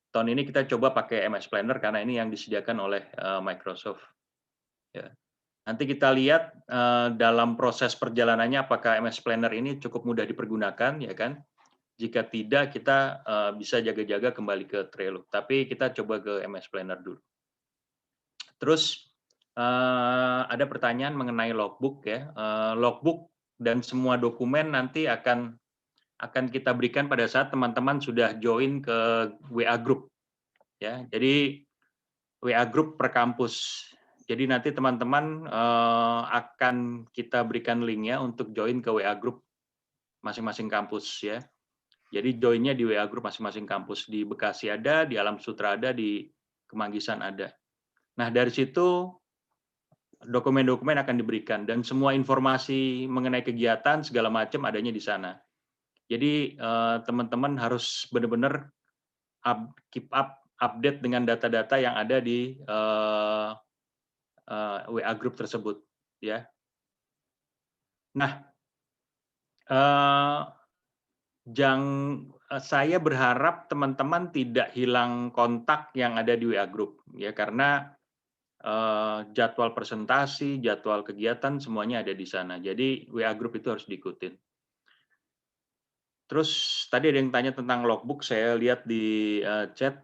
tahun ini kita coba pakai MS Planner karena ini yang disediakan oleh Microsoft. Ya. Nanti kita lihat dalam proses perjalanannya apakah MS Planner ini cukup mudah dipergunakan, ya kan? Jika tidak, kita bisa jaga-jaga kembali ke Trello. Tapi kita coba ke MS Planner dulu. Terus ada pertanyaan mengenai logbook ya. Logbook dan semua dokumen nanti akan kita berikan pada saat teman-teman sudah join ke WA group ya. Jadi WA group per kampus. Jadi nanti teman-teman akan kita berikan linknya untuk join ke WA group masing-masing kampus ya. Jadi joinnya di WA group masing-masing kampus. Di Bekasi ada, di Alam Sutra ada, di Kemanggisan ada. Nah dari situ dokumen-dokumen akan diberikan dan semua informasi mengenai kegiatan segala macam adanya di sana. Jadi teman-teman harus benar-benar keep up, update dengan data-data yang ada di WA group tersebut, ya. Nah, saya berharap teman-teman tidak hilang kontak yang ada di WA group, ya, karena jadwal presentasi, jadwal kegiatan semuanya ada di sana. Jadi WA group itu harus diikutin. Terus tadi ada yang tanya tentang logbook, saya lihat di chat,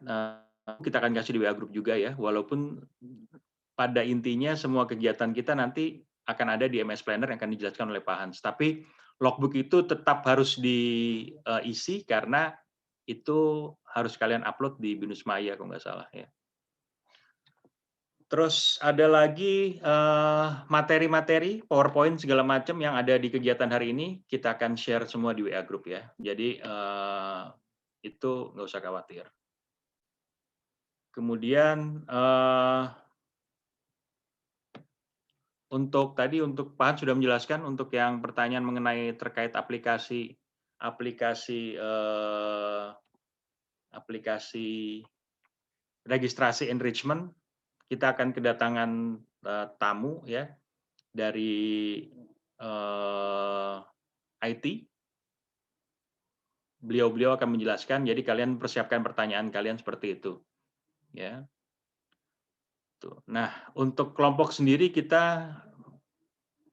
kita akan kasih di WA group juga ya, walaupun pada intinya semua kegiatan kita nanti akan ada di MS Planner yang akan dijelaskan oleh Pak Hans. Tapi logbook itu tetap harus diisi karena itu harus kalian upload di Binus Maya kalau nggak salah ya. Terus ada lagi materi-materi, PowerPoint segala macam yang ada di kegiatan hari ini, kita akan share semua di WA Group ya. Jadi itu nggak usah khawatir. Kemudian untuk Pak Han sudah menjelaskan untuk yang pertanyaan mengenai terkait aplikasi registrasi enrichment, kita akan kedatangan tamu ya dari IT. Beliau akan menjelaskan, jadi kalian persiapkan pertanyaan kalian seperti itu. Ya. Nah, untuk kelompok sendiri kita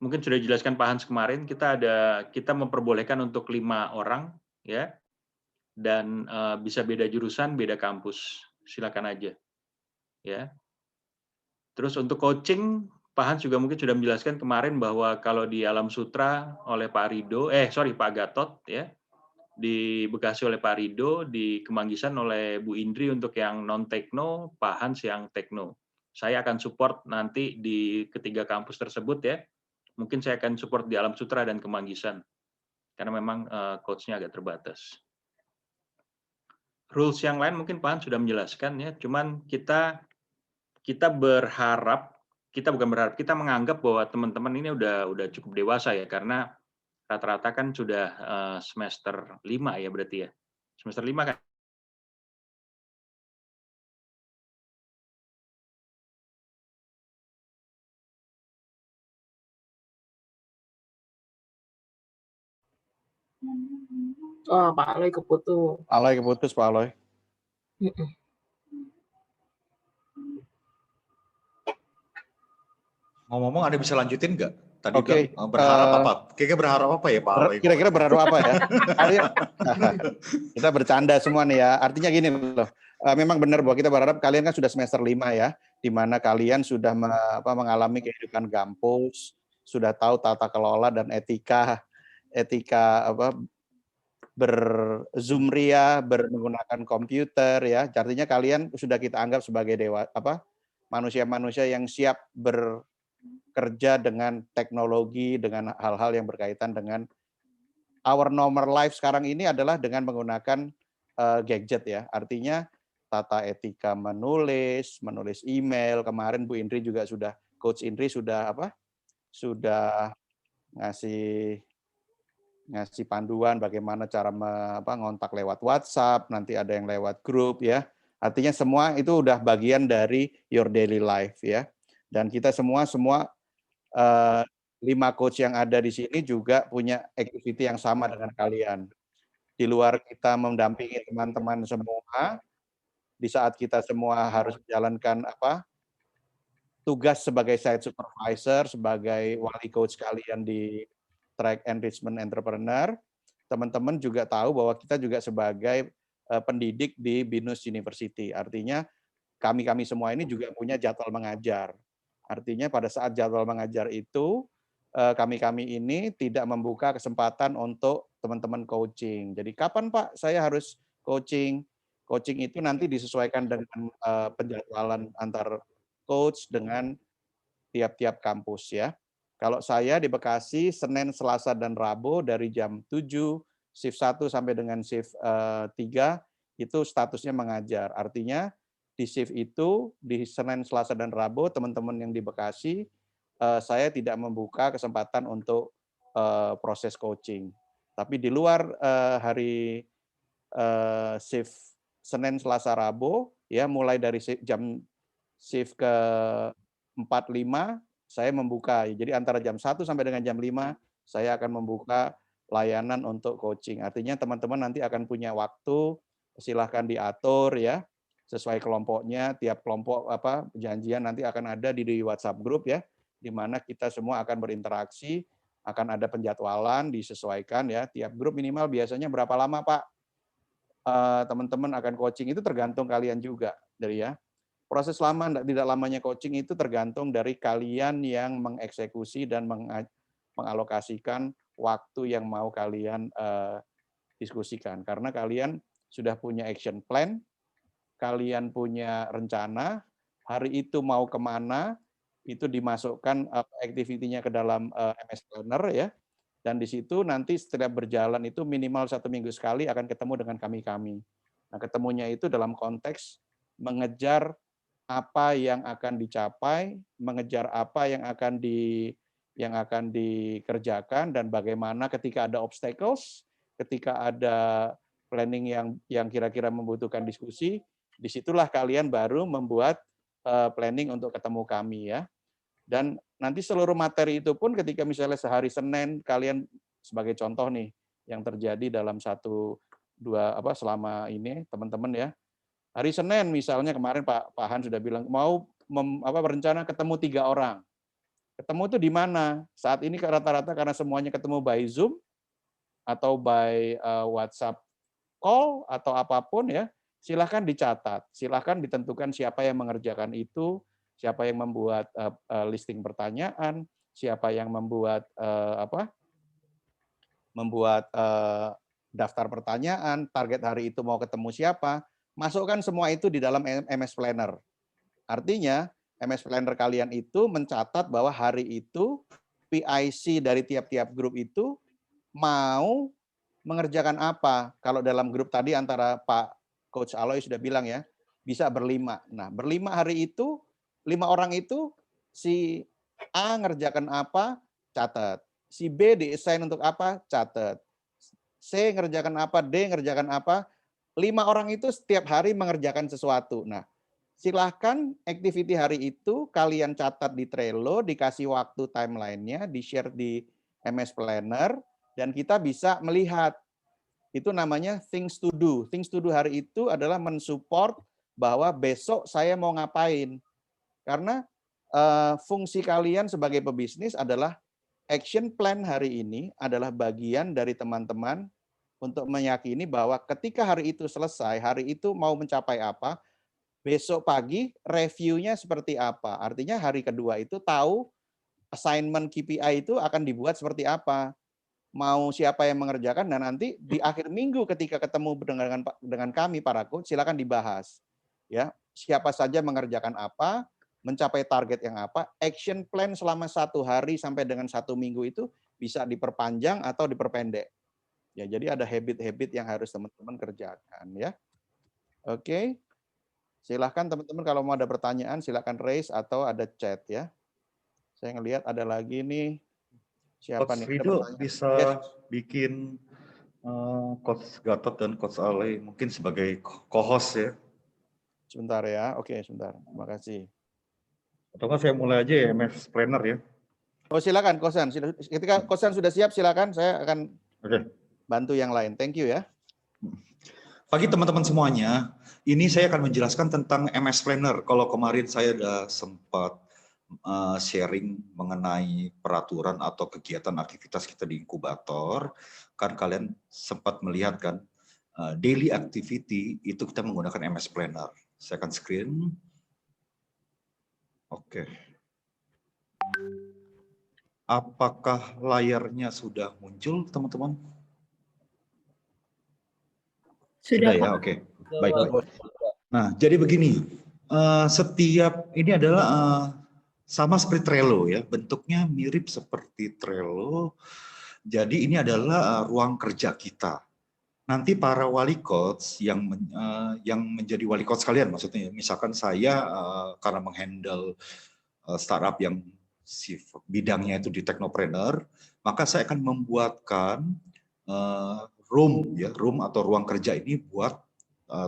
mungkin sudah dijelaskan Pak Hans kemarin, kita memperbolehkan untuk 5 orang ya. Dan bisa beda jurusan, beda kampus. Silakan aja. Ya. Terus untuk coaching, Pak Hans juga mungkin sudah menjelaskan kemarin bahwa kalau di Alam Sutra oleh Pak Gatot ya, di Bekasi oleh Pak Rido, di Kemanggisan oleh Bu Indri untuk yang non tekno, Pak Hans yang tekno. Saya akan support nanti di ketiga kampus tersebut ya. Mungkin saya akan support di Alam Sutra dan Kemanggisan karena memang coach-nya agak terbatas. Rules yang lain mungkin Pak Hans sudah menjelaskan ya. Cuman kita kita menganggap bahwa teman-teman ini udah cukup dewasa ya karena rata-rata kan sudah semester 5 ya berarti ya. Semester 5 kan. Oh, Pak Aloy keputus. Pak Aloy. Ngomong-ngomong, ada bisa lanjutin nggak? Tadi berharap apa? Kira-kira berharap apa ya Pak Aloy? Kira-kira berharap apa ya? Kita bercanda semua nih ya. Artinya gini loh. Memang benar bahwa kita berharap kalian kan sudah semester 5 ya, di mana kalian sudah mengalami kehidupan kampus, sudah tahu tata kelola dan etika ber-Zoom ria, menggunakan komputer ya. Artinya kalian sudah kita anggap sebagai manusia-manusia yang siap bekerja dengan teknologi, dengan hal-hal yang berkaitan dengan our normal life sekarang ini adalah dengan menggunakan gadget ya. Artinya tata etika menulis email. Kemarin Bu Indri juga Coach Indri sudah ngasih panduan bagaimana cara ngontak lewat WhatsApp, nanti ada yang lewat grup ya. Artinya semua itu udah bagian dari your daily life ya. Dan kita semua 5 coach yang ada di sini juga punya activity yang sama dengan kalian. Di luar kita mendampingi teman-teman semua, di saat kita semua harus menjalankan tugas sebagai site supervisor, sebagai wali coach kalian di track enrichment entrepreneur, teman-teman juga tahu bahwa kita juga sebagai pendidik di BINUS University. Artinya kami semua ini juga punya jadwal mengajar. Artinya pada saat jadwal mengajar itu, kami ini tidak membuka kesempatan untuk teman-teman coaching. Jadi kapan Pak saya harus coaching? Coaching itu nanti disesuaikan dengan penjadwalan antar coach dengan tiap-tiap kampus ya. Kalau saya di Bekasi, Senin, Selasa, dan Rabu dari jam 7, shift 1 sampai dengan shift 3, itu statusnya mengajar. Artinya di shift itu, di Senin, Selasa, dan Rabu, teman-teman yang di Bekasi, saya tidak membuka kesempatan untuk proses coaching. Tapi di luar hari shift Senin, Selasa, Rabu, ya mulai dari jam shift ke 4, 5, saya membuka. Jadi antara jam 1 sampai dengan jam 5, saya akan membuka layanan untuk coaching. Artinya teman-teman nanti akan punya waktu, silahkan diatur ya, sesuai kelompoknya, tiap kelompok janjian nanti akan ada di WhatsApp group ya, di mana kita semua akan berinteraksi, akan ada penjadwalan, disesuaikan ya, tiap grup minimal biasanya berapa lama Pak? Teman-teman akan coaching itu tergantung kalian juga dari ya. Proses lama tidak lamanya coaching itu tergantung dari kalian yang mengeksekusi dan mengalokasikan waktu yang mau kalian diskusikan. Karena kalian sudah punya action plan, kalian punya rencana, hari itu mau kemana, itu dimasukkan activity-nya ke dalam MS Planner ya. Dan di situ nanti setiap berjalan itu minimal 1 minggu sekali akan ketemu dengan kami-kami. Nah, ketemunya itu dalam konteks mengejar apa yang akan dicapai, mengejar apa yang akan dikerjakan, dan bagaimana ketika ada obstacles, ketika ada planning yang kira-kira membutuhkan diskusi, disitulah kalian baru membuat planning untuk ketemu kami ya. Dan nanti seluruh materi itu pun ketika misalnya sehari Senin kalian sebagai contoh nih yang terjadi dalam selama ini teman-teman ya. Hari Senin misalnya kemarin Pak Han sudah bilang mau berencana ketemu 3 orang. Ketemu itu di mana? Saat ini rata-rata karena semuanya ketemu by Zoom atau by WhatsApp call atau apapun ya, silahkan dicatat, silahkan ditentukan siapa yang mengerjakan itu, siapa yang membuat listing pertanyaan, siapa yang membuat daftar pertanyaan, target hari itu mau ketemu siapa, masukkan semua itu di dalam MS Planner. Artinya, MS Planner kalian itu mencatat bahwa hari itu PIC dari tiap-tiap grup itu mau mengerjakan apa. Kalau dalam grup tadi antara Pak Coach Aloy sudah bilang ya, bisa berlima. Nah, berlima hari itu, 5 orang itu, si A ngerjakan apa, catat. Si B di-assign untuk apa, catat. C ngerjakan apa, D ngerjakan apa. 5 orang itu setiap hari mengerjakan sesuatu. Nah, silahkan activity hari itu kalian catat di Trello, dikasih waktu timeline-nya, di-share di MS Planner, dan kita bisa melihat. Itu namanya things to do. Things to do hari itu adalah mensupport bahwa besok saya mau ngapain. Karena fungsi kalian sebagai pebisnis adalah action plan hari ini adalah bagian dari teman-teman untuk meyakini bahwa ketika hari itu selesai, hari itu mau mencapai apa, besok pagi reviewnya seperti apa. Artinya hari kedua itu tahu assignment KPI itu akan dibuat seperti apa. Mau siapa yang mengerjakan, dan nanti di akhir minggu ketika ketemu dengan kami para coach, silakan dibahas. Ya, siapa saja mengerjakan apa, mencapai target yang apa, action plan selama 1 hari sampai dengan 1 minggu itu bisa diperpanjang atau diperpendek. Ya, jadi ada habit-habit yang harus teman-teman kerjakan ya. Oke. Silahkan teman-teman kalau mau ada pertanyaan silahkan raise atau ada chat ya. Saya ngelihat ada lagi nih. Siapa Coach nih? Rido bisa bikin Coach Gatot dan Coach Ale mungkin sebagai co-host ya. Sebentar ya. Oke, sebentar. Terima kasih. Atau kan saya mulai aja ya MS Planner ya. Oh, silakan Kosan. Ketika Kosan sudah siap silakan, saya akan bantu yang lain. Thank you ya. Pagi teman-teman semuanya, ini saya akan menjelaskan tentang MS Planner. Kalau kemarin saya sudah sempat sharing mengenai peraturan atau kegiatan aktivitas kita di inkubator, kan kalian sempat melihat kan, daily activity itu kita menggunakan MS Planner. Saya akan screen. Oke. Apakah layarnya sudah muncul, teman-teman? Sudah ya, oke. Baik. Nah, jadi begini, setiap ini adalah sama seperti Trello ya, bentuknya mirip seperti Trello. Jadi ini adalah ruang kerja kita. Nanti para wali coach yang menjadi wali coach kalian, maksudnya, misalkan saya karena menghandle startup yang bidangnya itu di Technopreneur, maka saya akan membuatkan room atau ruang kerja ini buat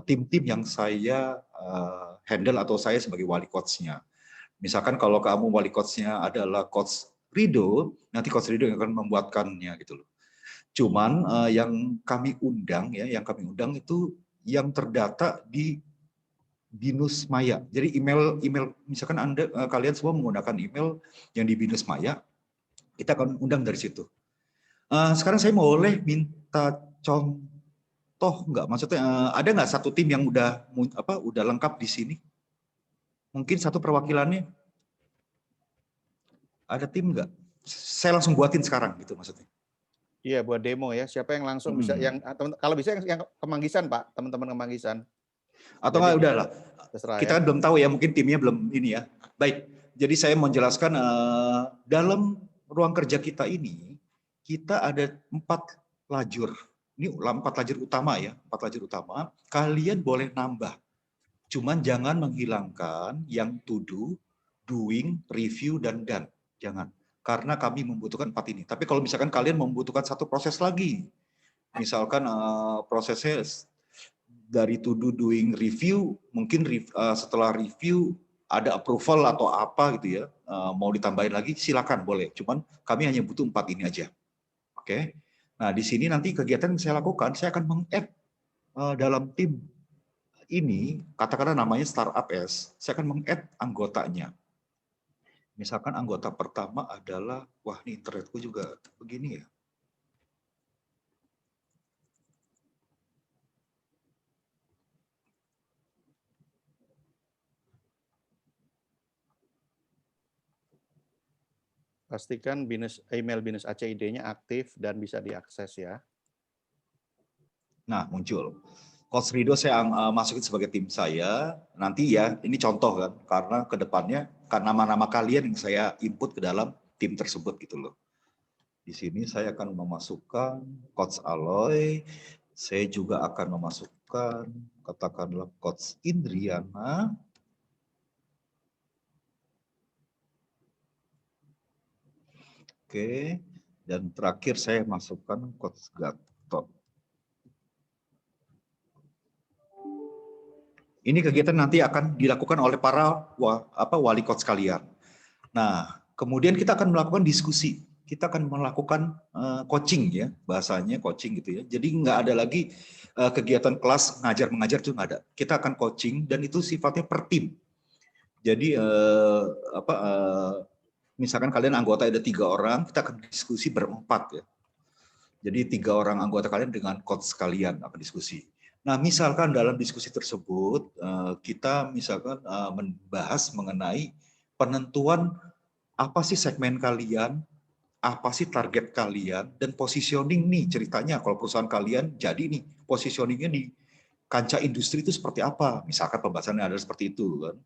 tim-tim yang saya handle atau saya sebagai wali coach-nya. Misalkan kalau kamu wali coach-nya adalah Coach Rido, nanti Coach Rido yang akan membuatkannya gitu loh. Cuman yang kami undang itu yang terdata di Binus Maya. Jadi email misalkan kalian semua menggunakan email yang di Binus Maya, kita akan undang dari situ. Sekarang saya boleh minta contoh nggak? Maksudnya ada nggak satu tim yang udah lengkap di sini? Mungkin satu perwakilannya. Ada tim nggak? Saya langsung buatin sekarang gitu maksudnya. Iya, buat demo ya. Siapa yang langsung bisa kalau bisa yang Kemanggisan, Pak, teman-teman Kemanggisan. Atau nggak udahlah. Kita kan belum tahu ya, mungkin timnya belum ini ya. Baik. Jadi saya mau jelaskan dalam ruang kerja kita ini kita ada 4 lajur. Ini 4 lajur utama ya, 4 lajur utama. Kalian boleh nambah. Cuman jangan menghilangkan yang to do, doing, review, dan done. Jangan. Karena kami membutuhkan 4 ini. Tapi kalau misalkan kalian membutuhkan satu proses lagi, misalkan prosesnya dari to do, doing, review, mungkin setelah review ada approval atau apa gitu ya, mau ditambahin lagi, silakan boleh. Cuman kami hanya butuh 4 ini aja. Oke. Nah di sini nanti kegiatan yang saya lakukan, saya akan meng-add dalam tim ini, katakanlah namanya Startup S, saya akan meng-add anggotanya. Misalkan anggota pertama adalah, wah ini internetku juga begini ya. Pastikan email Binus ACID-nya aktif dan bisa diakses ya. Nah, muncul. Coach Rido saya masukin sebagai tim saya. Nanti ya, ini contoh kan, karena ke depannya karena nama-nama kalian yang saya input ke dalam tim tersebut gitu loh. Di sini saya akan memasukkan Coach Aloy, saya juga akan memasukkan katakanlah Coach Indriana. Oke, dan terakhir saya masukkan Coach Gatot. Ini kegiatan nanti akan dilakukan oleh para wali coach kalian. Nah, kemudian kita akan melakukan diskusi. Kita akan melakukan coaching ya, bahasanya coaching gitu ya. Jadi nggak ada lagi kegiatan kelas ngajar-mengajar itu nggak ada. Kita akan coaching dan itu sifatnya per tim. Jadi misalkan kalian anggota ada 3 orang, kita akan diskusi berempat ya. Jadi 3 orang anggota kalian dengan coach kalian akan diskusi. Nah, misalkan dalam diskusi tersebut kita misalkan membahas mengenai penentuan apa sih segmen kalian, apa sih target kalian, dan positioning nih ceritanya kalau perusahaan kalian jadi nih positioningnya di kancah industri itu seperti apa. Misalkan pembahasannya adalah seperti itu kan.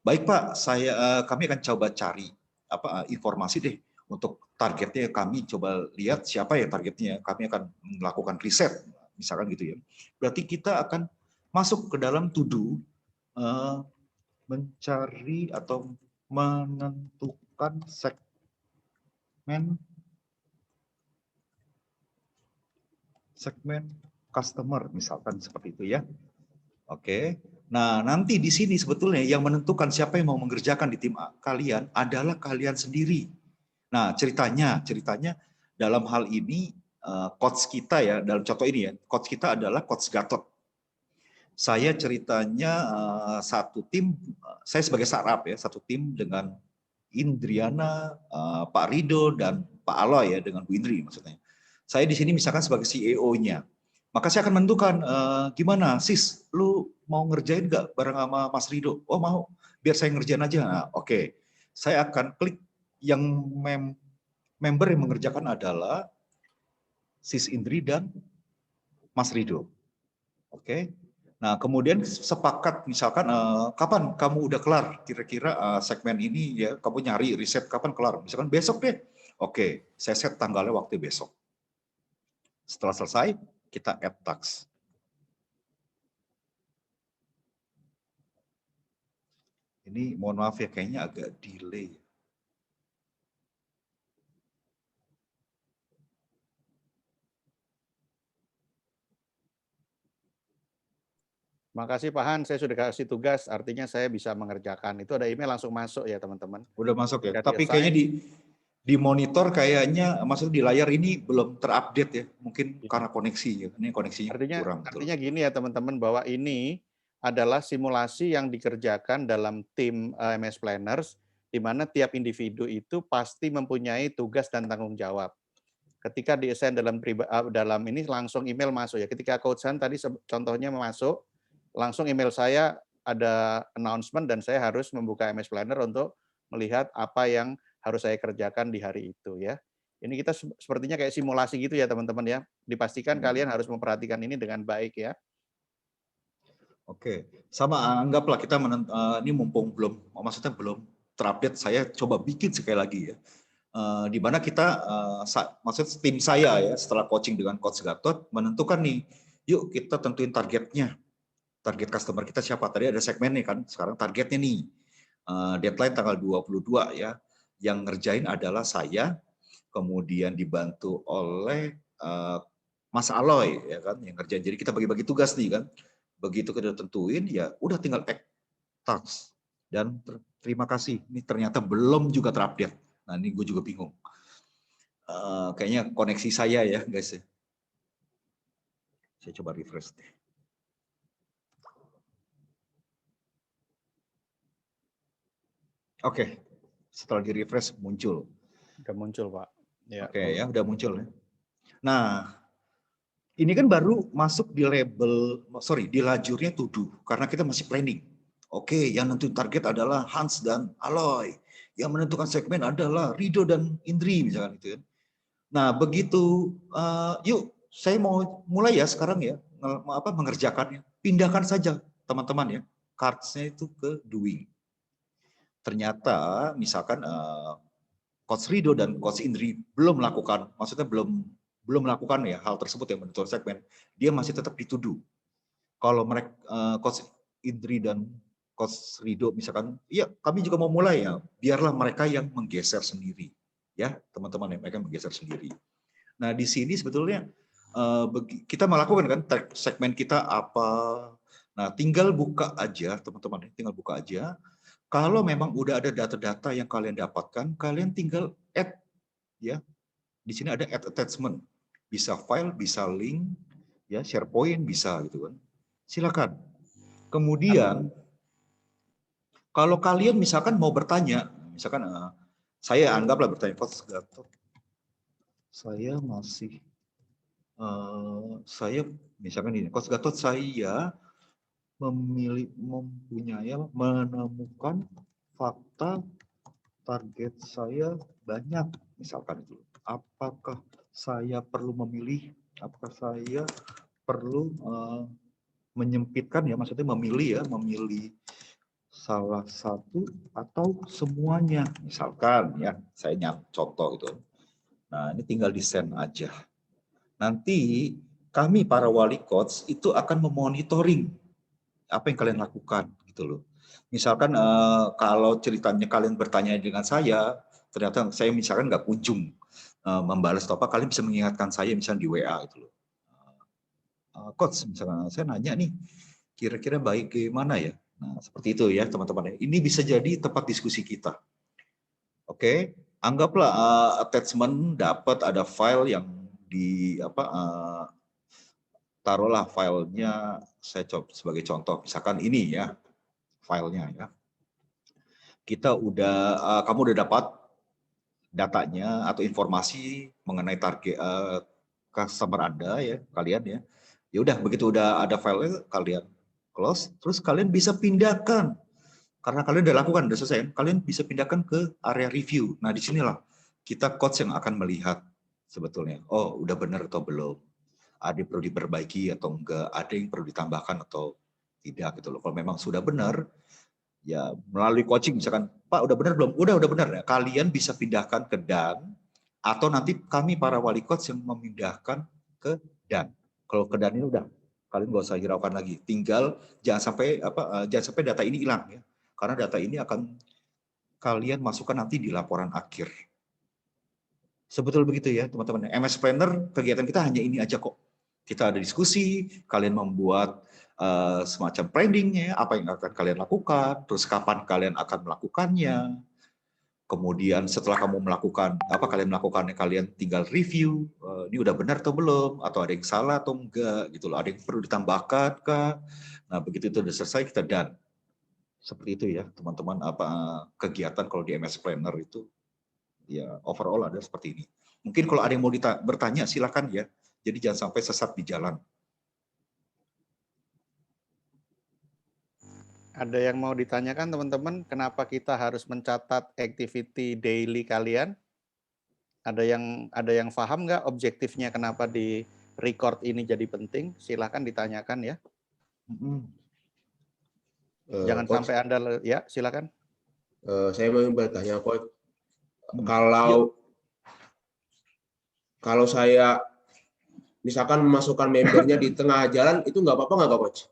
Baik Pak, kami akan coba cari informasi deh untuk targetnya. Kami coba lihat siapa ya targetnya. Kami akan melakukan riset. Misalkan gitu ya. Berarti kita akan masuk ke dalam to do, mencari atau menentukan segmen customer misalkan seperti itu ya. Oke. Nah, nanti di sini sebetulnya yang menentukan siapa yang mau mengerjakan di tim kalian adalah kalian sendiri. Nah, ceritanya dalam hal ini coach kita ya, dalam contoh ini ya, coach kita adalah Coach Gatot. saya ceritanya satu tim, saya sebagai startup ya, satu tim dengan Indriana, Pak Rido, dan Pak Aloy ya, dengan Bu Indri maksudnya. Saya di sini misalkan sebagai CEO-nya. Maka saya akan menentukan, gimana, Sis, lu mau ngerjain nggak bareng sama Mas Rido? Oh mau, biar saya ngerjain aja. Nah, oke. Saya akan klik yang member yang mengerjakan adalah Sis Indri dan Mas Rido. Oke. Nah, kemudian sepakat misalkan kapan kamu udah kelar kira-kira segmen ini ya, kamu nyari riset kapan kelar? Misalkan besok deh. Oke, saya set tanggalnya waktu besok. Setelah selesai, kita add task. Ini mohon maaf ya, kayaknya agak delay. Makasih Pak Han, saya sudah kasih tugas, artinya saya bisa mengerjakan. Itu ada email langsung masuk ya teman-teman. Udah masuk ya, Ketika tapi dia kayaknya sign, di monitor kayaknya, maksudnya di layar ini belum terupdate ya, mungkin Iya. karena koneksi ya, ini koneksinya kurang. Artinya gini ya teman-teman, bahwa ini adalah simulasi yang dikerjakan dalam tim MS Planners, di mana tiap individu itu pasti mempunyai tugas dan tanggung jawab. Ketika di-assign dalam ini langsung email masuk ya. Ketika Coach Han tadi contohnya masuk, langsung email saya ada announcement dan saya harus membuka MS Planner untuk melihat apa yang harus saya kerjakan di hari itu ya. Ini kita sepertinya kayak simulasi gitu ya teman-teman ya. Dipastikan kalian harus memperhatikan ini dengan baik ya. Oke, sama anggaplah kita ini mumpung maksudnya belum terupdate, saya coba bikin sekali lagi ya. Di mana kita, maksudnya tim saya ya, setelah coaching dengan Coach Gatot, menentukan nih, yuk kita tentuin targetnya. Target customer kita siapa? Tadi ada segmen nih kan, sekarang targetnya nih. Deadline tanggal 22 ya. Yang ngerjain adalah saya, kemudian dibantu oleh Mas Aloy ya kan, yang ngerjain. Jadi kita bagi-bagi tugas nih kan. Begitu kita tentuin ya udah tinggal act task. Dan terima kasih, ini ternyata belum juga terupdate. Nah ini gue juga bingung. Kayaknya koneksi saya ya guys ya. Saya coba refresh deh. Oke, setelah di refresh muncul. Udah muncul Pak. Ya. Oke ya, udah muncul ya. Nah, ini kan baru masuk di di lajurnya to do, karena kita masih planning. Oke, yang nentuin target adalah Hans dan Aloy. Yang menentukan segmen adalah Rido dan Indri misalkan itu. Nah, begitu, yuk saya mau mulai ya sekarang ya, mengerjakannya. Pindahkan saja teman-teman ya, cards-nya itu ke doing. Ternyata misalkan Coach Rido dan Coach Indri belum melakukan, maksudnya belum melakukan ya hal tersebut yang menentukan segmen, dia masih tetap dituduh. Kalau mereka Coach Indri dan Coach Rido misalkan, iya kami juga mau mulai ya, biarlah mereka yang menggeser sendiri, ya teman-teman ya, mereka menggeser sendiri. Nah di sini sebetulnya kita melakukan kan segmen kita apa, nah tinggal buka aja teman-teman, tinggal buka aja. Kalau memang udah ada data-data yang kalian dapatkan, kalian tinggal add ya. Di sini ada add attachment. Bisa file, bisa link, ya SharePoint bisa gitu kan. Silakan. Kemudian kalau kalian misalkan mau bertanya, misalkan saya anggaplah bertanya, Coach Gatot, saya masih saya misalkan ini, Coach Gatot saya menemukan fakta target saya banyak, misalkan itu. Apakah saya perlu memilih? Apakah saya perlu menyempitkan ya, maksudnya memilih salah satu atau semuanya, misalkan ya, saya contoh itu. Nah ini tinggal di send aja. Nanti kami para wali coach itu akan memonitoring apa yang kalian lakukan gitu loh. Misalkan kalau ceritanya kalian bertanya dengan saya, ternyata saya misalkan nggak kunjung membalas atau apa, kalian bisa mengingatkan saya misalnya di WA gitu loh. Coach, misalnya saya nanya nih, kira-kira baik gimana ya? Nah, seperti itu ya teman-teman. Ini bisa jadi tempat diskusi kita. Oke, anggaplah attachment dapat ada file yang di taruhlah filenya, saya coba sebagai contoh, misalkan ini ya, filenya ya. Kamu udah dapat datanya atau informasi mengenai target customer Anda ya, kalian ya. Ya udah, begitu udah ada file kalian close, terus kalian bisa pindahkan. Karena kalian udah lakukan, udah selesai, kalian bisa pindahkan ke area review. Nah, disinilah kita coach yang akan melihat sebetulnya, oh udah benar atau belum, ada yang perlu diperbaiki atau enggak, ada yang perlu ditambahkan atau tidak gitu loh. Kalau memang sudah benar, ya melalui coaching misalkan, Pak udah benar belum? Udah benar ya. Kalian bisa pindahkan ke Dan, atau nanti kami para wali coach yang memindahkan ke Dan. Kalau ke Dan ini udah, kalian nggak usah hiraukan lagi. Tinggal jangan sampai data ini hilang ya. Karena data ini akan kalian masukkan nanti di laporan akhir. Sebetul begitu ya teman-teman. MS Planner kegiatan kita hanya ini aja kok. Kita ada diskusi, kalian membuat semacam brandingnya, apa yang akan kalian lakukan, terus kapan kalian akan melakukannya. Kemudian setelah kamu melakukan, kalian melakukannya, kalian tinggal review, ini udah benar atau belum, atau ada yang salah atau enggak, gitu loh. Ada yang perlu ditambahkan kah? Nah begitu itu udah selesai, kita done. Seperti itu ya teman-teman, kegiatan kalau di MS Planner itu ya overall ada seperti ini. Mungkin kalau ada yang mau bertanya silakan ya. Jadi jangan sampai sesat di jalan. Ada yang mau ditanyakan teman-teman, kenapa kita harus mencatat activity daily kalian? Ada yang paham nggak objektifnya kenapa di record ini jadi penting? Silahkan ditanyakan ya. Jangan Coach, sampai Anda, ya silakan. saya mau bertanya, Coach. Kalau saya misalkan memasukkan membernya di tengah jalan, itu nggak apa-apa nggak, Coach?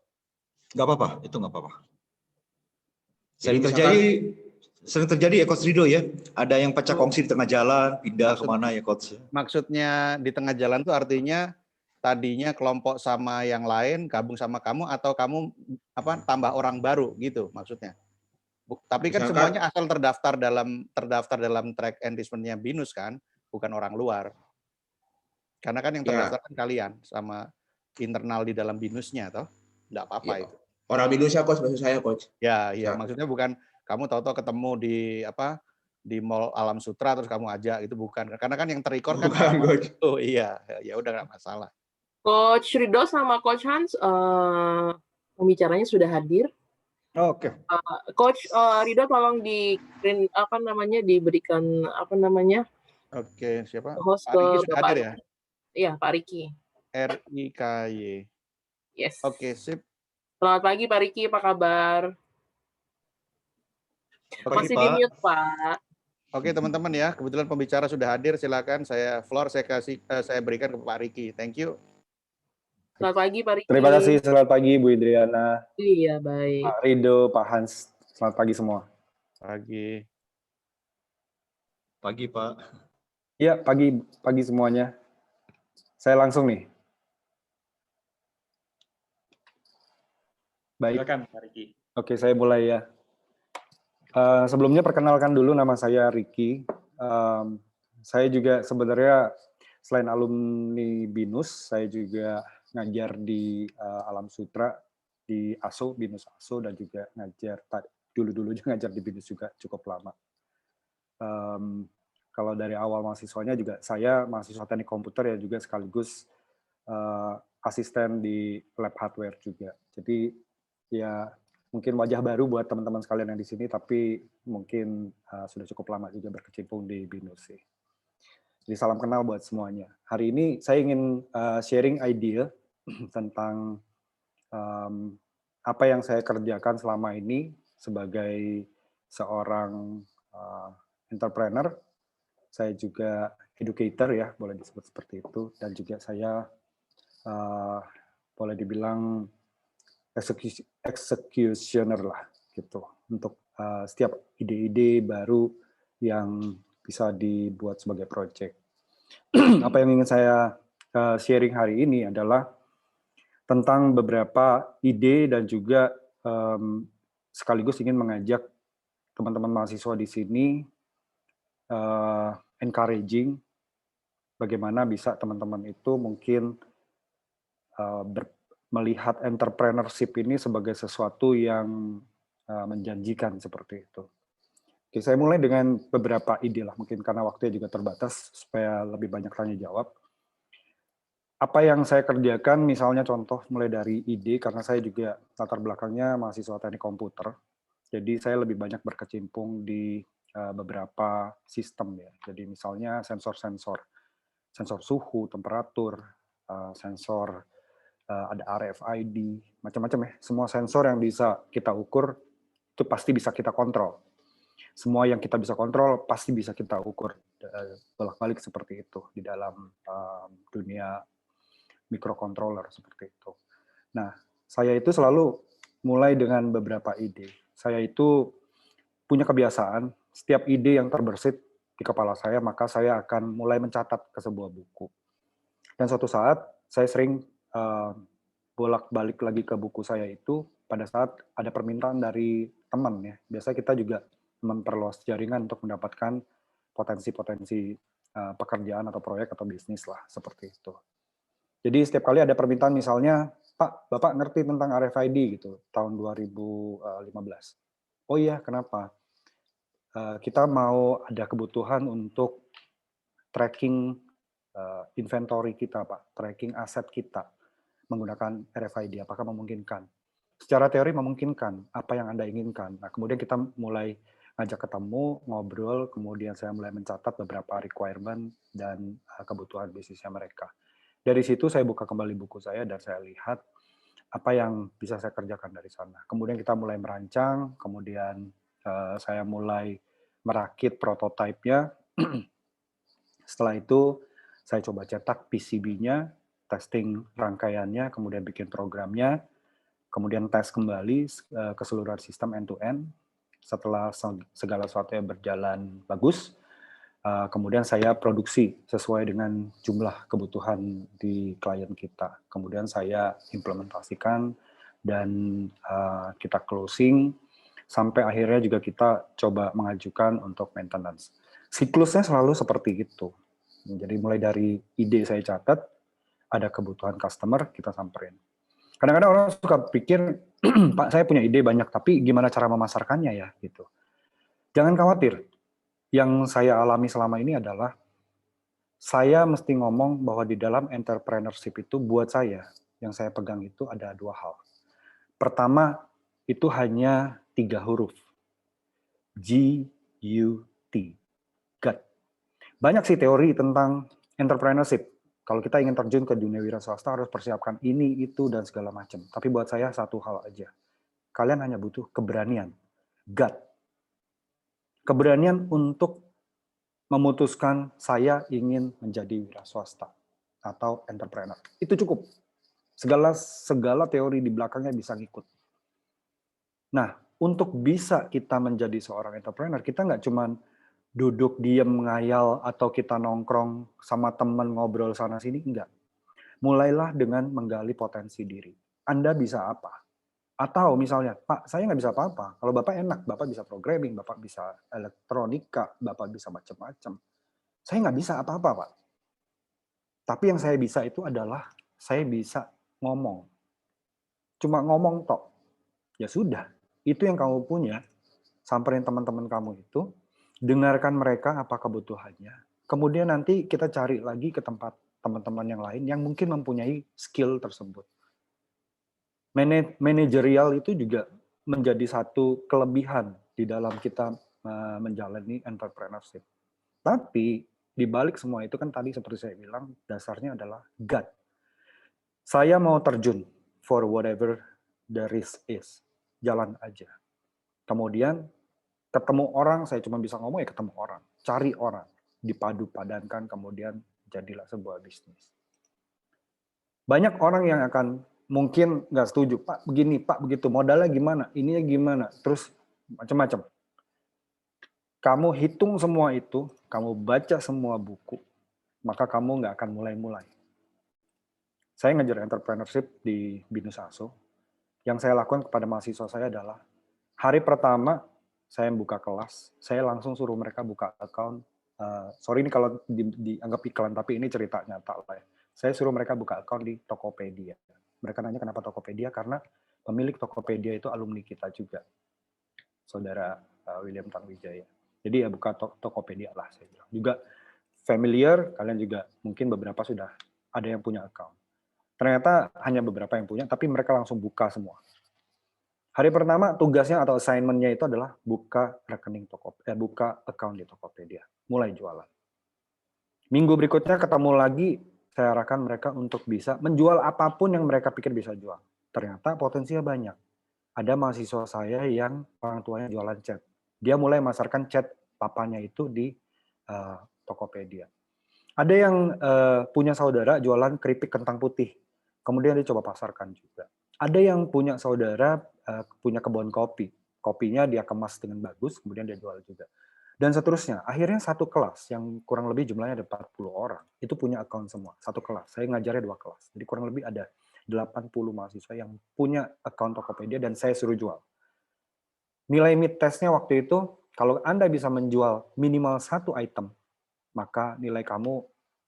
Nggak apa-apa, itu nggak apa-apa. Jadi Sering terjadi ya Coach Rido ya. Ada yang pecah kongsi di tengah jalan, pindah kemana ya Coach? Maksudnya di tengah jalan itu artinya tadinya kelompok sama yang lain gabung sama kamu atau kamu tambah orang baru gitu maksudnya. Tapi kan semuanya asal terdaftar dalam track enlistment-nya BINUS kan, bukan orang luar. Karena kan yang terdaftar kan kalian sama internal di dalam BINUS-nya toh. Enggak apa-apa itu. Orang BINUS ya, Coach, maksud saya, Coach. Ya, maksudnya bukan kamu tahu-tahu ketemu di Mall Alam Sutra terus kamu ajak itu bukan. Karena kan yang terrecord kan oh iya, ya udah nggak masalah. Coach Rido sama Coach Hans pembicaranya sudah hadir. Oke. Coach Rido tolong diberikan Oke, siapa? host Pak Riki sudah hadir ya? Iya, Pak Riki. RIKY. Yes. Oke, sip. Selamat pagi Pak Riki, apa kabar? Masih di mute, Pak. Oke, teman-teman ya, kebetulan pembicara sudah hadir, silakan saya berikan ke Pak Riki. Thank you. Selamat pagi Pak Riki. Terima kasih, selamat pagi Bu Indriana. Iya, baik. Pak Rido, Pak Hans, selamat pagi semua. Pagi. Pagi Pak. Iya, pagi semuanya. Saya langsung nih. Baik. Silakan Pak Riki. Oke, saya mulai ya. Sebelumnya perkenalkan dulu, nama saya Riki. Saya juga sebenarnya selain alumni BINUS, saya juga ngajar di Alam Sutra, di ASO, BINUS ASO, dan juga ngajar, dulu ngajar di BINUS juga cukup lama. Kalau dari awal mahasiswanya juga, saya mahasiswa teknik komputer ya juga sekaligus asisten di lab hardware juga. Jadi ya mungkin wajah baru buat teman-teman sekalian yang di sini, tapi mungkin sudah cukup lama juga berkecimpung di BINUS sih. Jadi salam kenal buat semuanya. Hari ini saya ingin sharing idea tentang apa yang saya kerjakan selama ini sebagai seorang entrepreneur. Saya juga educator ya, boleh disebut seperti itu, dan juga saya boleh dibilang executioner lah gitu untuk setiap ide-ide baru yang bisa dibuat sebagai project. Apa yang ingin saya sharing hari ini adalah tentang beberapa ide dan juga sekaligus ingin mengajak teman-teman mahasiswa di sini encouraging bagaimana bisa teman-teman itu mungkin melihat entrepreneurship ini sebagai sesuatu yang menjanjikan seperti itu. Oke, saya mulai dengan beberapa ide lah, mungkin karena waktunya juga terbatas, supaya lebih banyak tanya jawab. Apa yang saya kerjakan, misalnya contoh mulai dari ide, karena saya juga latar belakangnya mahasiswa teknik komputer, jadi saya lebih banyak berkecimpung di beberapa sistem ya. Jadi misalnya sensor suhu, temperatur, sensor ada RFID, macam-macam ya. Semua sensor yang bisa kita ukur itu pasti bisa kita kontrol. Semua yang kita bisa kontrol pasti bisa kita ukur, bolak-balik seperti itu di dalam dunia microcontroller seperti itu. Nah, saya itu selalu mulai dengan beberapa ide. Saya itu punya kebiasaan, setiap ide yang terbersit di kepala saya, maka saya akan mulai mencatat ke sebuah buku. Dan suatu saat, saya sering bolak-balik lagi ke buku saya itu pada saat ada permintaan dari teman ya. Biasa kita juga memperluas jaringan untuk mendapatkan potensi-potensi pekerjaan atau proyek atau bisnis lah, seperti itu. Jadi setiap kali ada permintaan misalnya, Pak, Bapak ngerti tentang RFID gitu, tahun 2015. Oh iya, kenapa? Kita mau ada kebutuhan untuk tracking inventory kita, Pak, tracking aset kita menggunakan RFID, apakah memungkinkan? Secara teori memungkinkan, apa yang Anda inginkan. Nah, kemudian kita mulai ngajak ketemu, ngobrol, kemudian saya mulai mencatat beberapa requirement dan kebutuhan bisnisnya mereka. Dari situ saya buka kembali buku saya dan saya lihat apa yang bisa saya kerjakan dari sana. Kemudian kita mulai merancang, kemudian saya mulai merakit prototipenya. Setelah itu saya coba cetak PCB-nya, testing rangkaiannya, kemudian bikin programnya, kemudian tes kembali keseluruhan sistem end-to-end. Setelah segala sesuatunya berjalan bagus, kemudian saya produksi sesuai dengan jumlah kebutuhan di klien kita. Kemudian saya implementasikan dan kita closing, sampai akhirnya juga kita coba mengajukan untuk maintenance. Siklusnya selalu seperti itu. Jadi mulai dari ide saya catat, ada kebutuhan customer, kita samperin. Kadang-kadang orang suka pikir, Pak, saya punya ide banyak, tapi gimana cara memasarkannya ya? Gitu. Jangan khawatir. Yang saya alami selama ini adalah, saya mesti ngomong bahwa di dalam entrepreneurship itu, buat saya, yang saya pegang itu ada dua hal. Pertama, itu hanya 3 huruf. G-U-T. Gut. Banyak sih teori tentang entrepreneurship. Kalau kita ingin terjun ke dunia wira swasta harus persiapkan ini, itu, dan segala macam. Tapi buat saya satu hal aja. Kalian hanya butuh keberanian. Gut. Keberanian untuk memutuskan saya ingin menjadi wira swasta atau entrepreneur. Itu cukup. Segala teori di belakangnya bisa ngikut. Nah, untuk bisa kita menjadi seorang entrepreneur, kita nggak cuma duduk diam ngayal atau kita nongkrong sama teman ngobrol sana sini, enggak. Mulailah dengan menggali potensi diri. Anda bisa apa? Atau misalnya, Pak, saya nggak bisa apa-apa. Kalau Bapak enak, Bapak bisa programming, Bapak bisa elektronika, Bapak bisa macam-macam. Saya nggak bisa apa-apa, Pak. Tapi yang saya bisa itu adalah, saya bisa ngomong. Cuma ngomong tok. Ya sudah, itu yang kamu punya. Samperin teman-teman kamu itu, dengarkan mereka apa kebutuhannya. Kemudian nanti kita cari lagi ke tempat teman-teman yang lain yang mungkin mempunyai skill tersebut. Manajerial itu juga menjadi satu kelebihan di dalam kita menjalani entrepreneurship. Tapi di balik semua itu kan tadi seperti saya bilang, dasarnya adalah gut. Saya mau terjun for whatever the risk is. Jalan aja. Kemudian ketemu orang, saya cuma bisa ngomong ya ketemu orang. Cari orang, dipadu padankan, kemudian jadilah sebuah bisnis. Banyak orang yang akan mungkin nggak setuju, Pak begini, Pak begitu, modalnya gimana, ininya gimana, terus macam-macam. Kamu hitung semua itu, kamu baca semua buku, maka kamu nggak akan mulai-mulai. Saya ngajar entrepreneurship di Binus Aso. Yang saya lakukan kepada mahasiswa saya adalah, hari pertama saya buka kelas, saya langsung suruh mereka buka account. Sorry ini kalau dianggap iklan, tapi ini cerita nyata lah ya. Saya suruh mereka buka account di Tokopedia. Mereka nanya kenapa Tokopedia, karena pemilik Tokopedia itu alumni kita juga, saudara William Tangwijaya. Jadi ya buka Tokopedia lah, saya bilang. Juga familiar, kalian juga mungkin beberapa sudah ada yang punya account. Ternyata hanya beberapa yang punya, tapi mereka langsung buka semua. Hari pertama tugasnya atau assignment-nya itu adalah buka rekening buka account di Tokopedia, mulai jualan. Minggu berikutnya ketemu lagi, saya arahkan mereka untuk bisa menjual apapun yang mereka pikir bisa jual. Ternyata potensinya banyak. Ada mahasiswa saya yang orang tuanya jualan cat. Dia mulai memasarkan cat papanya itu di Tokopedia. Ada yang punya saudara jualan keripik kentang putih. Kemudian dia coba pasarkan juga. Ada yang punya saudara punya kebun kopi. Kopinya dia kemas dengan bagus, kemudian dia jual juga. Dan seterusnya. Akhirnya satu kelas yang kurang lebih jumlahnya ada 40 orang. Itu punya account semua. Satu kelas. Saya ngajarnya 2 kelas. Jadi kurang lebih ada 80 mahasiswa yang punya account Tokopedia dan saya suruh jual. Nilai mid testnya waktu itu, kalau Anda bisa menjual minimal 1 item, maka nilai kamu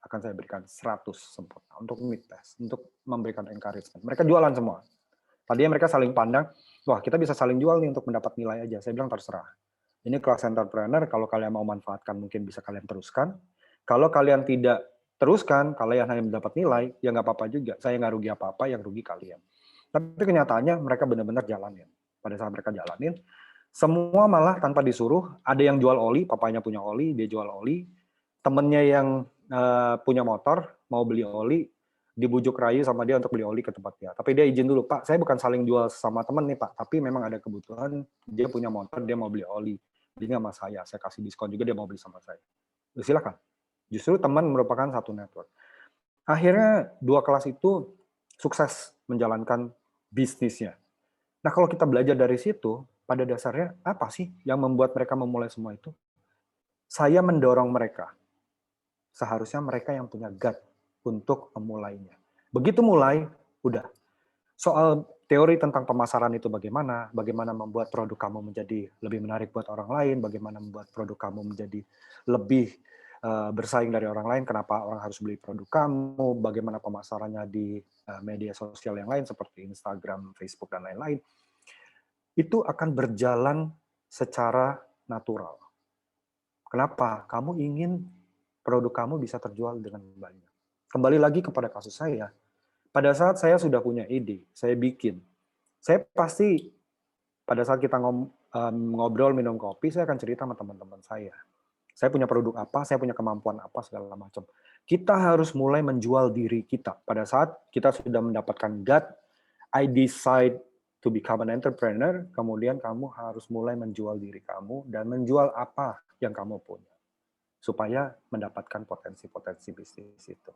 akan saya berikan 100 sempurna untuk mid test, untuk memberikan encouragement. Mereka jualan semua. Tadinya mereka saling pandang, wah kita bisa saling jual nih untuk mendapat nilai aja. Saya bilang terserah. Ini kelas entrepreneur, kalau kalian mau manfaatkan mungkin bisa kalian teruskan. Kalau kalian tidak teruskan, kalian hanya mendapat nilai, ya nggak apa-apa juga. Saya nggak rugi apa-apa, yang rugi kalian. Tapi kenyataannya mereka benar-benar jalanin. Pada saat mereka jalanin, semua malah tanpa disuruh, ada yang jual oli, papanya punya oli, dia jual oli. Temennya yang punya motor, mau beli oli, dibujuk rayu sama dia untuk beli oli ke tempat dia. Tapi dia izin dulu, Pak, saya bukan saling jual sama temen nih Pak, tapi memang ada kebutuhan, dia punya motor, dia mau beli oli. Jadi nggak sama saya kasih diskon juga, dia mau beli sama saya. Silakan. Justru teman merupakan satu network. Akhirnya 2 kelas itu sukses menjalankan bisnisnya. Nah kalau kita belajar dari situ, pada dasarnya apa sih yang membuat mereka memulai semua itu? Saya mendorong mereka. Seharusnya mereka yang punya gut untuk memulainya. Begitu mulai, udah. Soal teori tentang pemasaran itu bagaimana membuat produk kamu menjadi lebih menarik buat orang lain, bagaimana membuat produk kamu menjadi lebih bersaing dari orang lain, kenapa orang harus beli produk kamu, bagaimana pemasarannya di media sosial yang lain seperti Instagram, Facebook, dan lain-lain. Itu akan berjalan secara natural. Kenapa? Kamu ingin produk kamu bisa terjual dengan banyak. Kembali lagi kepada kasus saya. Pada saat saya sudah punya ide, saya bikin. Saya pasti pada saat kita ngobrol minum kopi, saya akan cerita sama teman-teman saya. Saya punya produk apa, saya punya kemampuan apa, segala macam. Kita harus mulai menjual diri kita. Pada saat kita sudah mendapatkan gut, I decide to become an entrepreneur, kemudian kamu harus mulai menjual diri kamu dan menjual apa yang kamu punya. Supaya mendapatkan potensi-potensi bisnis itu.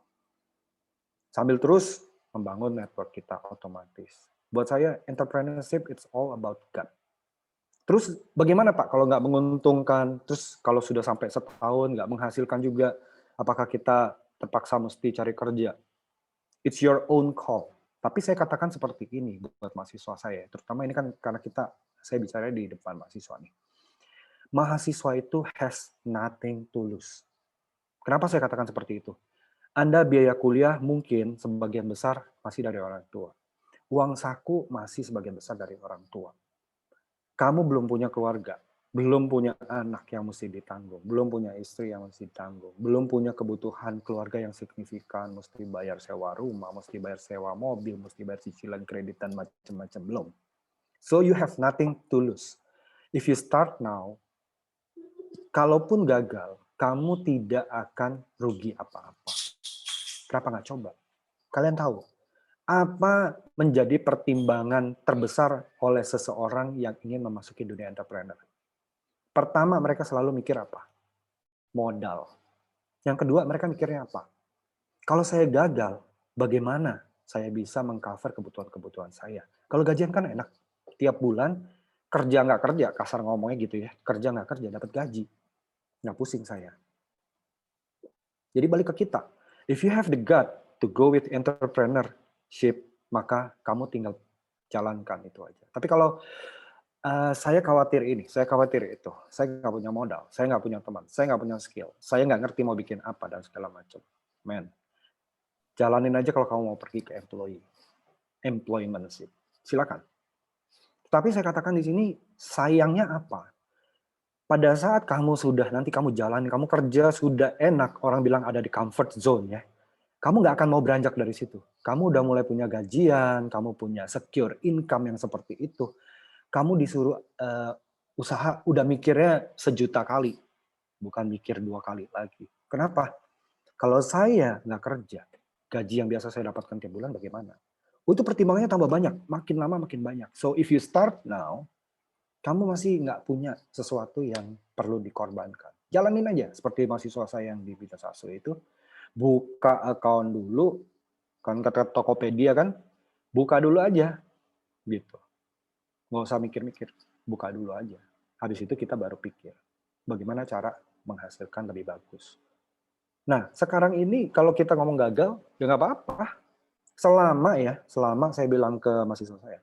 Sambil terus membangun network kita otomatis. Buat saya, entrepreneurship it's all about gut. Terus bagaimana Pak kalau nggak menguntungkan, terus kalau sudah sampai setahun nggak menghasilkan juga, apakah kita terpaksa mesti cari kerja? It's your own call. Tapi saya katakan seperti ini buat mahasiswa saya, terutama ini kan karena saya bicara di depan mahasiswa nih. Mahasiswa itu has nothing to lose. Kenapa saya katakan seperti itu? Anda biaya kuliah mungkin sebagian besar masih dari orang tua. Uang saku masih sebagian besar dari orang tua. Kamu belum punya keluarga, belum punya anak yang mesti ditanggung, belum punya istri yang mesti ditanggung, belum punya kebutuhan keluarga yang signifikan, mesti bayar sewa rumah, mesti bayar sewa mobil, mesti bayar cicilan kredit dan macam-macam, belum. So you have nothing to lose. If you start now, kalaupun gagal, kamu tidak akan rugi apa-apa. Kenapa nggak coba? Kalian tahu, apa menjadi pertimbangan terbesar oleh seseorang yang ingin memasuki dunia entrepreneur? Pertama, mereka selalu mikir apa? Modal. Yang kedua, mereka mikirnya apa? Kalau saya gagal, bagaimana saya bisa mengcover kebutuhan-kebutuhan saya? Kalau gajian kan enak. Tiap bulan, kerja nggak kerja, kasar ngomongnya gitu ya. Kerja nggak kerja, dapat gaji. Nggak pusing saya. Jadi balik ke kita. If you have the gut to go with entrepreneurship, maka kamu tinggal jalankan itu aja. Tapi kalau saya khawatir ini, saya khawatir itu, saya nggak punya modal, saya nggak punya teman, saya nggak punya skill, saya nggak ngerti mau bikin apa dan segala macam. Man, Jalanin aja kalau kamu mau pergi ke employmentship. Silakan. Tapi saya katakan di sini, sayangnya apa? Pada saat kamu sudah, nanti kamu jalan, kamu kerja sudah enak, orang bilang ada di comfort zone ya. Kamu nggak akan mau beranjak dari situ. Kamu udah mulai punya gajian, kamu punya secure income yang seperti itu. Kamu disuruh usaha, udah mikirnya 1.000.000 kali. Bukan mikir 2 kali lagi. Kenapa? Kalau saya nggak kerja, gaji yang biasa saya dapatkan tiap bulan bagaimana? Itu pertimbangannya tambah banyak. Makin lama makin banyak. So if you start now, kamu masih nggak punya sesuatu yang perlu dikorbankan. Jalanin aja, seperti mahasiswa saya yang di Bita Saso itu, buka account dulu, kan kata Tokopedia kan, buka dulu aja, gitu. Nggak usah mikir-mikir, buka dulu aja. Habis itu kita baru pikir, bagaimana cara menghasilkan lebih bagus. Nah, sekarang ini kalau kita ngomong gagal, ya nggak apa-apa. Selama saya bilang ke mahasiswa saya,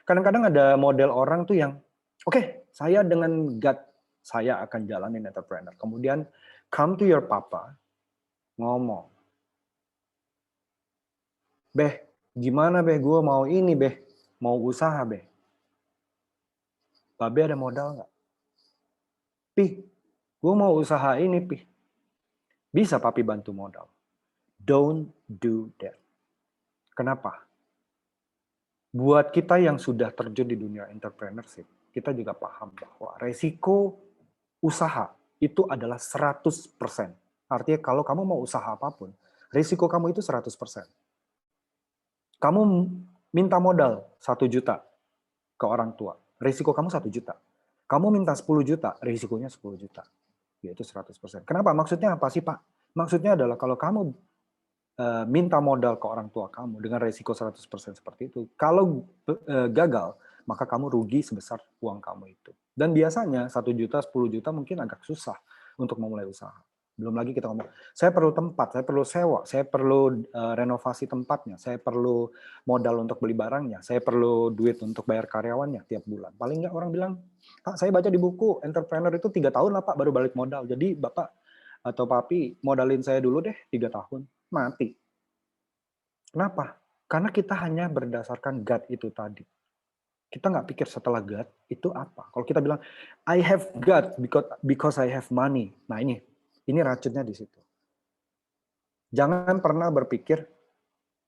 kadang-kadang ada model orang tuh yang oke, saya dengan gut, saya akan jalanin entrepreneur. Kemudian, come to your papa, ngomong. Beh, gimana beh, gue mau ini beh, mau usaha beh. Babe ada modal nggak? Pih, gue mau usaha ini pih. Bisa papi bantu modal. Don't do that. Kenapa? Buat kita yang sudah terjun di dunia entrepreneurship, kita juga paham bahwa resiko usaha itu adalah 100%. Artinya kalau kamu mau usaha apapun, resiko kamu itu 100%. Kamu minta modal 1 juta ke orang tua, resiko kamu 1 juta. Kamu minta 10 juta, resikonya 10 juta. Yaitu 100%. Kenapa? Maksudnya apa sih, Pak? Maksudnya adalah kalau kamu minta modal ke orang tua kamu dengan resiko 100% seperti itu, kalau gagal, maka kamu rugi sebesar uang kamu itu. Dan biasanya 1 juta, 10 juta mungkin agak susah untuk memulai usaha. Belum lagi kita ngomong, saya perlu tempat, saya perlu sewa, saya perlu renovasi tempatnya, saya perlu modal untuk beli barangnya, saya perlu duit untuk bayar karyawannya tiap bulan. Paling nggak orang bilang, Pak, saya baca di buku, entrepreneur itu 3 tahun lah Pak baru balik modal. Jadi Bapak atau Papi modalin saya dulu deh 3 tahun. Mati. Kenapa? Karena kita hanya berdasarkan gut itu tadi. Kita nggak pikir setelah gut itu apa. Kalau kita bilang, I have gut because I have money. Nah ini racunnya di situ. Jangan pernah berpikir,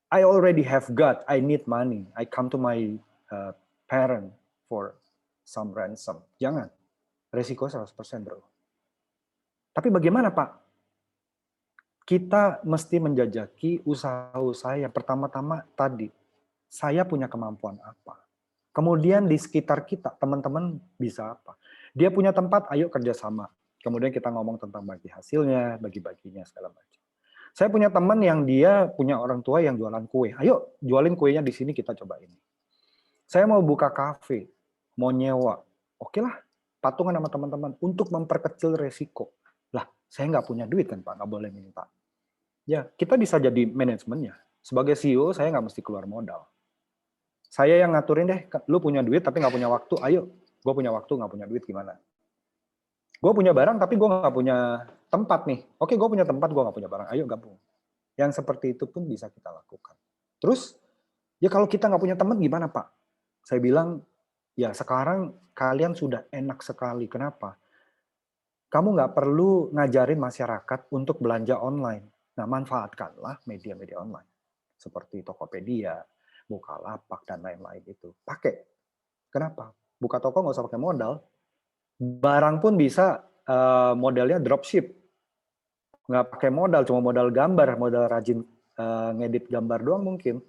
I already have gut, I need money. I come to my parent for some ransom. Jangan. Resiko 100% bro. Tapi bagaimana Pak? Kita mesti menjajaki usaha-usaha yang pertama-tama tadi. Saya punya kemampuan apa? Kemudian di sekitar kita, teman-teman bisa apa? Dia punya tempat, ayo kerjasama. Kemudian kita ngomong tentang bagi hasilnya, bagi-baginya, segala macam. Saya punya teman yang dia punya orang tua yang jualan kue. Ayo jualin kuenya di sini, kita coba ini. Saya mau buka kafe, mau nyewa. Oke lah, patungan sama teman-teman untuk memperkecil resiko. Lah, saya nggak punya duit kan Pak, nggak boleh minta. Ya, kita bisa jadi manajemennya. Sebagai CEO, saya nggak mesti keluar modal. Saya yang ngaturin deh, lu punya duit tapi nggak punya waktu, ayo. Gue punya waktu, nggak punya duit, gimana? Gue punya barang tapi gue nggak punya tempat nih. Oke, gue punya tempat, gue nggak punya barang, ayo gabung. Yang seperti itu pun bisa kita lakukan. Terus, ya kalau kita nggak punya teman gimana Pak? Saya bilang, ya sekarang kalian sudah enak sekali. Kenapa? Kamu nggak perlu ngajarin masyarakat untuk belanja online. Nah, manfaatkanlah media-media online. Seperti Tokopedia, Bukalapak, dan lain-lain itu. Pakai. Kenapa? Buka toko nggak usah pakai modal. Barang pun bisa modelnya dropship. Nggak pakai modal, cuma modal gambar, modal rajin ngedit gambar doang mungkin.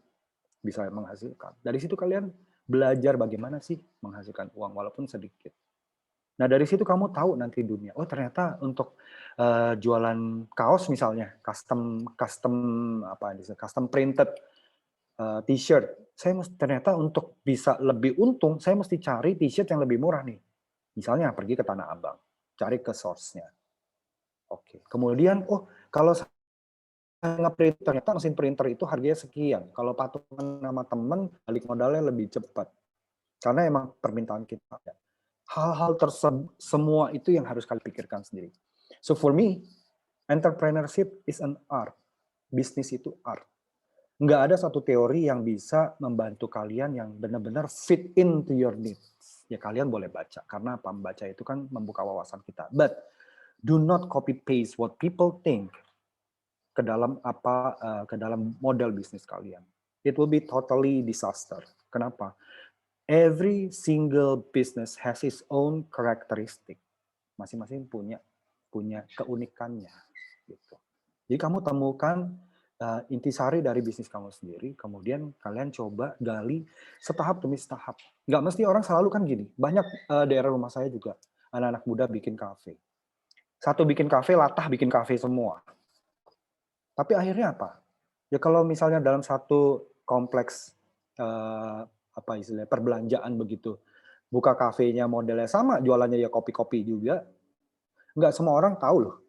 Bisa menghasilkan. Dari situ kalian belajar bagaimana sih menghasilkan uang, walaupun sedikit. Nah dari situ kamu tahu nanti dunia. Oh ternyata untuk jualan kaos misalnya, custom printed t-shirt. Saya ternyata untuk bisa lebih untung, saya mesti cari t-shirt yang lebih murah nih. Misalnya pergi ke Tanah Abang, cari ke source-nya. Oke. Kemudian, kalau saya nge-print, ternyata mesin printer itu harganya sekian. Kalau patungan sama teman, balik modalnya lebih cepat. Karena emang permintaan kita. Hal-hal semua itu yang harus kalian pikirkan sendiri. So for me, entrepreneurship is an art. Bisnis itu art. nggak ada satu teori yang bisa membantu kalian yang benar-benar fit into your needs. Ya kalian boleh baca, karena apa? Membaca itu kan membuka wawasan kita. But do not copy paste what people think ke dalam ke dalam model bisnis kalian. It will be totally disaster. Kenapa? Every single business has its own characteristic. Masing-masing punya keunikannya. Gitu. Jadi kamu temukan intisari dari bisnis kamu sendiri, kemudian kalian coba gali setahap demi setahap. Nggak mesti orang selalu kan gini. Banyak daerah rumah saya juga anak-anak muda bikin kafe. Satu bikin kafe, latah bikin kafe semua. Tapi akhirnya apa? Ya kalau misalnya dalam satu kompleks perbelanjaan begitu, buka kafenya modelnya sama, jualannya ya kopi-kopi juga, nggak semua orang tahu loh.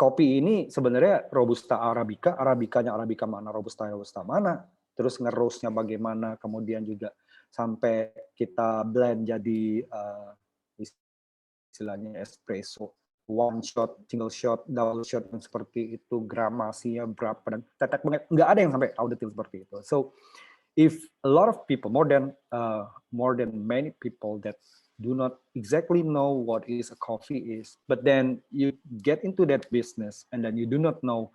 Kopi ini sebenarnya Robusta Arabica, Arabicanya Arabica mana, Robusta mana, terus nge-roastnya bagaimana, kemudian juga sampai kita blend jadi istilahnya espresso, one shot, single shot, double shot, yang seperti itu, gramasinya berapa, dan tetek banget, nggak ada yang sampai tahu detail seperti itu. So, if a lot of people, more than many people that do not exactly know what is a coffee is, but then you get into that business and then you do not know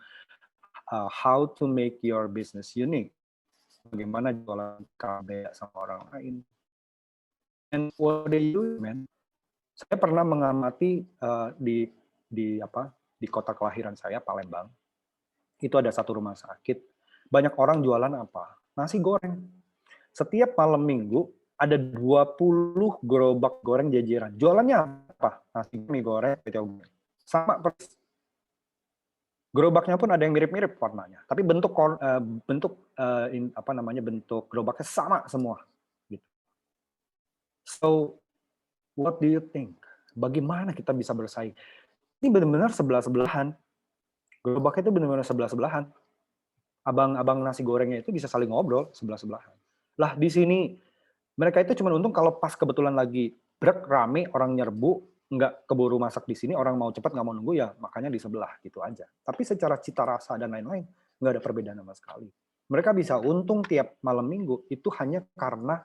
how to make your business unique. Bagaimana jualan beda sama orang lain. And what they do, man. Saya pernah mengamati di kota kelahiran saya, Palembang. Itu ada satu rumah sakit. Banyak orang jualan apa? Nasi goreng. Setiap malam minggu ada 20 gerobak goreng jajaran. Jualannya apa? Nasi mie goreng, sama persis. Gerobaknya pun ada yang mirip-mirip warnanya, tapi bentuk gerobaknya sama semua. Gitu. So, what do you think? Bagaimana kita bisa bersaing? Ini benar-benar sebelah-sebelahan. Gerobaknya itu benar-benar sebelah-sebelahan. Abang-abang nasi gorengnya itu bisa saling ngobrol sebelah-sebelahan. Lah di sini mereka itu cuma untung kalau pas kebetulan lagi rame, orang nyerbu, nggak keburu masak di sini, orang mau cepat nggak mau nunggu ya makanya di sebelah gitu aja. Tapi secara cita rasa dan lain-lain nggak ada perbedaan sama sekali. Mereka bisa untung tiap malam minggu itu hanya karena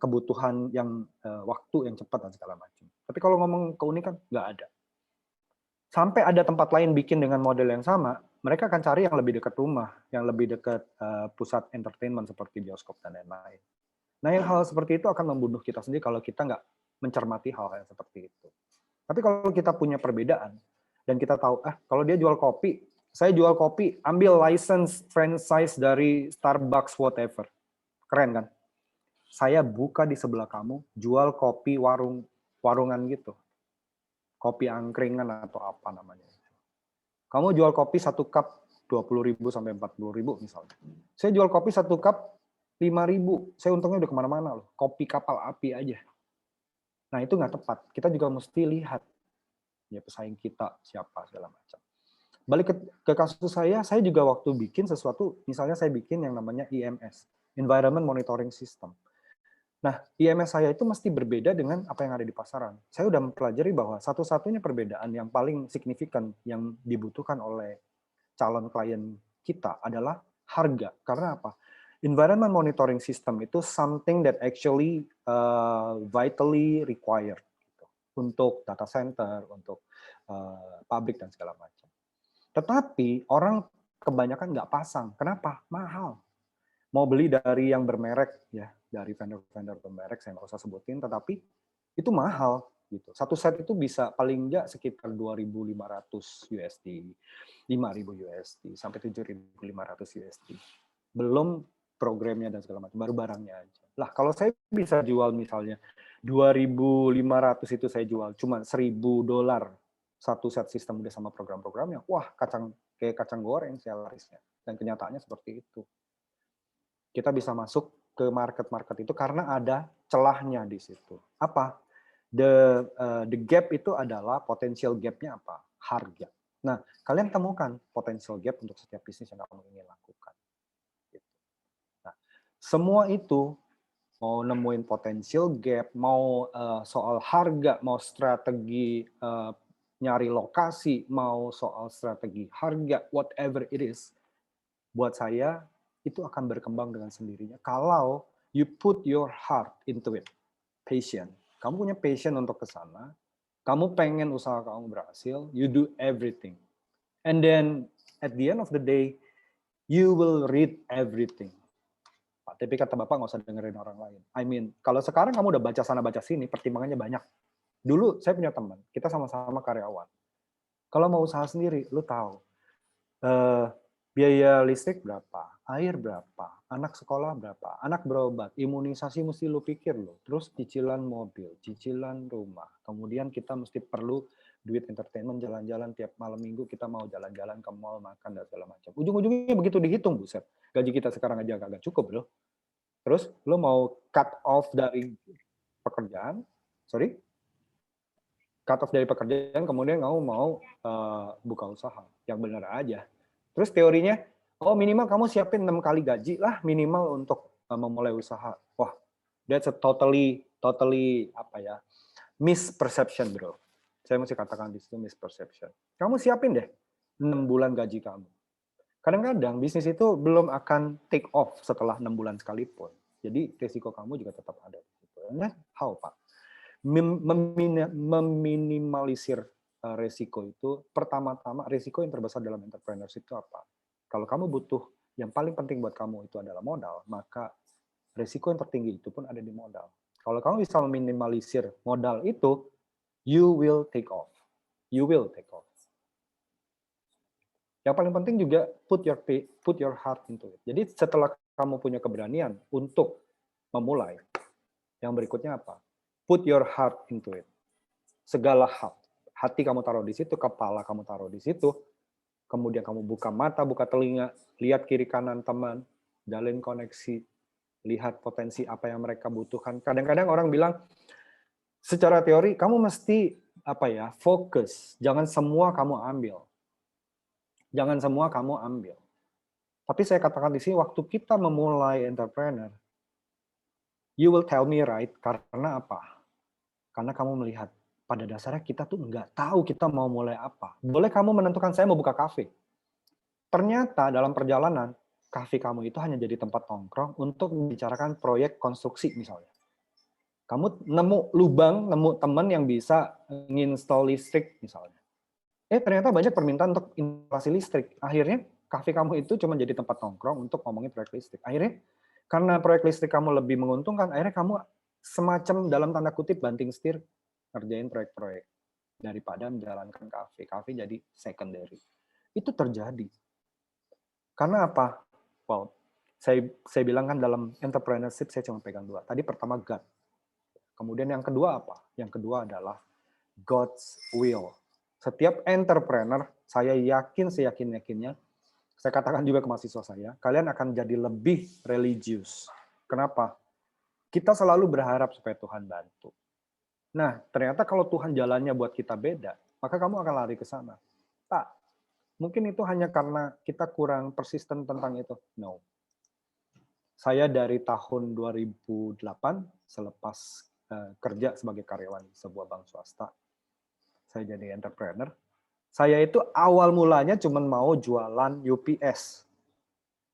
kebutuhan yang waktu yang cepat dan segala macam. Tapi kalau ngomong keunikan nggak ada. Sampai ada tempat lain bikin dengan model yang sama, mereka akan cari yang lebih dekat rumah, yang lebih dekat pusat entertainment seperti bioskop dan lain-lain. Nah, yang hal seperti itu akan membunuh kita sendiri kalau kita nggak mencermati hal-hal seperti itu. Tapi kalau kita punya perbedaan dan kita tahu, kalau dia jual kopi, saya jual kopi, ambil license franchise dari Starbucks whatever, keren kan? Saya buka di sebelah kamu, jual kopi warungan gitu. Kopi angkringan atau apa namanya. Kamu jual kopi 1 cup 20.000 sampai 40.000 misalnya. Saya jual kopi 1 cup 5.000. Saya untungnya udah kemana-mana loh. Kopi kapal api aja. Nah itu nggak tepat. Kita juga mesti lihat ya pesaing kita siapa segala macam. Balik ke kasus saya juga waktu bikin sesuatu, misalnya saya bikin yang namanya IMS, Environment Monitoring System. Nah, IMS saya itu mesti berbeda dengan apa yang ada di pasaran. Saya sudah mempelajari bahwa satu-satunya perbedaan yang paling signifikan yang dibutuhkan oleh calon klien kita adalah harga. Karena apa? Environment monitoring system itu something that actually vitally required gitu, untuk data center, untuk pabrik dan segala macam. Tetapi orang kebanyakan nggak pasang. Kenapa? Mahal. Mau beli dari yang bermerek ya, dari vendor-vendor bermerek saya nggak usah sebutin, tetapi itu mahal gitu. Satu set itu bisa paling nggak sekitar 2.500 USD, 5.000 USD sampai 7.500 USD. Belum programnya dan segala macam, baru barangnya aja. Lah kalau saya bisa jual misalnya 2.500 itu saya jual cuma $1.000 satu set sistem udah sama program-programnya, wah kayak kacang goreng saya larisnya. Dan kenyataannya seperti itu. Kita bisa masuk ke market-market itu karena ada celahnya di situ. Apa? The gap itu adalah potential gap-nya apa? Harga. Nah, kalian temukan potential gap untuk setiap bisnis yang kamu ingin lakukan. Nah, semua itu mau nemuin potential gap, mau soal harga, mau strategi nyari lokasi, mau soal strategi harga, whatever it is, buat saya itu akan berkembang dengan sendirinya. Kalau you put your heart into it, passion. Kamu punya passion untuk ke sana, kamu pengen usaha kamu berhasil, you do everything. And then at the end of the day, you will read everything. Tapi kata Bapak nggak usah dengerin orang lain. I mean, kalau sekarang kamu udah baca sana baca sini, pertimbangannya banyak. Dulu saya punya teman, kita sama-sama karyawan. Kalau mau usaha sendiri, lu tahu biaya listrik berapa, air berapa, anak sekolah berapa, anak berobat, imunisasi mesti lu pikir lo, terus cicilan mobil, cicilan rumah, kemudian kita mesti perlu duit entertainment, jalan-jalan tiap malam minggu, kita mau jalan-jalan ke mall, makan, dan segala macam. Ujung-ujungnya begitu dihitung, buset, gaji kita sekarang aja agak cukup loh. Terus lo mau cut off dari pekerjaan, kemudian kamu mau buka usaha, yang benar aja. Terus teorinya, oh minimal kamu siapin 6 kali gaji lah minimal untuk memulai usaha. Wah, that's a totally misperception, bro. Saya mesti katakan di situ misperception. Kamu siapin deh 6 bulan gaji kamu. Kadang-kadang bisnis itu belum akan take off setelah 6 bulan sekalipun. Jadi risiko kamu juga tetap ada di situ. Nah, how, Pak? Meminimalisir risiko itu, pertama-tama risiko yang terbesar dalam entrepreneurship itu apa? Kalau kamu butuh, yang paling penting buat kamu itu adalah modal, maka risiko yang tertinggi itu pun ada di modal. Kalau kamu bisa meminimalisir modal itu, you will take off. You will take off. Yang paling penting juga put your heart into it. Jadi setelah kamu punya keberanian untuk memulai, yang berikutnya apa? Put your heart into it. Segala hati kamu taruh di situ, kepala kamu taruh di situ, kemudian kamu buka mata, buka telinga, lihat kiri kanan teman, jalin koneksi, lihat potensi apa yang mereka butuhkan. Kadang-kadang orang bilang, secara teori kamu mesti fokus, jangan semua kamu ambil. Jangan semua kamu ambil. Tapi saya katakan di sini, waktu kita memulai entrepreneur, you will tell me right, karena apa? Karena kamu melihat, pada dasarnya kita tuh nggak tahu kita mau mulai apa. Boleh kamu menentukan, saya mau buka kafe. Ternyata dalam perjalanan, kafe kamu itu hanya jadi tempat nongkrong untuk membicarakan proyek konstruksi misalnya. Kamu nemu lubang, nemu teman yang bisa nginstall listrik misalnya. Ternyata banyak permintaan untuk instalasi listrik. Akhirnya kafe kamu itu cuma jadi tempat nongkrong untuk ngomongin proyek listrik. Akhirnya karena proyek listrik kamu lebih menguntungkan, akhirnya kamu semacam dalam tanda kutip banting setir ngerjain proyek-proyek daripada menjalankan kafe. Kafe jadi secondary. Itu terjadi. Karena apa? Well, saya bilang kan dalam entrepreneurship saya cuma pegang 2. Tadi pertama God. Kemudian yang kedua apa? Yang kedua adalah God's will. Setiap entrepreneur, saya yakin seyakin-yakinnya, saya katakan juga ke mahasiswa saya, kalian akan jadi lebih religius. Kenapa? Kita selalu berharap supaya Tuhan bantu. Nah, ternyata kalau Tuhan jalannya buat kita beda, maka kamu akan lari ke sana. Tak, mungkin itu hanya karena kita kurang persisten tentang itu. No. Saya dari tahun 2008, selepas kerja sebagai karyawan sebuah bank swasta, saya jadi entrepreneur. Saya itu awal mulanya cuma mau jualan UPS.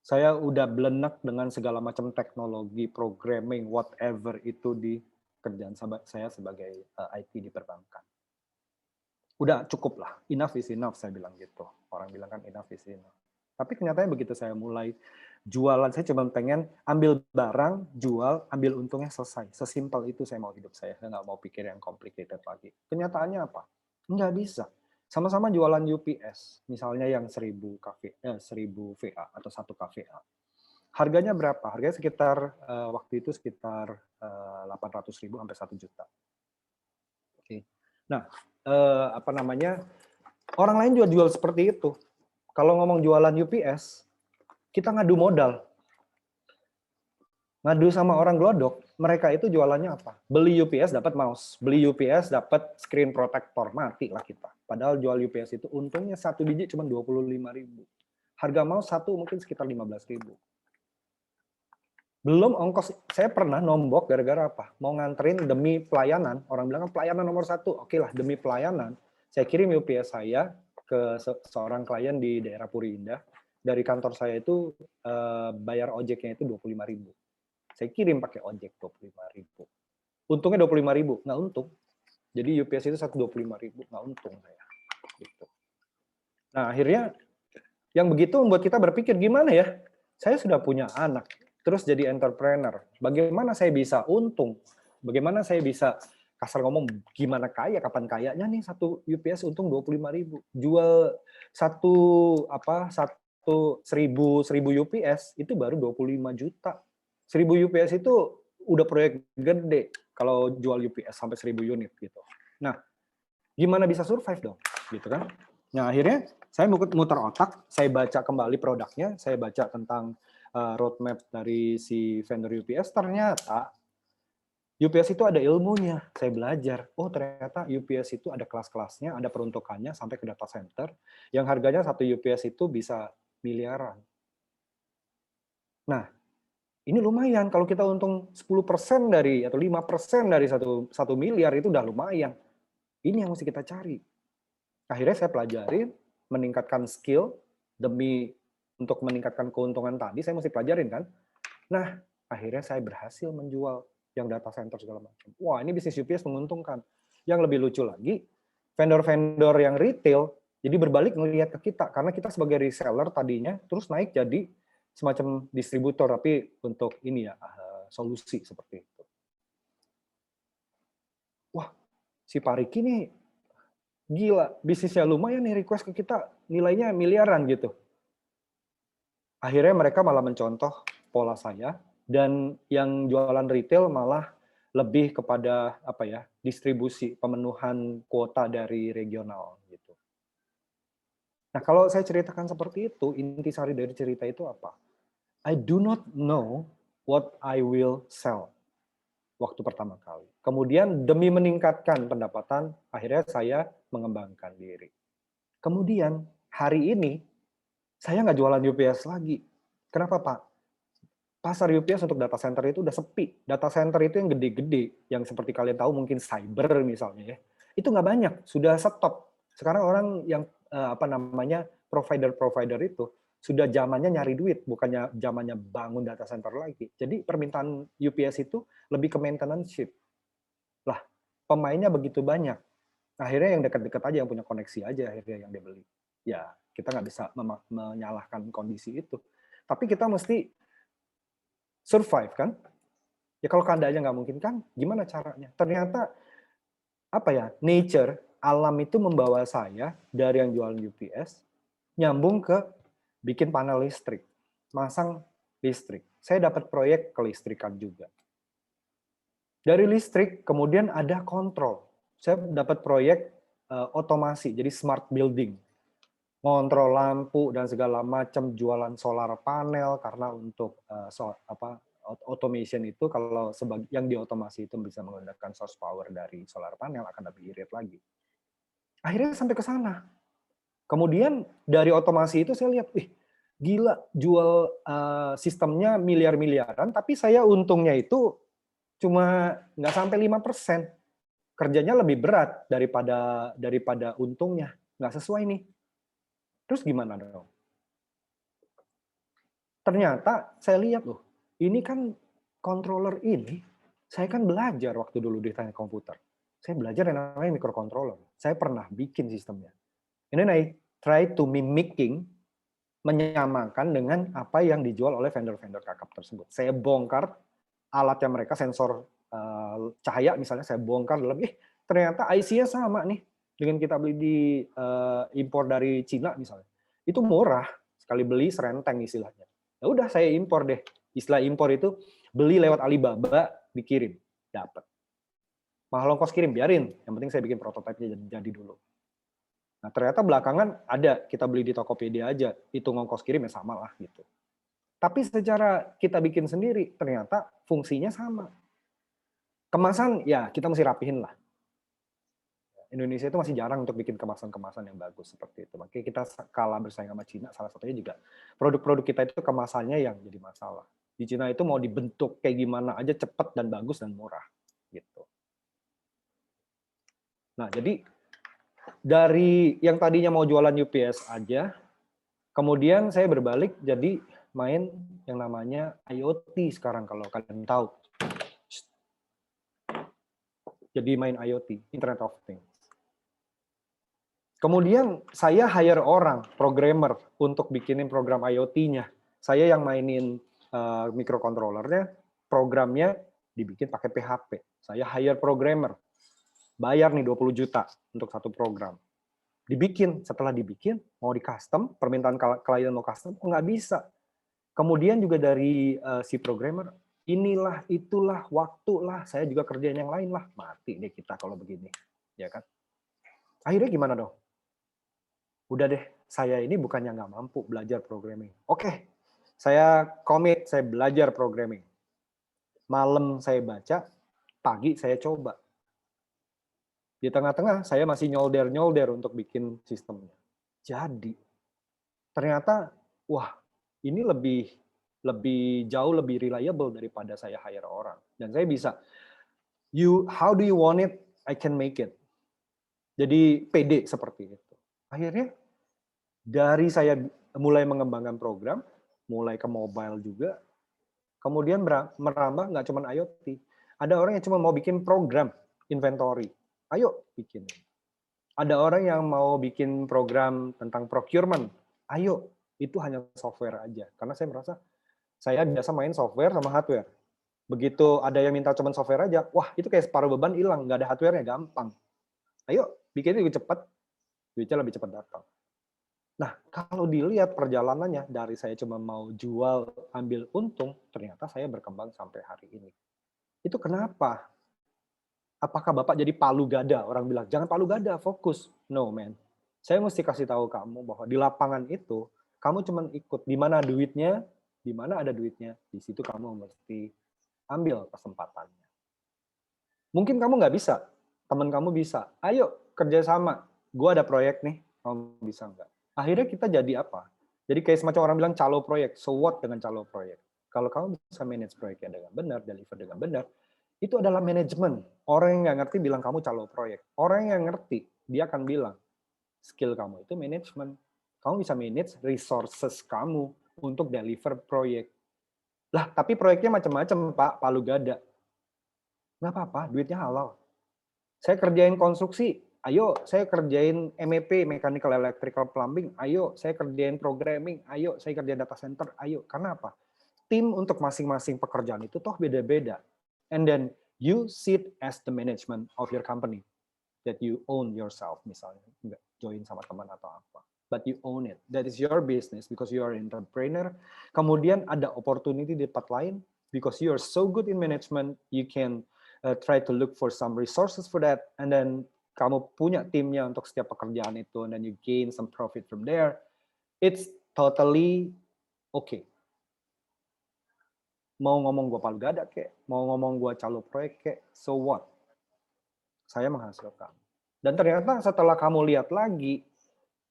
Saya udah belenek dengan segala macam teknologi, programming, whatever itu di kerjaan saya sebagai IT di perbankan. Udah cukup lah, enough is enough, saya bilang gitu. Orang bilang kan enough is enough. Tapi kenyataannya begitu saya mulai jualan, saya cuma pengen ambil barang, jual, ambil untungnya, selesai. Sesimpel itu saya mau hidup saya nggak mau pikir yang complicated lagi. Kenyataannya apa? Nggak bisa. Sama-sama jualan UPS, misalnya yang 1000 VA atau 1 KVA. Harganya berapa? Harganya sekitar waktu itu sekitar 800.000 sampai 1 juta. Oke. Nah, orang lain juga jual seperti itu. Kalau ngomong jualan UPS, kita ngadu modal. Ngadu sama orang glodok, mereka itu jualannya apa? Beli UPS dapat mouse, beli UPS dapat screen protector, mati lah kita. Padahal jual UPS itu untungnya 1 biji cuma 25.000. Harga mouse 1 mungkin sekitar 15.000. Belum ongkos, saya pernah nombok gara-gara apa? Mau nganterin demi pelayanan, orang bilang kan pelayanan nomor 1, oke lah demi pelayanan, saya kirim UPS saya ke seorang klien di daerah Puri Indah. Dari kantor saya itu bayar ojeknya itu 25.000. Saya kirim pakai ojek 25.000. Untungnya 25.000, nggak untung. Jadi UPS itu 125.000, nggak untung saya. Gitu. Nah akhirnya yang begitu membuat kita berpikir gimana ya? Saya sudah punya anak, terus jadi entrepreneur. Bagaimana saya bisa untung? Bagaimana saya bisa kasar ngomong gimana kaya, kapan kayanya nih satu UPS untung 25.000. Jual satu 1000 UPS itu baru 25 juta. 1000 UPS itu udah proyek gede kalau jual UPS sampai 1000 unit gitu. Nah, gimana bisa survive dong? Gitu kan? Nah, akhirnya saya muter otak, saya baca kembali produknya, saya baca tentang roadmap dari si vendor UPS, ternyata UPS itu ada ilmunya. Saya belajar, oh ternyata UPS itu ada kelas-kelasnya, ada peruntukannya sampai ke data center, yang harganya satu UPS itu bisa miliaran. Nah, ini lumayan. Kalau kita untung 10% dari, atau 5% dari 1 miliar, itu udah lumayan. Ini yang mesti kita cari. Akhirnya saya pelajarin, meningkatkan skill, demi untuk meningkatkan keuntungan tadi, saya mesti pelajarin kan. Nah, akhirnya saya berhasil menjual yang data center segala macam. Wah, ini bisnis UPS menguntungkan. Yang lebih lucu lagi, vendor-vendor yang retail, jadi berbalik melihat ke kita, karena kita sebagai reseller tadinya, terus naik jadi semacam distributor, tapi untuk ini ya, solusi seperti itu. Wah, si Pak Riki nih, gila, bisnisnya lumayan nih, request ke kita, nilainya miliaran gitu. Akhirnya mereka malah mencontoh pola saya, dan yang jualan retail malah lebih kepada apa ya, distribusi, pemenuhan kuota dari regional gitu. Nah, kalau saya ceritakan seperti itu, intisari dari cerita itu apa? I do not know what I will sell waktu pertama kali. Kemudian demi meningkatkan pendapatan, akhirnya saya mengembangkan diri. Kemudian hari ini saya nggak jualan UPS lagi. Kenapa, Pak? Pasar UPS untuk data center itu udah sepi. Data center itu yang gede-gede, yang seperti kalian tahu mungkin cyber misalnya ya, itu nggak banyak, sudah stop. Sekarang orang yang provider-provider itu sudah zamannya nyari duit, bukannya zamannya bangun data center lagi. Jadi permintaan UPS itu lebih ke maintenance ship. Lah, pemainnya begitu banyak. Akhirnya yang dekat-dekat aja, yang punya koneksi aja akhirnya yang dia beli. Ya, kita nggak bisa menyalahkan kondisi itu. Tapi kita mesti survive kan? Ya kalau keadaannya nggak mungkin kan, gimana caranya? Ternyata apa ya? Nature, alam itu membawa saya dari yang jualan UPS nyambung ke bikin panel listrik, masang listrik. Saya dapat proyek kelistrikan juga. Dari listrik kemudian ada kontrol. Saya dapat proyek otomasi, jadi smart building. Ngontrol lampu dan segala macam, jualan solar panel karena untuk automation itu kalau yang diotomasi itu bisa menggunakan source power dari solar panel akan lebih irit lagi. Akhirnya sampai ke sana. Kemudian dari otomasi itu saya lihat, gila, jual sistemnya miliar-miliaran, tapi saya untungnya itu cuma nggak sampai 5%. Kerjanya lebih berat daripada untungnya. Nggak sesuai nih. Terus gimana dong? Ternyata saya lihat loh, ini kan controller ini, saya kan belajar waktu dulu di teknik komputer. Saya belajar yang namanya microcontroller. Saya pernah bikin sistemnya. And then I try to menyamakan dengan apa yang dijual oleh vendor-vendor kakap tersebut. Saya bongkar alatnya mereka, sensor cahaya misalnya, saya bongkar dalam, ternyata IC-nya sama nih dengan kita beli di impor dari Cina misalnya. Itu murah, sekali beli serenteng istilahnya. Ya udah saya impor deh. Istilah impor itu beli lewat Alibaba, dikirim, dapat. Mahal ongkos kirim, biarin. Yang penting saya bikin prototipenya jadi dulu. Nah, ternyata belakangan ada, kita beli di Tokopedia aja, hitung ongkos kirim ya sama lah gitu. Tapi secara kita bikin sendiri, ternyata fungsinya sama. Kemasan, ya kita mesti rapihin lah. Indonesia itu masih jarang untuk bikin kemasan-kemasan yang bagus seperti itu. Makanya kita kalah bersaing sama Cina, salah satunya juga produk-produk kita itu kemasannya yang jadi masalah. Di Cina itu mau dibentuk kayak gimana aja cepat dan bagus dan murah gitu. Nah, jadi dari yang tadinya mau jualan UPS aja, kemudian saya berbalik jadi main yang namanya IoT sekarang kalau kalian tahu. Jadi main IoT, Internet of Things. Kemudian saya hire orang, programmer, untuk bikinin program IoT-nya. Saya yang mainin microcontroller-nya, programnya dibikin pakai PHP. Saya hire programmer. Bayar nih 20 juta untuk satu program. Dibikin, setelah dibikin, mau di custom, permintaan klien mau custom, nggak bisa. Kemudian juga dari si programmer, inilah, itulah, waktulah, saya juga kerjaan yang lain lah. Mati deh kita kalau begini. Ya kan? Akhirnya gimana dong? Udah deh, saya ini bukannya nggak mampu belajar programming. Oke, saya komit, saya belajar programming. Malam saya baca, pagi saya coba. Di tengah-tengah saya masih nyolder-nyolder untuk bikin sistemnya. Jadi ternyata wah, ini jauh lebih reliable daripada saya hire orang. Dan saya bisa how do you want it? I can make it. Jadi pede seperti itu. Akhirnya dari saya mulai mengembangkan program, mulai ke mobile juga, kemudian merambah nggak cuma IoT. Ada orang yang cuma mau bikin program inventory. Ayo bikin. Ada orang yang mau bikin program tentang procurement. Ayo, itu hanya software aja. Karena saya merasa saya biasa main software sama hardware. Begitu ada yang minta cuma software aja, wah itu kayak separuh beban hilang, nggak ada hardware-nya, gampang. Ayo, bikinnya lebih cepat, duitnya lebih cepat datang. Nah, kalau dilihat perjalanannya, dari saya cuma mau jual, ambil untung, ternyata saya berkembang sampai hari ini. Itu kenapa? Apakah Bapak jadi palu gada? Orang bilang, jangan palu gada, fokus. No, man. Saya mesti kasih tahu kamu bahwa di lapangan itu, kamu cuma ikut. Di mana duitnya, di mana ada duitnya, di situ kamu mesti ambil kesempatannya. Mungkin kamu nggak bisa, teman kamu bisa. Ayo, kerjasama. Gue ada proyek nih, kamu bisa nggak? Akhirnya kita jadi apa? Jadi kayak semacam orang bilang calo proyek. So what dengan calo proyek? Kalau kamu bisa manage proyeknya dengan benar, deliver dengan benar, itu adalah manajemen. Orang yang nggak ngerti bilang kamu calo proyek. Orang yang ngerti, dia akan bilang, skill kamu itu manajemen. Kamu bisa manage resources kamu untuk deliver proyek. Lah, tapi proyeknya macam-macam, Pak, palu gada. Nggak apa-apa, duitnya halal. Saya kerjain konstruksi, ayo. Saya kerjain MEP, Mechanical Electrical Plumbing, ayo. Saya kerjain programming, ayo. Saya kerjain data center, ayo. Karena apa? Tim untuk masing-masing pekerjaan itu toh beda-beda. And then you sit as the management of your company that you own yourself, misalnya nggak join sama teman atau apa, but you own it. That is your business because you are an entrepreneur. Kemudian ada opportunity di tempat lain because you are so good in management, you can try to look for some resources for that, and then kamu punya timnya untuk setiap pekerjaan itu, and then you gain some profit from there. It's totally okay. Mau ngomong gue palu gada kek, mau ngomong gue calo proyek kek, so what? Saya menghasilkan. Dan ternyata setelah kamu lihat lagi,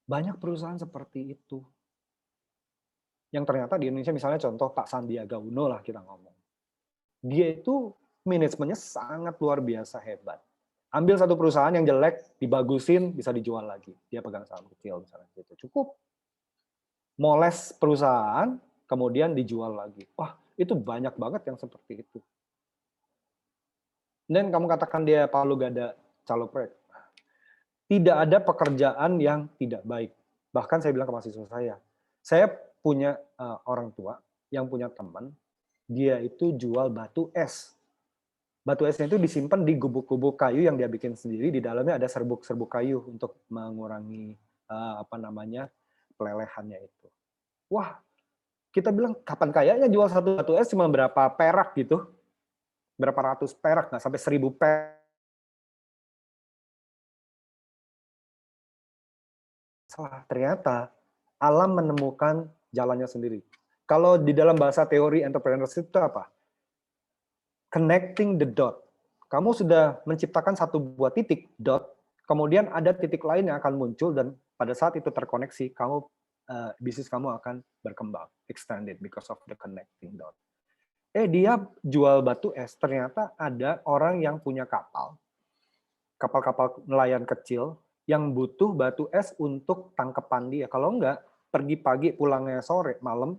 banyak perusahaan seperti itu. Yang ternyata di Indonesia misalnya contoh Pak Sandiaga Uno lah kita ngomong. Dia itu manajemennya sangat luar biasa hebat. Ambil satu perusahaan yang jelek, dibagusin, bisa dijual lagi. Dia pegang saham kecil misalnya gitu. Cukup. Moles perusahaan, kemudian dijual lagi. Wah, itu banyak banget yang seperti itu. Dan kamu katakan dia palu gada calo proyek. Tidak ada pekerjaan yang tidak baik. Bahkan saya bilang ke mahasiswa saya punya orang tua yang punya teman, dia itu jual batu es. Batu esnya itu disimpan di gubuk-gubuk kayu yang dia bikin sendiri, di dalamnya ada serbuk-serbuk kayu untuk mengurangi pelelehannya itu. Wah, kita bilang, kapan kayaknya jual satu batu es cuma berapa perak gitu? Berapa ratus perak, nggak sampai 1000 perak. Ternyata alam menemukan jalannya sendiri. Kalau di dalam bahasa teori entrepreneurship itu apa? Connecting the dot. Kamu sudah menciptakan satu buah titik, dot, kemudian ada titik lain yang akan muncul, dan pada saat itu terkoneksi, bisnis kamu akan berkembang, extended because of the connecting dot. Dia jual batu es, ternyata ada orang yang punya kapal-kapal nelayan kecil, yang butuh batu es untuk tangkepan dia. Kalau enggak, pergi pagi, pulangnya sore, malam,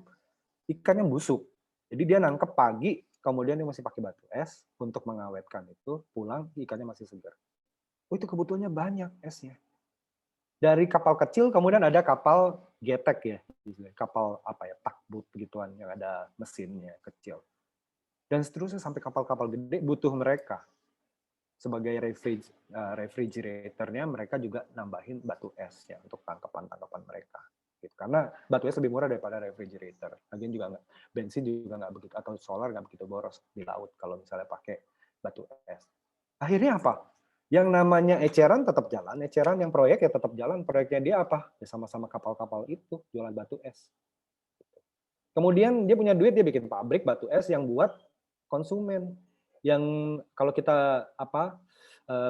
ikannya busuk. Jadi dia nangkep pagi, kemudian dia masih pakai batu es untuk mengawetkan itu, pulang ikannya masih segar. Oh, itu kebutuhannya banyak esnya. Dari kapal kecil, kemudian ada kapal getek ya, kapal apa ya, takbut gituan yang ada mesinnya kecil. Dan seterusnya sampai kapal-kapal gede butuh mereka. Sebagai refrigeratornya, mereka juga nambahin batu es ya untuk tangkapan-tangkapan mereka. Gitu. Karena batu es lebih murah daripada refrigerator. Lagian juga nggak, bensin juga nggak begitu, atau solar nggak begitu boros di laut kalau misalnya pakai batu es. Akhirnya apa? Yang namanya eceran tetap jalan, eceran yang proyek ya tetap jalan. Proyeknya dia apa? Ya sama-sama kapal-kapal itu jualan batu es. Kemudian dia punya duit, dia bikin pabrik batu es yang buat konsumen. Yang kalau kita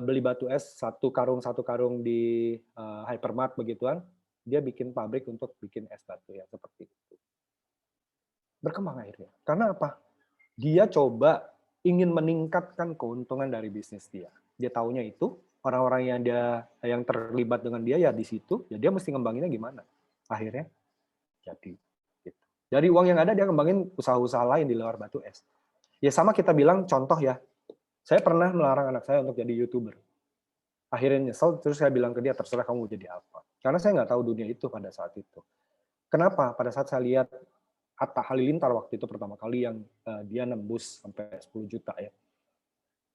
beli batu es satu karung di hypermart begituan, dia bikin pabrik untuk bikin es batu ya seperti itu. Berkembang akhirnya. Karena apa? Dia coba ingin meningkatkan keuntungan dari bisnis dia. Dia taunya itu orang-orang yang terlibat dengan dia ya di situ, ya dia mesti ngembanginnya gimana. Akhirnya jadi gitu. Dari uang yang ada dia kembangin usaha-usaha lain di luar batu es. Ya sama kita bilang contoh ya. Saya pernah melarang anak saya untuk jadi YouTuber. Akhirnya nyesel, terus saya bilang ke dia, terserah kamu mau jadi apa. Karena saya nggak tahu dunia itu pada saat itu. Kenapa? Pada saat saya lihat Atta Halilintar waktu itu pertama kali yang dia nembus sampai 10 juta ya.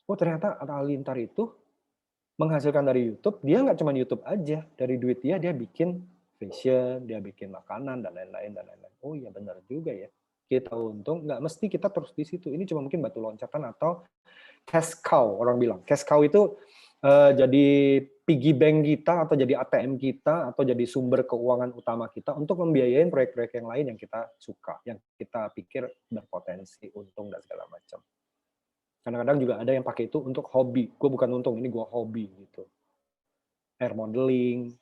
Oh ternyata Atta Halilintar itu menghasilkan dari YouTube, dia nggak cuma YouTube aja. Dari duit dia bikin fashion, dia bikin makanan, dan lain-lain. Oh iya benar juga ya. Kita untung, nggak mesti kita terus di situ. Ini cuma mungkin batu loncatan atau cash cow, orang bilang. Cash cow itu jadi piggy bank kita, atau jadi ATM kita, atau jadi sumber keuangan utama kita untuk membiayain proyek-proyek yang lain yang kita suka, yang kita pikir berpotensi untung dan segala macam. Kadang-kadang juga ada yang pakai itu untuk hobi. Gue bukan untung, ini gue hobi gitu. Air modeling,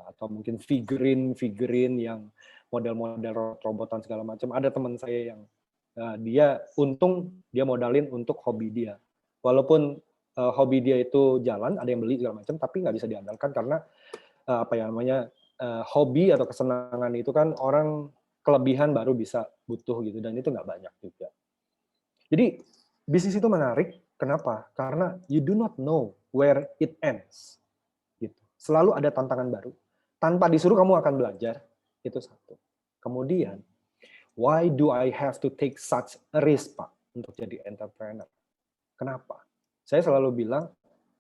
atau mungkin figurin yang model-model robotan segala macam. Ada teman saya yang dia untung, dia modalin untuk hobi dia. Walaupun hobi dia itu jalan, ada yang beli segala macam, tapi nggak bisa diandalkan karena hobi atau kesenangan itu kan orang kelebihan baru bisa butuh gitu, dan itu nggak banyak juga. Jadi bisnis itu menarik, kenapa? Karena you do not know where it ends. Gitu. Selalu ada tantangan baru. Tanpa disuruh kamu akan belajar, itu satu. Kemudian, why do I have to take such a risk, Pak, untuk jadi entrepreneur? Kenapa? Saya selalu bilang,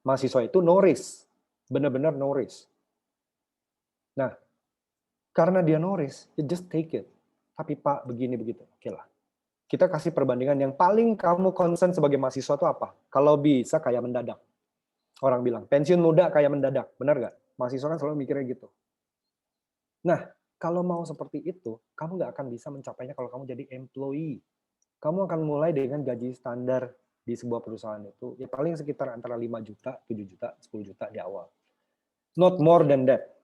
mahasiswa itu no risk. Benar-benar no risk. Nah, karena dia no risk, you just take it. Tapi Pak, begini, begitu. Oke lah. Kita kasih perbandingan yang paling kamu concern sebagai mahasiswa itu apa? Kalau bisa kayak mendadak. Orang bilang, pensiun muda kayak mendadak. Benar nggak? Mahasiswa kan selalu mikirnya gitu. Nah, kalau mau seperti itu, kamu nggak akan bisa mencapainya kalau kamu jadi employee. Kamu akan mulai dengan gaji standar di sebuah perusahaan itu, ya paling sekitar antara 5 juta, 7 juta, 10 juta di awal. Not more than that.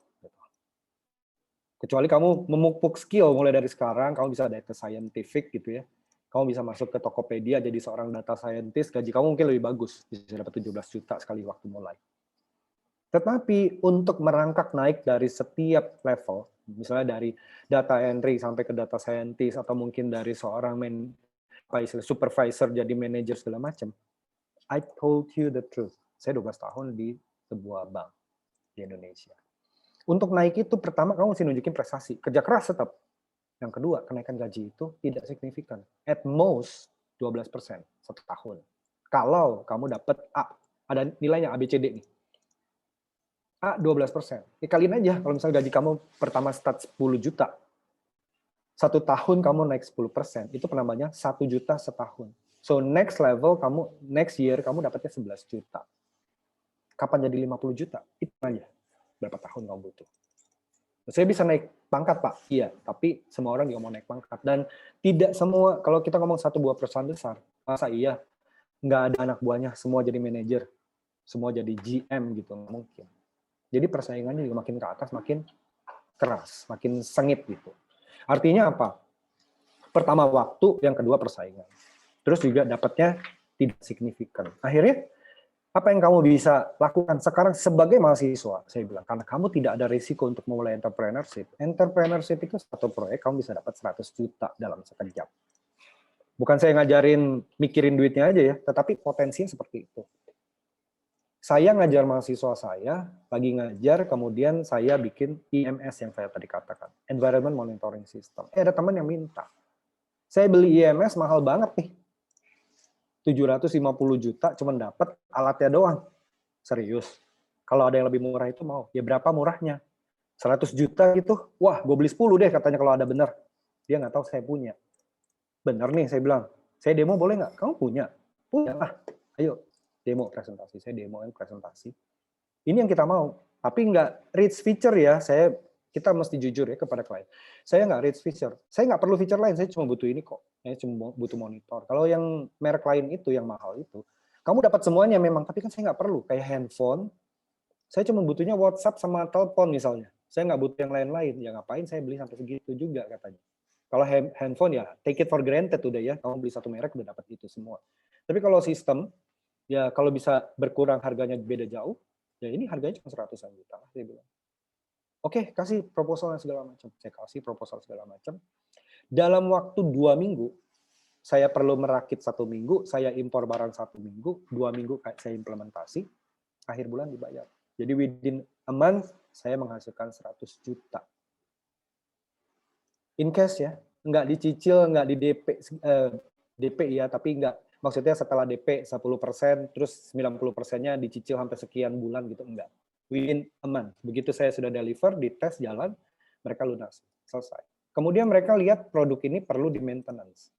Kecuali kamu memupuk skill mulai dari sekarang, kamu bisa data scientific gitu ya. Kamu bisa masuk ke Tokopedia jadi seorang data scientist, gaji kamu mungkin lebih bagus, bisa dapat 17 juta sekali waktu mulai. Tetapi untuk merangkak naik dari setiap level, misalnya dari data entry sampai ke data scientist, atau mungkin dari seorang supervisor jadi manager segala macam, I told you the truth. Saya 12 tahun di sebuah bank di Indonesia. Untuk naik itu, pertama kamu mesti nunjukin prestasi. Kerja keras tetap. Yang kedua, kenaikan gaji itu tidak signifikan. At most 12% satu tahun. Kalau kamu dapat A, ada nilainya ABCD nih. A 12%. Ya kaliin aja kalau misalnya gaji kamu pertama start 10 juta. Satu tahun kamu naik 10%, itu penambahnya 1 juta setahun. So next level kamu, next year kamu dapatnya 11 juta. Kapan jadi 50 juta? Itu aja. Berapa tahun kamu butuh. Saya bisa naik pangkat, Pak. Iya, tapi semua orang juga mau naik pangkat. Dan tidak semua, kalau kita ngomong satu buah perusahaan besar, masa iya nggak ada anak buahnya, semua jadi manajer, semua jadi GM gitu, nggak mungkin. Jadi persaingannya juga makin ke atas, makin keras, makin sengit gitu. Artinya apa? Pertama waktu, yang kedua persaingan. Terus juga dapatnya tidak signifikan. Akhirnya Apa yang kamu bisa lakukan sekarang sebagai mahasiswa? Saya bilang, karena kamu tidak ada risiko untuk memulai entrepreneurship. Entrepreneurship itu satu proyek, kamu bisa dapat 100 juta dalam sekejap. Bukan saya ngajarin mikirin duitnya aja ya, tetapi potensinya seperti itu. Saya ngajar mahasiswa saya, lagi ngajar, kemudian saya bikin IMS yang saya tadi katakan, Environment Monitoring System. Ada teman yang minta, saya beli IMS mahal banget nih, 750 juta cuma dapat alatnya doang. Serius. Kalau ada yang lebih murah itu mau. Ya berapa murahnya? 100 juta gitu. Wah, gue beli 10 deh katanya kalau ada bener. Dia nggak tahu saya punya. Bener nih, saya bilang. Saya demo boleh nggak? Kamu punya? Punya lah. Ayo, demo presentasi. Saya demoin presentasi. Ini yang kita mau. Tapi nggak rich feature ya. Kita mesti jujur ya kepada klien. Saya nggak rich feature. Saya nggak perlu feature lain. Saya cuma butuh ini kok. Saya cuma butuh monitor. Kalau yang merek lain itu, yang mahal itu, kamu dapat semuanya memang. Tapi kan saya nggak perlu. Kayak handphone, saya cuma butuhnya WhatsApp sama telepon misalnya. Saya nggak butuh yang lain-lain. Ya ngapain saya beli sampai segitu juga katanya. Kalau handphone ya take it for granted udah ya. Kamu beli satu merek udah dapat itu semua. Tapi kalau sistem, ya kalau bisa berkurang harganya beda jauh, ya ini harganya cuma 100-an juta lah, saya bilang. Oke, kasih proposal segala macam. Saya kasih proposal segala macam. Dalam waktu 2 minggu, saya perlu merakit 1 minggu, saya impor barang 1 minggu, 2 minggu saya implementasi, akhir bulan dibayar. Jadi within a month, saya menghasilkan 100 juta. In cash ya, nggak dicicil, nggak di DP ya, tapi nggak, maksudnya setelah DP 10%, terus 90%-nya dicicil sampai sekian bulan gitu, enggak. Within a month. Begitu saya sudah deliver, dites jalan, mereka lunas, selesai. Kemudian mereka lihat produk ini perlu di maintenance.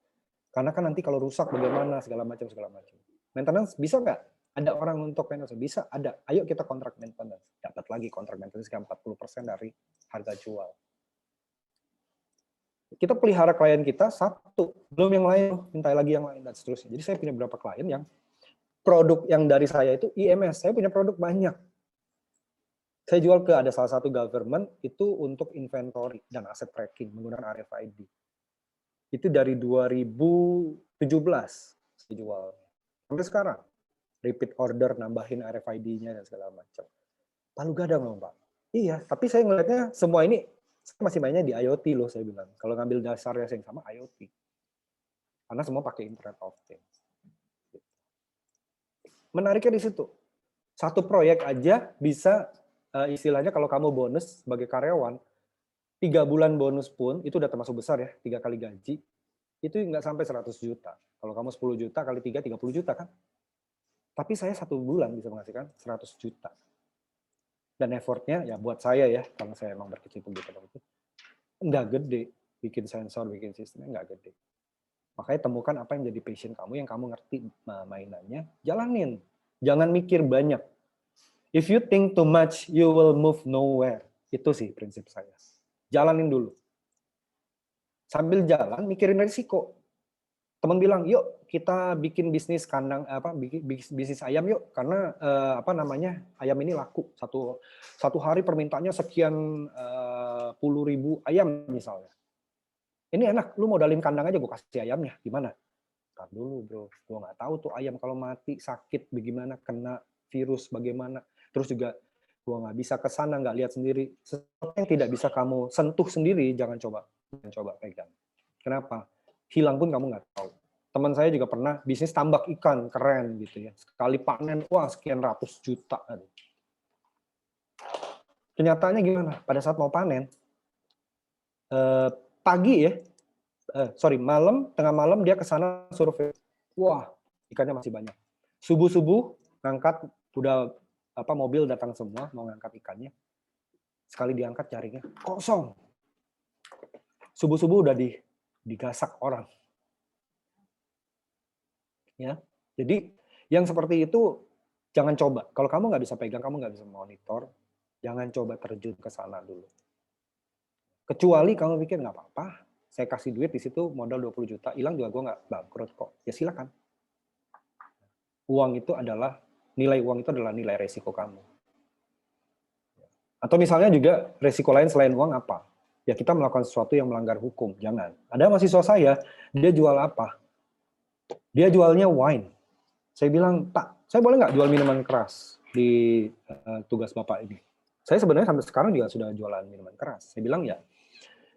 Karena kan nanti kalau rusak bagaimana, segala macam. Maintenance bisa nggak? Ada orang untuk maintenance? Bisa, ada. Ayo kita kontrak maintenance. Dapat lagi kontrak maintenance 40% dari harga jual. Kita pelihara klien kita satu, belum yang lain, minta lagi yang lain, dan seterusnya. Jadi saya punya beberapa klien yang produk yang dari saya itu IMS. Saya punya produk banyak. Saya jual ke ada salah satu government itu untuk inventory dan aset tracking menggunakan RFID. Itu dari 2017 saya jual. Sampai sekarang. Repeat order, nambahin RFID-nya dan segala macam. Palu gada loh, Pak. Iya, tapi saya ngelihatnya semua ini saya masih mainnya di IoT loh, saya bilang. Kalau ngambil dasarnya yang sama, IoT. Karena semua pakai Internet of Things. Menariknya di situ. Satu proyek aja bisa istilahnya kalau kamu bonus sebagai karyawan, 3 bulan bonus pun, itu udah termasuk besar ya, 3 kali gaji, itu nggak sampai 100 juta. Kalau kamu 10 juta kali 3, 30 juta kan? Tapi saya 1 bulan bisa menghasilkan 100 juta. Dan effortnya, ya buat saya ya, karena saya emang berkecimpung di bidang itu, nggak gede. Bikin sensor, bikin sistemnya nggak gede. Makanya temukan apa yang jadi passion kamu, yang kamu ngerti mainannya, jalanin. Jangan mikir banyak. If you think too much, you will move nowhere. Itu sih prinsip saya. Jalanin dulu. Sambil jalan, mikirin risiko. Teman bilang, yuk kita bikin bisnis kandang bisnis ayam yuk, karena ayam ini laku. Satu hari permintaannya sekian 10.000 ayam misalnya. Ini enak, lu modalin kandang aja, gue kasih ayamnya. Gimana? Ntar dulu bro, gue nggak tahu tuh ayam kalau mati sakit bagaimana, kena virus bagaimana. Terus juga gue nggak bisa ke sana, nggak lihat sendiri. Sesuatu yang tidak bisa kamu sentuh sendiri, jangan coba pegang. Kenapa? Hilang pun kamu nggak tahu. Teman saya juga pernah bisnis tambak ikan, keren gitu ya. Sekali panen, wah sekian ratus juta. Kenyataannya gimana? Pada saat mau panen, tengah malam dia ke sana survei. Wah, ikannya masih banyak. Subuh-subuh ngangkat, udah mobil datang semua mau ngangkat ikannya. Sekali diangkat jaringnya kosong. Subuh-subuh udah digasak orang. Ya, jadi yang seperti itu jangan coba. Kalau kamu nggak bisa pegang, kamu nggak bisa monitor, jangan coba terjun ke sana dulu. Kecuali kamu pikir nggak apa-apa, saya kasih duit di situ modal 20 juta, hilang juga gue nggak bangkrut kok. Ya silakan. Nilai uang itu adalah nilai resiko kamu. Atau misalnya juga resiko lain selain uang apa? Ya kita melakukan sesuatu yang melanggar hukum, jangan. Ada mahasiswa saya, dia jual apa? Dia jualnya wine. Saya bilang, Pak, saya boleh nggak jual minuman keras di tugas Bapak ini? Saya sebenarnya sampai sekarang juga sudah jualan minuman keras. Saya bilang ya,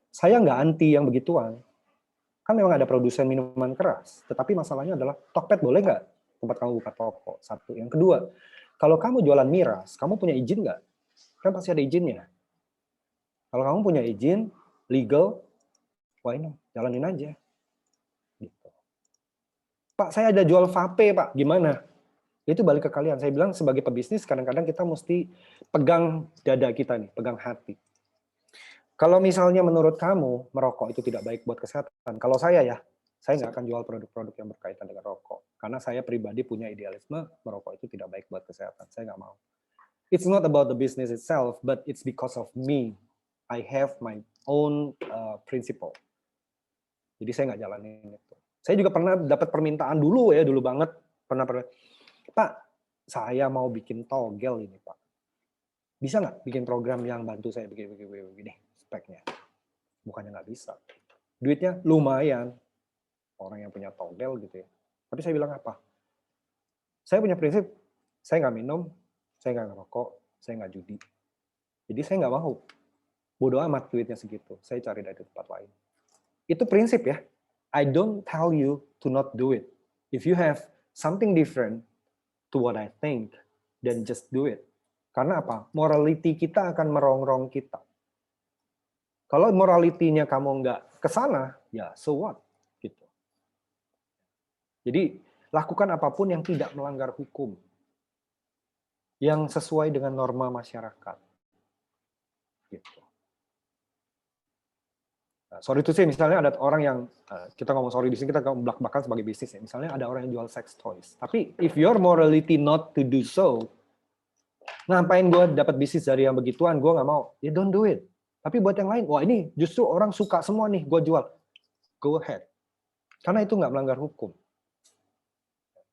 saya nggak anti yang begituan. Kan memang ada produsen minuman keras, tetapi masalahnya adalah Tokped boleh nggak tempat kamu buka toko? Satu. Yang kedua, kalau kamu jualan miras, kamu punya izin nggak? Kan pasti ada izinnya. Kalau kamu punya izin, legal, why not? Jalanin aja. Gitu. Pak, saya ada jual vape, Pak. Gimana? Itu balik ke kalian. Saya bilang sebagai pebisnis, kadang-kadang kita mesti pegang dada kita nih, pegang hati. Kalau misalnya menurut kamu merokok itu tidak baik buat kesehatan, kalau saya ya, saya nggak akan jual produk-produk yang berkaitan dengan rokok. Karena saya pribadi punya idealisme, merokok itu tidak baik buat kesehatan. Saya nggak mau. It's not about the business itself, but it's because of me. I have my own principle. Jadi saya nggak jalanin itu. Saya juga pernah dapat permintaan dulu banget. Pak, saya mau bikin togel ini, Pak. Bisa nggak bikin program yang bantu saya begini speknya? Bukannya nggak bisa. Duitnya lumayan. Orang yang punya togel gitu ya. Tapi saya bilang apa? Saya punya prinsip, saya nggak minum, saya nggak ngerokok, saya nggak judi. Jadi saya nggak mau. Bodoh amat duitnya segitu. Saya cari dari tempat lain. Itu prinsip ya. I don't tell you to not do it. If you have something different to what I think, then just do it. Karena apa? Morality kita akan merongrong kita. Kalau moralitinya kamu nggak ke sana, ya so what? Gitu. Jadi lakukan apapun yang tidak melanggar hukum, yang sesuai dengan norma masyarakat. Gitu. Nah, sorry to say, misalnya ada orang yang, kita ngomong sorry di sini, kita belak-belakan sebagai bisnis ya. Misalnya ada orang yang jual sex toys. Tapi if your morality not to do so, ngapain gue dapat bisnis dari yang begituan, gue nggak mau. Ya don't do it. Tapi buat yang lain, wah ini justru orang suka semua nih, gue jual. Go ahead. Karena itu nggak melanggar hukum.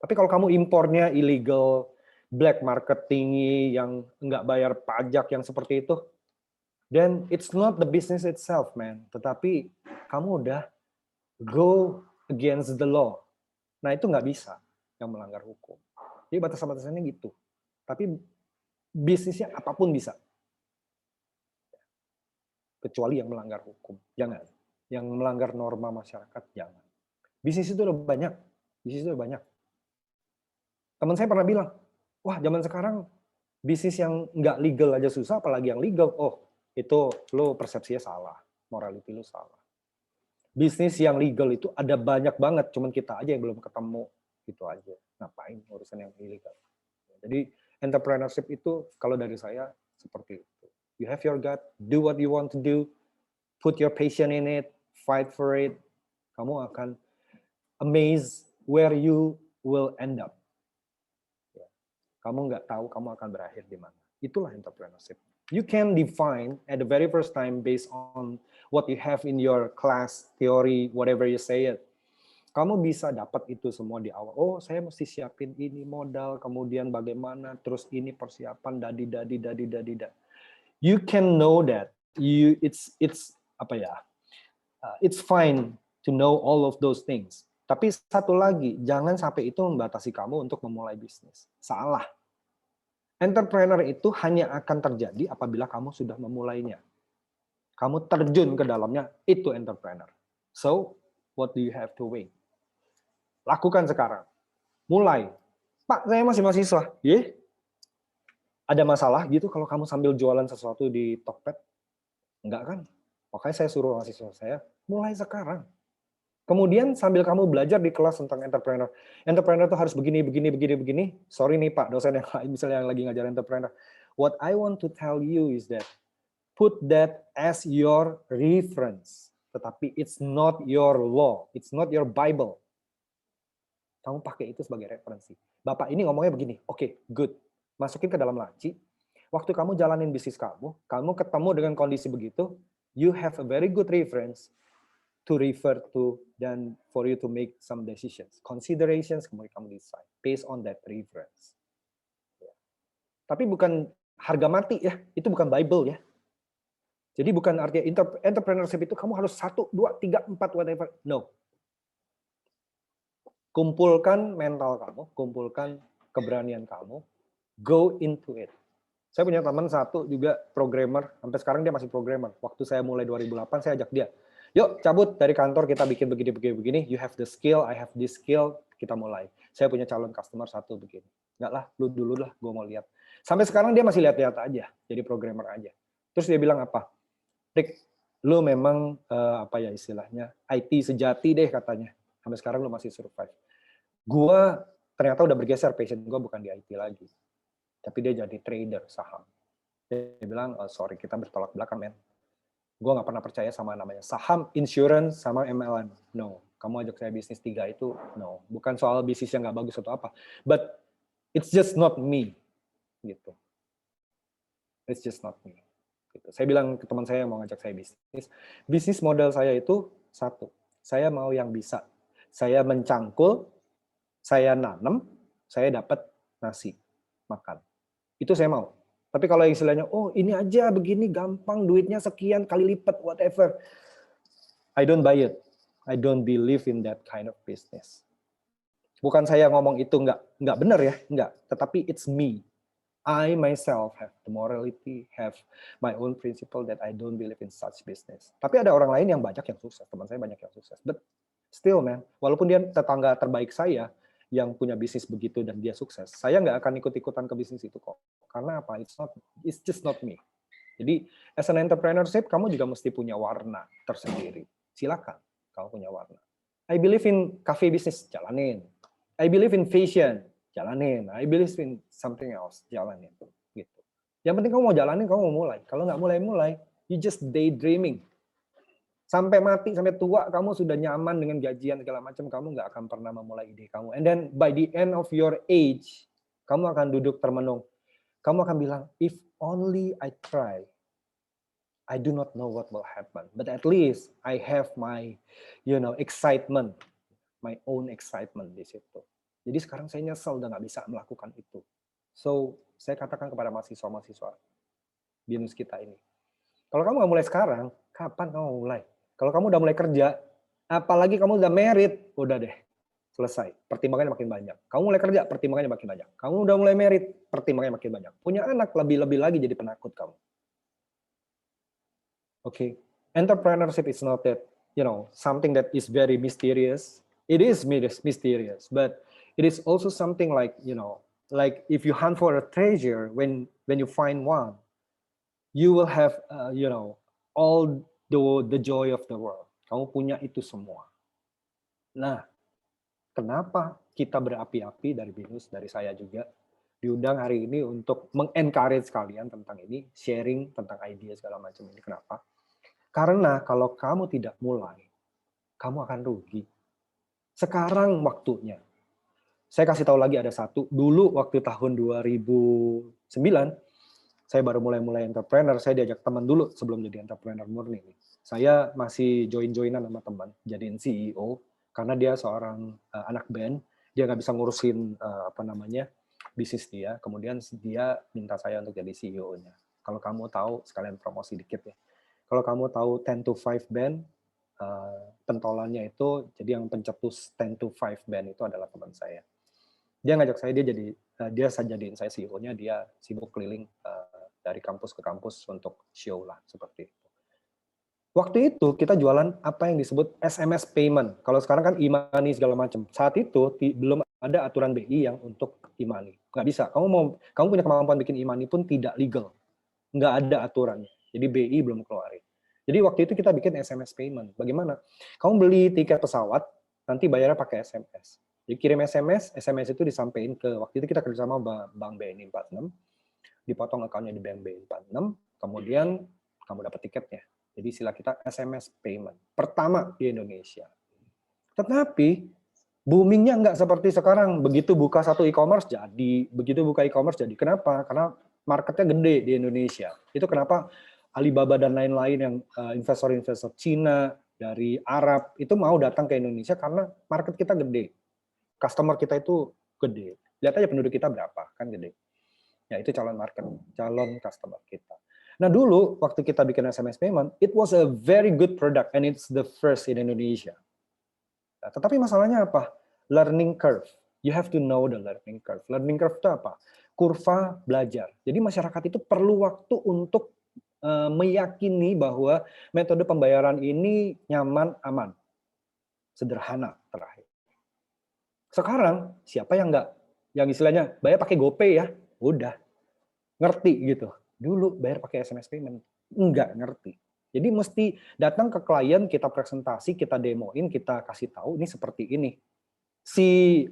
Tapi kalau kamu impornya illegal, black market tinggi, yang nggak bayar pajak yang seperti itu, then it's not the business itself, man. Tetapi kamu udah go against the law. Nah itu nggak bisa yang melanggar hukum. Jadi batasan-batasannya gitu. Tapi bisnisnya apapun bisa. Kecuali yang melanggar hukum. Jangan. Yang melanggar norma masyarakat, jangan. Bisnis itu udah banyak. Bisnis itu udah banyak. Teman saya pernah bilang, wah zaman sekarang bisnis yang nggak legal aja susah, apalagi yang legal. Oh, itu lo persepsinya salah. Morality lo salah. Bisnis yang legal itu ada banyak banget, cuman kita aja yang belum ketemu. Gitu aja. Ngapain urusan yang illegal. Jadi entrepreneurship itu kalau dari saya seperti itu. You have your gut, do what you want to do, put your passion in it, fight for it. Kamu akan amazed where you will end up. Kamu nggak tahu kamu akan berakhir di mana. Itulah entrepreneurship. You can define at the very first time based on what you have in your class, theory, whatever you say it. Kamu bisa dapat itu semua di awal. Oh, saya mesti siapin ini modal, kemudian bagaimana, terus ini persiapan, dadi. You can know that. It's apa ya? It's fine to know all of those things. Tapi satu lagi, jangan sampai itu membatasi kamu untuk memulai bisnis. Salah. Entrepreneur itu hanya akan terjadi apabila kamu sudah memulainya. Kamu terjun ke dalamnya, itu entrepreneur. So, what do you have to wait? Lakukan sekarang. Mulai. Pak, saya masih mahasiswa. Ada masalah gitu kalau kamu sambil jualan sesuatu di Tokped? Enggak kan? Makanya saya suruh mahasiswa saya, mulai sekarang. Kemudian sambil kamu belajar di kelas tentang entrepreneur. Entrepreneur itu harus begini. Sorry nih Pak, dosen yang lain misalnya yang lagi ngajar entrepreneur. What I want to tell you is that put that as your reference. Tetapi it's not your law. It's not your Bible. Kamu pakai itu sebagai referensi. Bapak ini ngomongnya begini. Oke, good. Masukin ke dalam laci. Waktu kamu jalanin bisnis kamu ketemu dengan kondisi begitu, you have a very good reference to refer to dan for you to make some decisions, considerations, kemudian kamu decide based on that reference. Tapi bukan harga mati ya, itu bukan Bible ya. Jadi bukan artinya entrepreneurship itu kamu harus 1, 2, 3, 4 whatever. No. Kumpulkan mental kamu, kumpulkan keberanian kamu, go into it. Saya punya teman satu juga programmer, sampai sekarang dia masih programmer. Waktu saya mulai 2008, saya ajak dia, yuk cabut dari kantor, kita bikin begini, you have the skill, I have this skill, kita mulai. Saya punya calon customer satu begini. Enggak lah, lu dulu lah, gue mau lihat. Sampai sekarang dia masih lihat-lihat aja, jadi programmer aja. Terus dia bilang apa? Rick, lu memang apa ya istilahnya, IT sejati deh katanya. Sampai sekarang lu masih survive. Gua ternyata udah bergeser, passion gue bukan di IT lagi. Tapi dia jadi trader saham. Dia bilang, sorry, kita bertolak belakang, men. Gue nggak pernah percaya sama namanya saham, insurance, sama MLM. No, kamu ajak saya bisnis 3 itu, no. Bukan soal bisnis yang nggak bagus atau apa. But it's just not me. Gitu. It's just not me. Gitu. Saya bilang ke teman saya yang mau ngajak saya bisnis. Bisnis model saya itu satu. Saya mau yang bisa. Saya mencangkul, saya nanam, saya dapat nasi, makan. Itu saya mau. Tapi kalau istilahnya, oh ini aja begini gampang, duitnya sekian kali lipat, whatever. I don't buy it. I don't believe in that kind of business. Bukan saya ngomong itu nggak benar ya, nggak. Tetapi it's me. I myself have the morality, have my own principle that I don't believe in such business. Tapi ada orang lain yang banyak yang sukses, teman saya banyak yang sukses. But still man, walaupun dia tetangga terbaik saya, yang punya bisnis begitu dan dia sukses, saya nggak akan ikut-ikutan ke bisnis itu kok. Karena apa? It's just not me. Jadi, as an entrepreneurship, kamu juga mesti punya warna tersendiri. Silakan, kamu punya warna. I believe in cafe business, jalanin. I believe in fashion, jalanin. I believe in something else, jalanin. Gitu. Yang penting kamu mau jalanin, kamu mau mulai. Kalau nggak mulai-mulai, you just daydreaming. Sampai mati, sampai tua, kamu sudah nyaman dengan gajian segala macam, kamu nggak akan pernah memulai ide kamu. And then by the end of your age, kamu akan duduk termenung. Kamu akan bilang, if only I try, I do not know what will happen. But at least I have my, excitement, my own excitement di situ. Jadi sekarang saya nyesel udah nggak bisa melakukan itu. So saya katakan kepada mahasiswa-mahasiswa BINUS kita ini, kalau kamu nggak mulai sekarang, kapan kamu mulai? Kalau kamu udah mulai kerja, apalagi kamu udah married, udah deh, selesai. Pertimbangannya makin banyak. Kamu mulai kerja, pertimbangannya makin banyak. Kamu udah mulai married, pertimbangannya makin banyak. Punya anak, lebih-lebih lagi jadi penakut kamu. Okay, entrepreneurship is not that, something that is very mysterious. It is mysterious, but it is also something like, like if you hunt for a treasure, when you find one, you will have, all the joy of the world. Kamu punya itu semua. Nah, kenapa kita berapi-api dari BINUS, dari saya juga, diundang hari ini untuk meng-encourage kalian tentang ini, sharing tentang ide segala macam ini. Kenapa? Karena kalau kamu tidak mulai, kamu akan rugi. Sekarang waktunya. Saya kasih tahu lagi ada satu. Dulu waktu tahun 2009, saya baru mulai entrepreneur, saya diajak teman dulu sebelum jadi entrepreneur murni. Saya masih join-joinan sama teman, jadiin CEO, karena dia seorang anak band, dia nggak bisa ngurusin bisnis dia, kemudian dia minta saya untuk jadi CEO-nya. Kalau kamu tahu, sekalian promosi dikit ya, kalau kamu tahu 10 to 5 band, pentolannya itu, jadi yang pencetus 10 to 5 band itu adalah teman saya. Dia ngajak saya, dia jadiin saya CEO-nya, dia sibuk keliling dari kampus ke kampus untuk show lah, seperti itu. Waktu itu kita jualan apa yang disebut SMS payment. Kalau sekarang kan e-money segala macam. Saat itu belum ada aturan BI yang untuk e-money. Nggak bisa. Kamu punya kemampuan bikin e-money pun tidak legal. Nggak ada aturannya. Jadi BI belum keluarin. Jadi waktu itu kita bikin SMS payment. Bagaimana? Kamu beli tiket pesawat, nanti bayarnya pakai SMS. Jadi kirim SMS itu disampaikan ke, waktu itu kita kerjasama Bank BNI 46, dipotong akunnya di Bank BNI 46, kemudian kamu dapat tiketnya. Jadi istilah kita SMS payment. Pertama di Indonesia. Tetapi boomingnya nggak seperti sekarang. Begitu buka satu e-commerce jadi. Begitu buka e-commerce jadi. Kenapa? Karena marketnya gede di Indonesia. Itu kenapa Alibaba dan lain-lain yang investor-investor Cina, dari Arab, itu mau datang ke Indonesia karena market kita gede. Customer kita itu gede. Lihat aja penduduk kita berapa, kan gede. Ya itu calon market, calon customer kita. Nah dulu waktu kita bikin SMS payment, it was a very good product and it's the first in Indonesia. Nah, tetapi masalahnya apa? Learning curve. You have to know the learning curve. Learning curve itu apa? Kurva belajar. Jadi masyarakat itu perlu waktu untuk meyakini bahwa metode pembayaran ini nyaman, aman, sederhana terakhir. Sekarang siapa yang nggak, yang istilahnya bayar pakai GoPay ya, udah ngerti gitu. Dulu bayar pakai SMS payment, nggak ngerti. Jadi mesti datang ke klien, kita presentasi, kita demoin, kita kasih tahu ini seperti ini. Si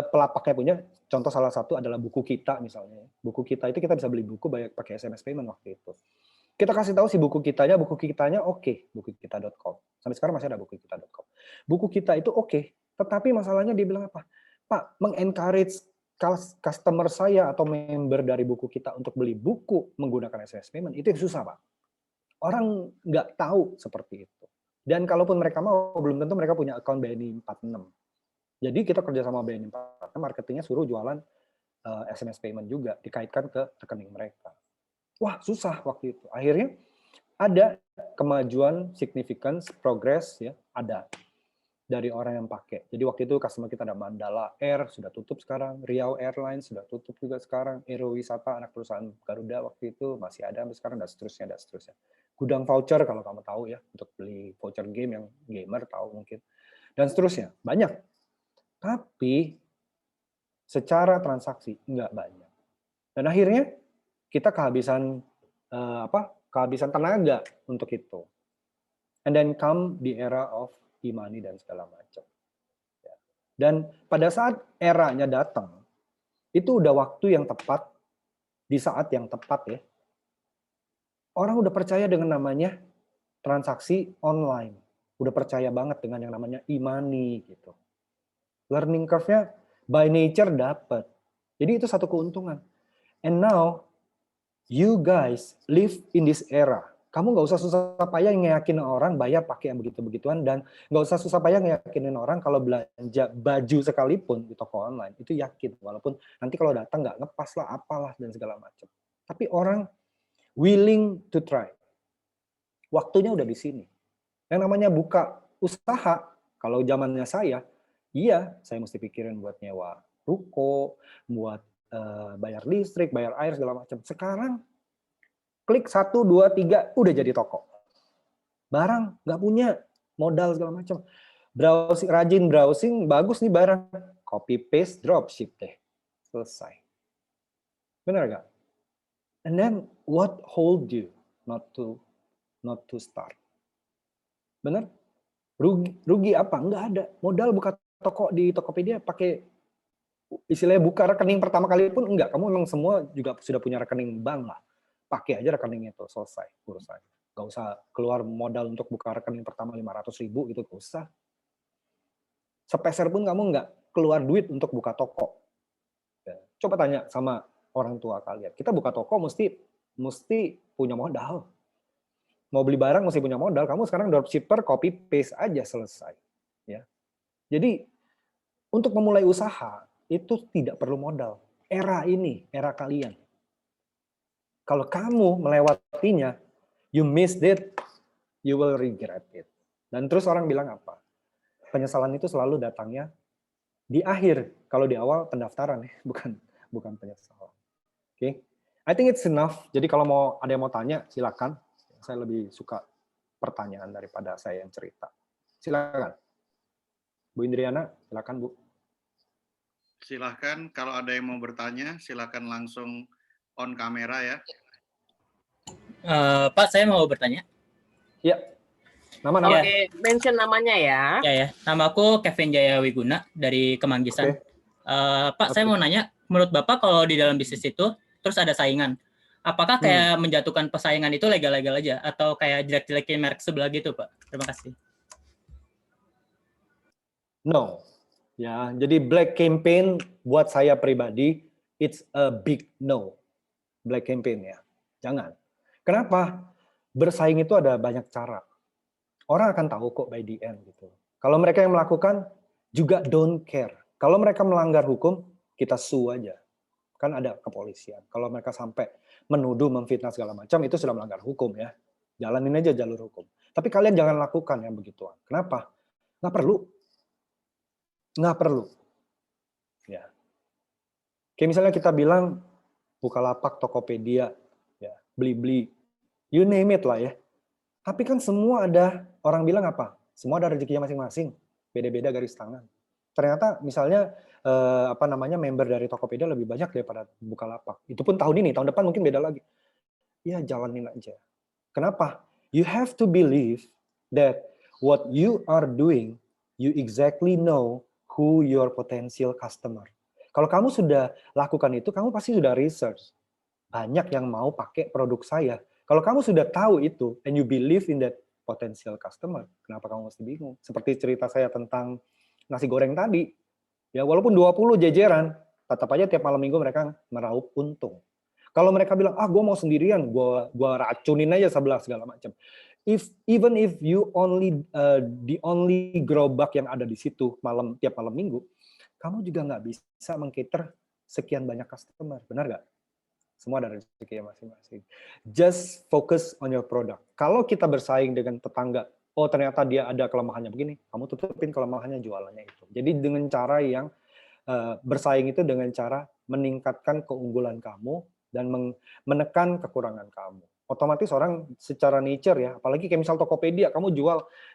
pelapaknya punya, contoh salah satu adalah buku kita misalnya. Buku kita itu kita bisa beli buku pakai SMS payment waktu itu. Kita kasih tahu si buku kitanya oke, bukukita.com. Sampai sekarang masih ada bukukita.com. Buku kita itu oke, tetapi masalahnya dia bilang apa? Pak, mengencourage customer saya atau member dari buku kita untuk beli buku menggunakan SMS payment, itu yang susah, Pak. Orang nggak tahu seperti itu. Dan kalaupun mereka mau, belum tentu mereka punya account BNI 46. Jadi kita kerja sama BNI 46, marketingnya suruh jualan SMS payment juga, dikaitkan ke rekening mereka. Wah, susah waktu itu. Akhirnya ada kemajuan signifikan, progress ya, ada dari orang yang pakai. Jadi waktu itu customer kita ada Mandala Air, sudah tutup sekarang, Riau Airlines sudah tutup juga sekarang, Aero Wisata, anak perusahaan Garuda waktu itu masih ada sampai sekarang, dan seterusnya. Gudang voucher kalau kamu tahu ya, untuk beli voucher game yang gamer tahu mungkin. Dan seterusnya, banyak. Tapi secara transaksi nggak banyak. Dan akhirnya kita kehabisan kehabisan tenaga untuk itu. And then come the era of e-money dan segala macam. Dan pada saat eranya datang, itu udah waktu yang tepat, di saat yang tepat ya. Orang udah percaya dengan namanya transaksi online. Udah percaya banget dengan yang namanya e-money gitu. Learning curve-nya by nature dapat. Jadi itu satu keuntungan. And now, you guys live in this era. Kamu nggak usah susah payah ngeyakinin orang bayar pakai yang begitu-begituan, dan nggak usah susah payah ngeyakinin orang kalau belanja baju sekalipun di toko online, itu yakin. Walaupun nanti kalau datang nggak ngepas lah, apalah, dan segala macam. Tapi orang willing to try. Waktunya udah di sini. Yang namanya buka usaha, kalau zamannya saya, iya, saya mesti pikirin buat nyewa ruko, buat bayar listrik, bayar air, segala macam. Sekarang, klik 1, 2, 3, udah jadi toko. Barang, nggak punya, modal segala macam. Browsing, rajin browsing, bagus nih barang. Copy, paste, dropship deh. Selesai. Benar nggak? And then, what hold you not to start? Benar? Rugi apa? Nggak ada. Modal buka toko di Tokopedia pakai istilahnya buka rekening pertama kali pun enggak. Kamu memang semua juga sudah punya rekening bank lah. Pakai aja rekening itu, selesai urusannya. Nggak usah keluar modal untuk buka rekening pertama 500.000 gitu, nggak usah. Sepeser pun kamu nggak keluar duit untuk buka toko. Coba tanya sama orang tua kalian. Kita buka toko mesti punya modal. Mau beli barang mesti punya modal. Kamu sekarang dropshipper, copy paste aja selesai. Ya. Jadi untuk memulai usaha itu tidak perlu modal. Era ini, era kalian. Kalau kamu melewatinya, you missed it, you will regret it. Dan terus orang bilang apa? Penyesalan itu selalu datangnya di akhir. Kalau di awal pendaftaran ya, bukan penyesalan. Oke. I think it's enough. Jadi kalau ada yang mau tanya, silakan. Saya lebih suka pertanyaan daripada saya yang cerita. Silakan. Bu Indriana, silakan Bu. Silakan, kalau ada yang mau bertanya, silakan langsung on kamera ya. Pak, saya mau bertanya. Ya. Nama-nama. Oke, mention namanya ya. Ya. Nama aku Kevin Jaya Wiguna dari Kemanggisan. Pak, saya mau nanya, menurut Bapak kalau di dalam bisnis itu terus ada saingan, apakah kayak menjatuhkan persaingan itu legal-legal aja atau kayak jelek-jelekin merek sebelah gitu, Pak? Terima kasih. No. Ya, jadi black campaign buat saya pribadi, it's a big no. Black campaign ya. Jangan. Kenapa? Bersaing itu ada banyak cara. Orang akan tahu kok by the end gitu. Kalau mereka yang melakukan juga don't care. Kalau mereka melanggar hukum, kita sue aja. Kan ada kepolisian. Kalau mereka sampai menuduh, memfitnah segala macam, itu sudah melanggar hukum ya. Jalanin aja jalur hukum. Tapi kalian jangan lakukan yang begituan. Kenapa? Nggak perlu. Nggak perlu. Ya. Kayak misalnya kita bilang Bukalapak, Tokopedia, ya, Blibli, you name it lah ya. Tapi kan semua ada, orang bilang apa? Semua ada rezekinya masing-masing, beda-beda garis tangan. Ternyata misalnya member dari Tokopedia lebih banyak daripada Bukalapak. Itu pun tahun ini, tahun depan mungkin beda lagi. Ya jalanin aja. Kenapa? You have to believe that what you are doing, you exactly know who your potential customer. Kalau kamu sudah lakukan itu, kamu pasti sudah research. Banyak yang mau pakai produk saya. Kalau kamu sudah tahu itu, and you believe in that potential customer, kenapa kamu mesti bingung? Seperti cerita saya tentang nasi goreng tadi. Ya, walaupun 20 jejeran, tetap aja tiap malam minggu mereka meraup untung. Kalau mereka bilang, gue mau sendirian, gue racunin aja sebelah segala macam. Even if you only the only gerobak yang ada di situ tiap malam minggu, kamu juga nggak bisa mengcater sekian banyak customer, benar nggak? Semua ada rezeki masing-masing. Just focus on your product. Kalau kita bersaing dengan tetangga, oh ternyata dia ada kelemahannya begini, kamu tutupin kelemahannya, jualannya itu. Jadi dengan cara yang bersaing itu dengan cara meningkatkan keunggulan kamu dan menekan kekurangan kamu. Otomatis orang secara nature ya, apalagi kayak misal Tokopedia, kamu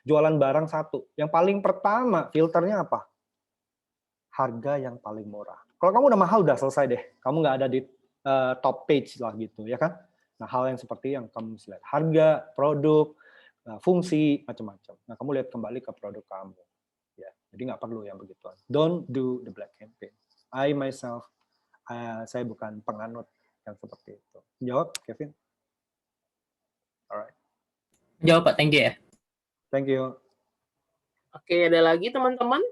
jualan barang satu. Yang paling pertama filternya apa? Harga yang paling murah. Kalau kamu udah mahal, udah selesai deh. Kamu nggak ada di top page lah gitu, ya kan? Nah, hal yang seperti yang kamu mesti lihat. Harga, produk, fungsi, macam-macam. Nah, kamu lihat kembali ke produk kamu. Ya, jadi nggak perlu yang begituan. Don't do the black campaign. I myself, saya bukan penganut yang seperti itu. Jawab, Kevin? Alright. Jawab, Pak. Thank you ya. Thank you. Oke, ada lagi teman-teman?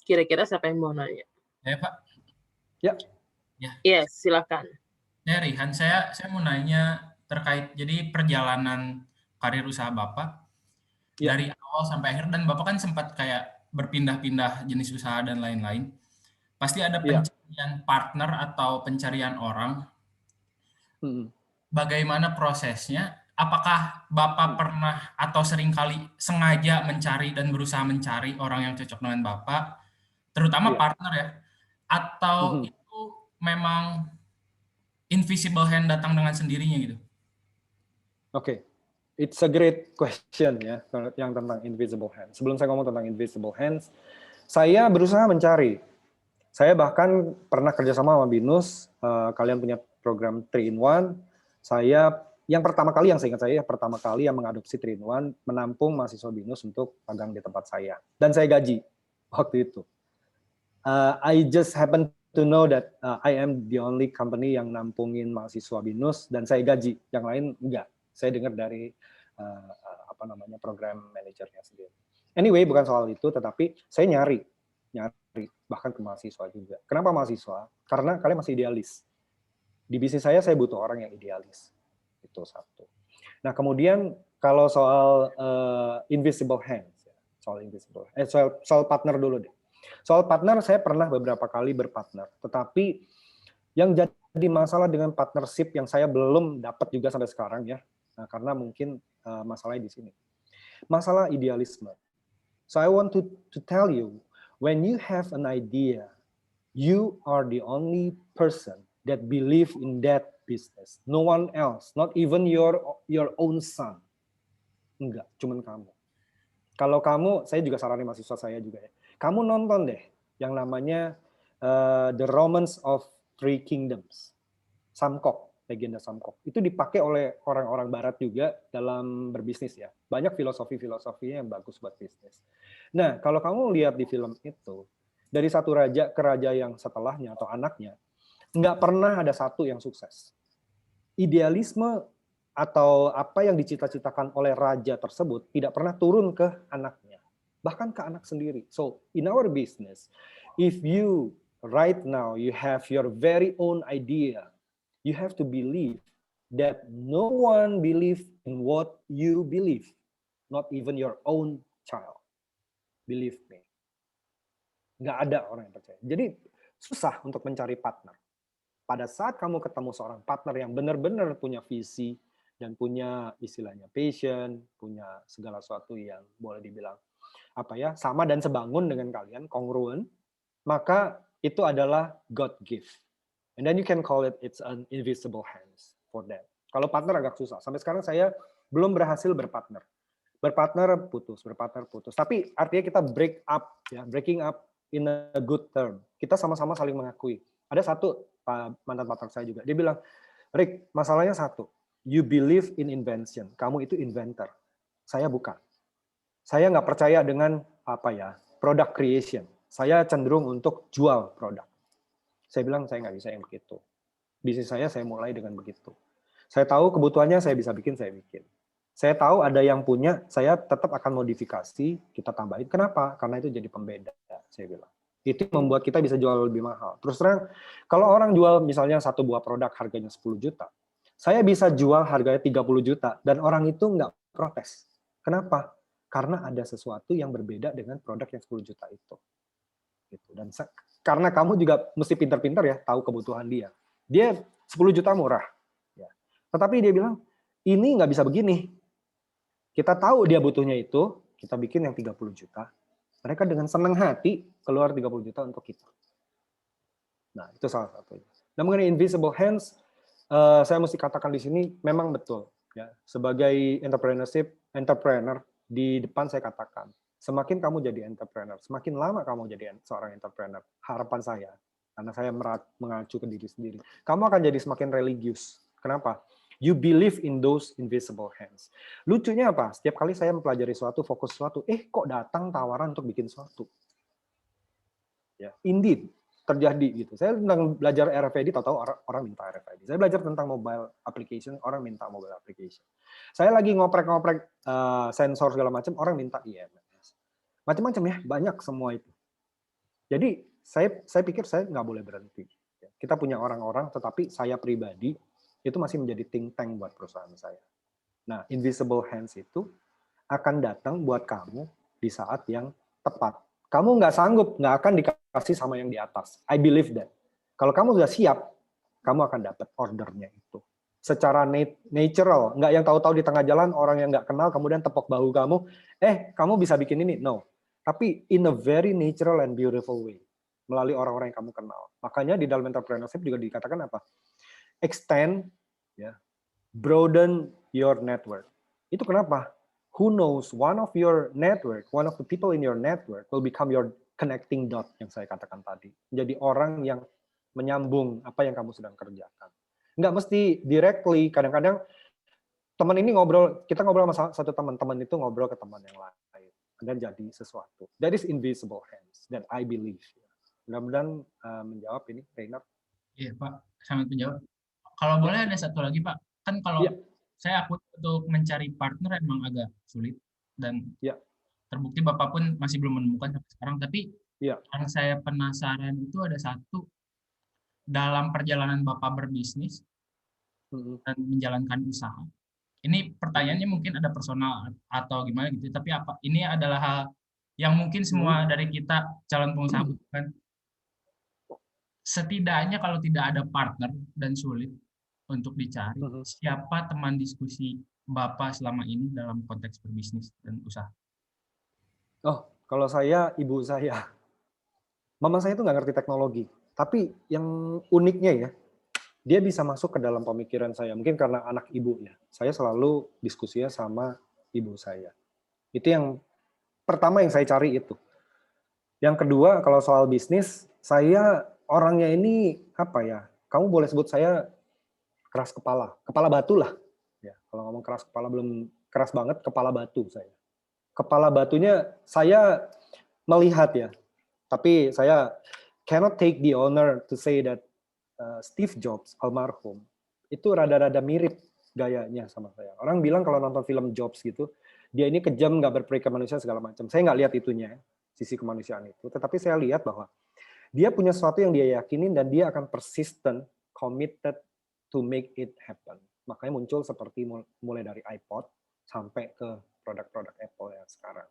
Kira-kira siapa yang mau nanya? Ya, Pak. Ya. Yes, silakan. Ya, Rihan, saya mau nanya terkait jadi perjalanan karir usaha Bapak dari awal sampai akhir, dan Bapak kan sempat kayak berpindah-pindah jenis usaha dan lain-lain. Pasti ada pencarian partner atau pencarian orang. Bagaimana prosesnya? Apakah Bapak pernah atau seringkali sengaja mencari dan berusaha mencari orang yang cocok dengan Bapak, terutama partner ya? Atau itu memang invisible hand datang dengan sendirinya gitu? Oke, it's a great question ya, yang tentang invisible hand. Sebelum saya ngomong tentang invisible hands, saya berusaha mencari. Saya bahkan pernah kerjasama sama Binus, kalian punya program 3-in-1. Saya, yang pertama kali yang saya ingat saya, pertama kali yang mengadopsi 3-in-1, menampung mahasiswa Binus untuk magang di tempat saya. Dan saya gaji waktu itu. I just happen to know that I am the only company yang nampungin mahasiswa Binus dan saya gaji, yang lain enggak. Saya dengar dari program manajernya sendiri. Anyway, bukan soal itu, tetapi saya nyari bahkan ke mahasiswa juga. Kenapa mahasiswa? Karena kalian masih idealis. Di bisnis saya butuh orang yang idealis. Itu satu. Nah, kemudian kalau soal invisible hands, soal partner dulu deh. Soal partner, saya pernah beberapa kali berpartner, tetapi yang jadi masalah dengan partnership yang saya belum dapat juga sampai sekarang ya, karena mungkin masalahnya di sini. Masalah idealisme. So I want to tell you, when you have an idea, you are the only person that believe in that business. No one else, not even your own son. Enggak, cuman kamu. Kalau kamu, saya juga saranin mahasiswa saya juga ya. Kamu nonton deh yang namanya The Romance of Three Kingdoms. Samkok, legenda Samkok. Itu dipakai oleh orang-orang barat juga dalam berbisnis ya. Banyak filosofi-filosofinya yang bagus buat bisnis. Nah, kalau kamu lihat di film itu, dari satu raja ke raja yang setelahnya atau anaknya, nggak pernah ada satu yang sukses. Idealisme atau apa yang dicita-citakan oleh raja tersebut tidak pernah turun ke anaknya. Bahkan ke anak sendiri. So, in our business, if you right now you have your very own idea, you have to believe that no one believe in what you believe, not even your own child. Believe me. Nggak ada orang yang percaya. Jadi susah untuk mencari partner. Pada saat kamu ketemu seorang partner yang benar-benar punya visi dan punya istilahnya passion, punya segala sesuatu yang boleh dibilang sama dan sebangun dengan kalian, kongruen, maka itu adalah God gift. And then you can call it's an invisible hands for that. Kalau partner agak susah. Sampai sekarang saya belum berhasil berpartner. Berpartner putus. Tapi artinya kita breaking up in a good term. Kita sama-sama saling mengakui. Ada satu mantan partner saya juga. Dia bilang, Rick, masalahnya satu. You believe in invention. Kamu itu inventor. Saya bukan. Saya nggak percaya dengan product creation. Saya cenderung untuk jual produk. Saya bilang saya nggak bisa yang begitu. Bisnis saya mulai dengan begitu. Saya tahu kebutuhannya saya bisa bikin, saya bikin. Saya tahu ada yang punya, saya tetap akan modifikasi, kita tambahin. Kenapa? Karena itu jadi pembeda, saya bilang. Itu membuat kita bisa jual lebih mahal. Terus terang, kalau orang jual misalnya satu buah produk harganya 10 juta, saya bisa jual harganya 30 juta, dan orang itu nggak protes. Kenapa? Karena ada sesuatu yang berbeda dengan produk yang 10 juta itu. Gitu. Dan karena kamu juga mesti pintar-pintar ya, tahu kebutuhan dia. Dia 10 juta murah. Ya. Tetapi dia bilang, ini nggak bisa begini. Kita tahu dia butuhnya itu, kita bikin yang 30 juta. Mereka dengan senang hati keluar 30 juta untuk kita. Nah, itu salah satunya. Nah, mengenai invisible hands, saya mesti katakan di sini memang betul. Ya. Sebagai entrepreneur, di depan saya katakan, semakin kamu jadi entrepreneur, semakin lama kamu jadi seorang entrepreneur, harapan saya, karena saya mengacu ke diri sendiri, kamu akan jadi semakin religius. Kenapa? You believe in those invisible hands. Lucunya apa? Setiap kali saya mempelajari sesuatu, fokus sesuatu, kok datang tawaran untuk bikin sesuatu. Ya, indeed, terjadi gitu. Saya tentang belajar RFID, tahu-tahu orang minta RFID. Saya belajar tentang mobile application, orang minta mobile application. Saya lagi ngoprek-ngoprek sensor segala macam, orang minta IMS. Macam-macam ya, banyak semua itu. Jadi saya pikir saya nggak boleh berhenti. Kita punya orang-orang, tetapi saya pribadi itu masih menjadi think tank buat perusahaan saya. Nah, invisible hands itu akan datang buat kamu di saat yang tepat. Kamu nggak sanggup, nggak akan dikasih sama yang di atas. I believe that. Kalau kamu sudah siap, kamu akan dapat ordernya itu. Secara natural, nggak yang tahu-tahu di tengah jalan, orang yang nggak kenal, kemudian tepok bahu kamu, kamu bisa bikin ini. No. Tapi in a very natural and beautiful way. Melalui orang-orang yang kamu kenal. Makanya di dalam entrepreneurship juga dikatakan apa? Extend, broaden your network. Itu kenapa? Who knows, one of your network, one of the people in your network will become your connecting dot yang saya katakan tadi. Jadi orang yang menyambung apa yang kamu sedang kerjakan. Nggak mesti directly, kadang-kadang teman ini kita ngobrol sama satu teman itu ngobrol ke teman yang lain. Dan jadi sesuatu. That is invisible hands, that I believe. Mudah-mudahan menjawab ini, Reynard. Iya, Pak. Sangat menjawab. Kalau boleh ada satu lagi, Pak. Kan kalau saya akui untuk mencari partner emang agak sulit. Dan terbukti Bapak pun masih belum menemukan sampai sekarang. Tapi yang saya penasaran itu ada satu. Dalam perjalanan Bapak berbisnis dan menjalankan usaha. Ini pertanyaannya mungkin ada personal atau gimana gitu. Tapi ini adalah hal yang mungkin semua dari kita calon pengusaha bukan. Setidaknya kalau tidak ada partner dan sulit untuk dicari, siapa teman diskusi Bapak selama ini dalam konteks berbisnis dan usaha? Oh, kalau saya, ibu saya. Mama saya itu nggak ngerti teknologi. Tapi yang uniknya ya, dia bisa masuk ke dalam pemikiran saya. Mungkin karena anak ibu ya. Saya selalu diskusinya sama ibu saya. Itu yang pertama yang saya cari itu. Yang kedua, kalau soal bisnis, saya orangnya ini kamu boleh sebut saya keras kepala batu lah. Ya, kalau ngomong keras kepala belum keras banget, kepala batu saya. Kepala batunya saya melihat ya, tapi saya cannot take the honor to say that Steve Jobs almarhum itu rada-rada mirip gayanya sama saya. Orang bilang kalau nonton film Jobs gitu, dia ini kejam, nggak berperi ke manusia segala macam. Saya nggak lihat itunya, sisi kemanusiaan itu. Tetapi saya lihat bahwa dia punya sesuatu yang dia yakinin dan dia akan persistent, committed to make it happen. Makanya muncul seperti mulai dari iPod sampai ke produk-produk Apple yang sekarang.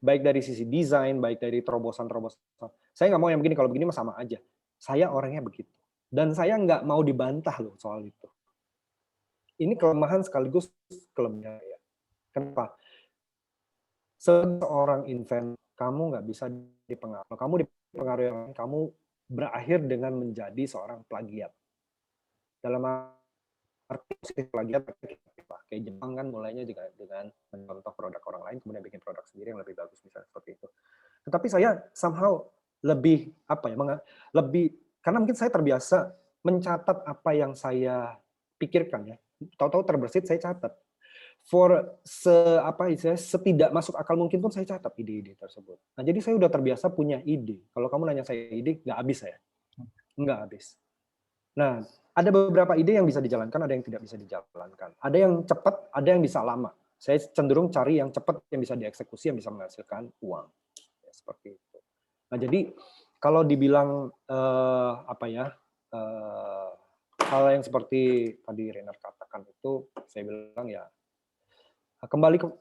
Baik dari sisi desain, baik dari terobosan-terobosan. Saya nggak mau yang begini, kalau begini mah sama aja. Saya orangnya begitu. Dan saya nggak mau dibantah loh soal itu. Ini kelemahan sekaligus kelebihan ya. Kenapa? Seorang invent, kamu nggak bisa dipengaruhi. Kamu dipengaruhi, kamu berakhir dengan menjadi seorang plagiat. dalam arti plagiat kayak Jepang kan mulainya juga dengan mencontoh produk orang lain kemudian bikin produk sendiri yang lebih bagus misalnya seperti itu. Tetapi saya somehow lebih lebih karena mungkin saya terbiasa mencatat apa yang saya pikirkan ya. Tahu-tahu terbersit saya catat. Setidak masuk akal mungkin pun saya catat ide-ide tersebut. Nah, jadi saya udah terbiasa punya ide. Kalau kamu nanya saya ide, nggak habis saya. Nggak habis. Nah, ada beberapa ide yang bisa dijalankan, ada yang tidak bisa dijalankan. Ada yang cepat, ada yang bisa lama. Saya cenderung cari yang cepat, yang bisa dieksekusi, yang bisa menghasilkan uang. Ya, seperti itu. Nah, jadi kalau dibilang hal yang seperti tadi Renar katakan itu, saya bilang ya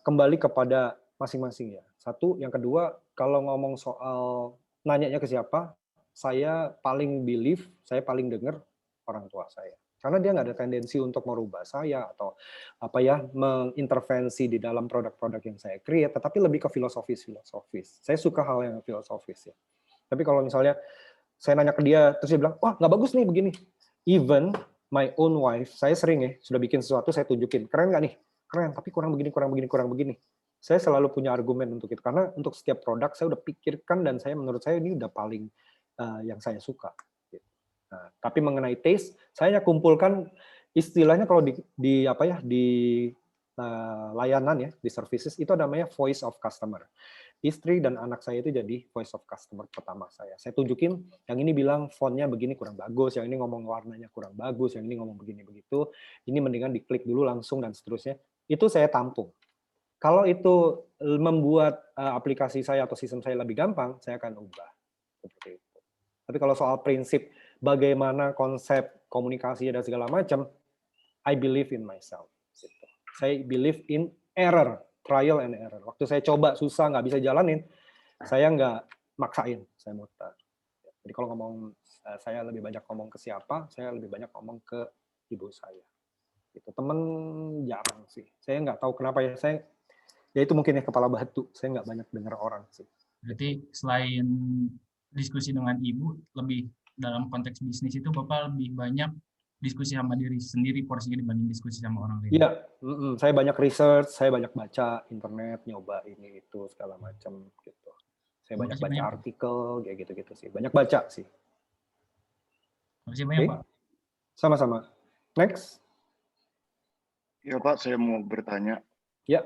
kembali kepada masing-masing ya. Satu, yang kedua, kalau ngomong soal nanyanya ke siapa, saya paling believe, saya paling dengar orang tua saya. Karena dia nggak ada tendensi untuk merubah saya atau mengintervensi di dalam produk-produk yang saya create, tetapi lebih ke filosofis. Saya suka hal yang filosofis ya. Tapi kalau misalnya saya nanya ke dia, terus dia bilang, wah nggak bagus nih begini. Even my own wife, saya sering ya, sudah bikin sesuatu, saya tunjukin, keren nggak nih? Keren, tapi kurang begini. Saya selalu punya argumen untuk itu, karena untuk setiap produk saya udah pikirkan dan menurut saya ini udah paling yang saya suka. Nah, tapi mengenai taste, saya kumpulkan istilahnya kalau di layanan ya, di services itu namanya voice of customer. Istri dan anak saya itu jadi voice of customer pertama saya. Saya tunjukin, yang ini bilang fontnya begini kurang bagus, yang ini ngomong warnanya kurang bagus, yang ini ngomong begini begitu, ini mendingan diklik dulu langsung dan seterusnya. Itu saya tampung. Kalau itu membuat aplikasi saya atau sistem saya lebih gampang, saya akan ubah. Seperti itu. Tapi kalau soal prinsip bagaimana konsep komunikasi dan segala macam, I believe in myself. Saya believe in error. Trial and error. Waktu saya coba susah nggak bisa jalanin, saya nggak maksain, saya muter. Jadi kalau ngomong saya lebih banyak ngomong ke siapa, saya lebih banyak ngomong ke ibu saya. Gitu. Temen jarang sih. Saya nggak tahu kenapa ya. Ya itu mungkin ya kepala batu. Saya nggak banyak dengar orang sih. Berarti selain diskusi dengan ibu, lebih dalam konteks bisnis itu Bapak lebih banyak diskusi sama diri sendiri porsinya dibanding diskusi sama orang lain. Iya, saya banyak research, saya banyak baca internet, nyoba ini itu segala macam gitu. Saya banyak baca artikel kayak gitu-gitu sih. Banyak baca sih. Terima kasih banyak, Pak. Sama-sama. Next. Ya Pak, saya mau bertanya. Ya.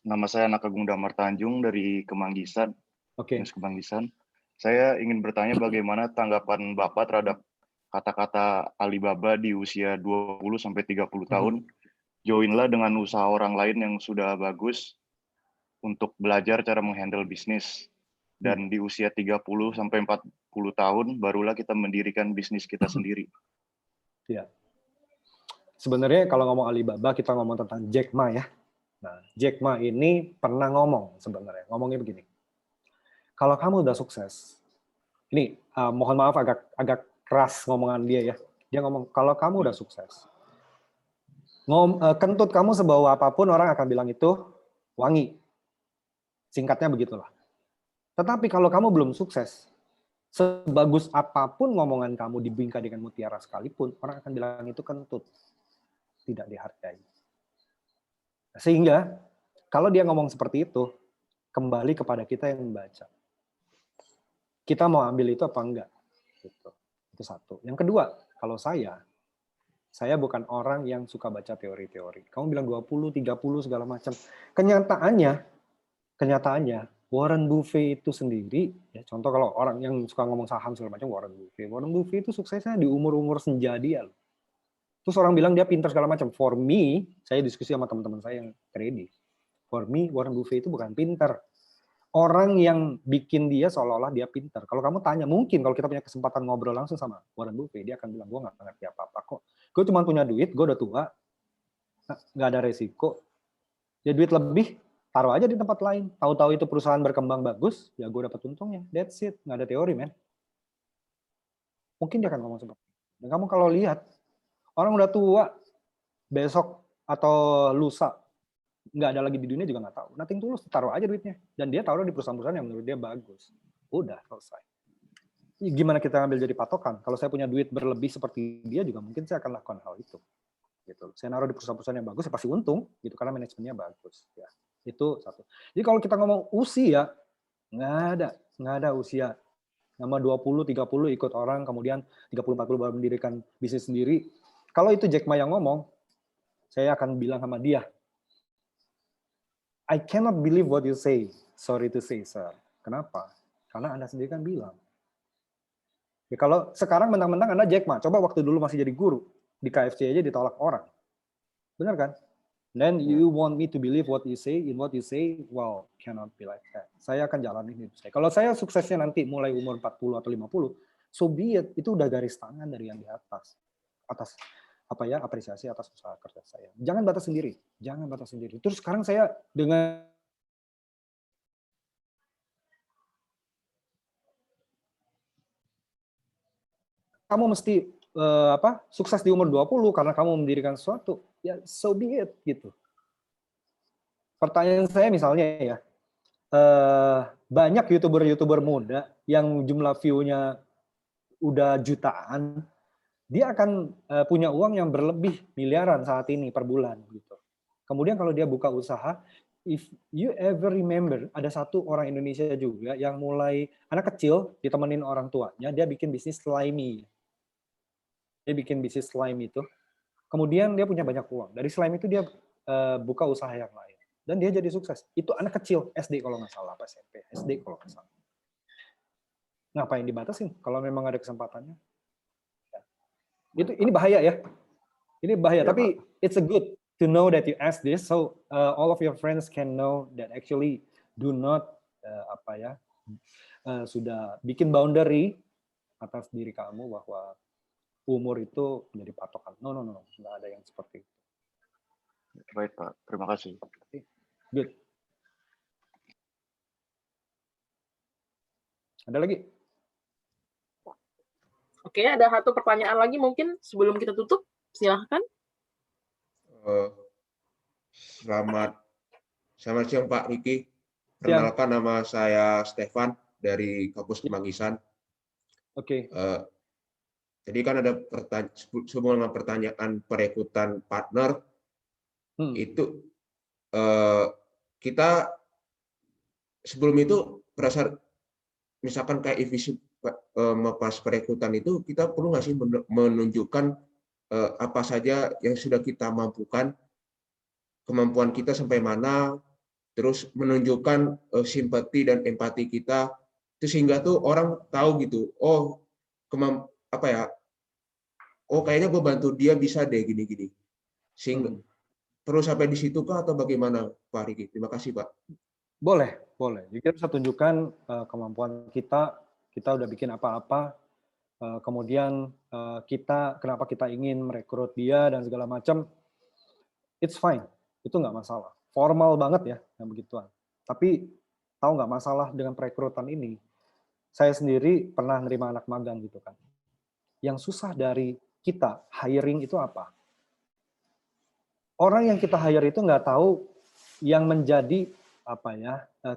Nama saya Anak Agung Damar Tanjung dari Kemanggisan. Oke. Kemanggisan. Saya ingin bertanya bagaimana tanggapan Bapak terhadap kata-kata Alibaba di usia 20-30 tahun, joinlah dengan usaha orang lain yang sudah bagus untuk belajar cara menghandle bisnis. Dan di usia 30-40 tahun, barulah kita mendirikan bisnis kita sendiri. Ya. Sebenarnya kalau ngomong Alibaba, kita ngomong tentang Jack Ma ya. Nah, Jack Ma ini pernah ngomong sebenarnya. Ngomongnya begini. Kalau kamu udah sukses, ini mohon maaf agak keras ngomongan dia ya. Dia ngomong, kalau kamu udah sukses, kentut kamu sebau apapun orang akan bilang itu wangi. Singkatnya begitulah. Tetapi kalau kamu belum sukses, sebagus apapun ngomongan kamu dibingkai dengan mutiara sekalipun, orang akan bilang itu kentut. Tidak dihargai. Sehingga, kalau dia ngomong seperti itu, kembali kepada kita yang membaca. Kita mau ambil itu apa enggak? Gitu. Itu satu. Yang kedua, kalau saya bukan orang yang suka baca teori-teori. Kamu bilang 20, 30 segala macam. Kenyataannya Warren Buffett itu sendiri, ya contoh kalau orang yang suka ngomong saham segala macam, Warren Buffett itu suksesnya di umur-umur senja dia loh. Terus orang bilang dia pintar segala macam. For me, saya diskusi sama teman-teman saya yang trading. For me, Warren Buffett itu bukan pintar. Orang yang bikin dia seolah-olah dia pintar. Kalau kamu tanya, mungkin kalau kita punya kesempatan ngobrol langsung sama Warren Buffett, dia akan bilang, gue nggak ngerti apa-apa kok. Gue cuma punya duit, gue udah tua, nggak ada resiko. Ya duit lebih, taruh aja di tempat lain. Tahu-tahu itu perusahaan berkembang bagus, ya gue dapat untungnya. That's it, nggak ada teori, men. Mungkin dia akan ngomong seperti itu. Dan kamu kalau lihat, orang udah tua, besok atau lusa, nggak ada lagi di dunia juga nggak tahu. Nothing tulus, taruh aja duitnya. Dan dia taruh di perusahaan-perusahaan yang menurut dia bagus. Udah selesai. gimana kita ambil jadi patokan? Kalau saya punya duit berlebih seperti dia juga mungkin saya akan lakukan hal itu. Gitu. Saya naruh di perusahaan-perusahaan yang bagus, saya pasti untung, gitu karena manajemennya bagus. Ya, itu satu. Jadi kalau kita ngomong usia, nggak ada usia. Nama 20, 30 ikut orang, kemudian 30-40 baru mendirikan bisnis sendiri. Kalau itu Jack Ma yang ngomong, saya akan bilang sama dia, I cannot believe what you say. Sorry to say, sir. Kenapa? Karena Anda sendiri kan bilang. Ya, kalau sekarang mentang-mentang Anda Jack Ma, coba waktu dulu masih jadi guru, di KFC aja ditolak orang. Benar kan? Then you want me to believe what you say, in what you say, wow, cannot be like that. Saya akan jalanin hidup saya. Kalau saya suksesnya nanti mulai umur 40 atau 50, so be it, itu udah garis tangan dari yang di atas. Atas apa ya, apresiasi atas usaha kerja saya. Jangan batas sendiri, jangan batas sendiri. Terus sekarang saya dengan kamu mesti sukses di umur 20 karena kamu mendirikan sesuatu, ya so be it gitu. Pertanyaan saya misalnya ya, banyak YouTuber muda yang jumlah view-nya udah jutaan, dia akan punya uang yang berlebih miliaran saat ini per bulan gitu. Kemudian kalau dia buka usaha, if you ever remember, ada satu orang Indonesia juga yang mulai anak kecil ditemenin orang tuanya, dia bikin bisnis slimy. Dia bikin bisnis slime itu, kemudian dia punya banyak uang. Dari slime itu dia buka usaha yang lain. Dan dia jadi sukses. Itu anak kecil, SD kalau nggak salah, apa SMP, SD kalau nggak salah. Ngapain dibatasin kalau memang ada kesempatannya? Ini bahaya ya. Ini bahaya, tapi it's a good to know that you ask this, so all of your friends can know that actually do not sudah bikin boundary atas diri kamu bahwa umur itu menjadi patokan. No, nggak ada yang seperti itu. Baik Pak, terima kasih. Good. Ada lagi? Oke, ada satu pertanyaan lagi mungkin sebelum kita tutup. Silahkan. Selamat siang Pak Riki. Perkenalkan nama saya Stefan dari Kampus Kemanggisan. Oke. Jadi kan ada semua pertanyaan perekrutan partner, itu kita sebelum itu berdasar misalkan kayak pas perekrutan itu kita perlu nggak sih menunjukkan apa saja yang sudah kita mampukan, kemampuan kita sampai mana, terus menunjukkan simpati dan empati kita, itu sehingga tuh orang tahu gitu, oh kayaknya gue bantu dia bisa deh gini-gini. Sehingga perlu sampai di situ kah atau bagaimana Pak Riki? Terima kasih Pak. Boleh. Jadi kita bisa tunjukkan kemampuan kita udah bikin apa-apa, kemudian kenapa kita ingin merekrut dia dan segala macam, it's fine, itu nggak masalah. Formal banget ya yang begituan. Tapi tahu nggak masalah dengan perekrutan ini? Saya sendiri pernah nerima anak magang gitu kan. Yang susah dari kita hiring itu apa? Orang yang kita hire itu nggak tahu yang menjadi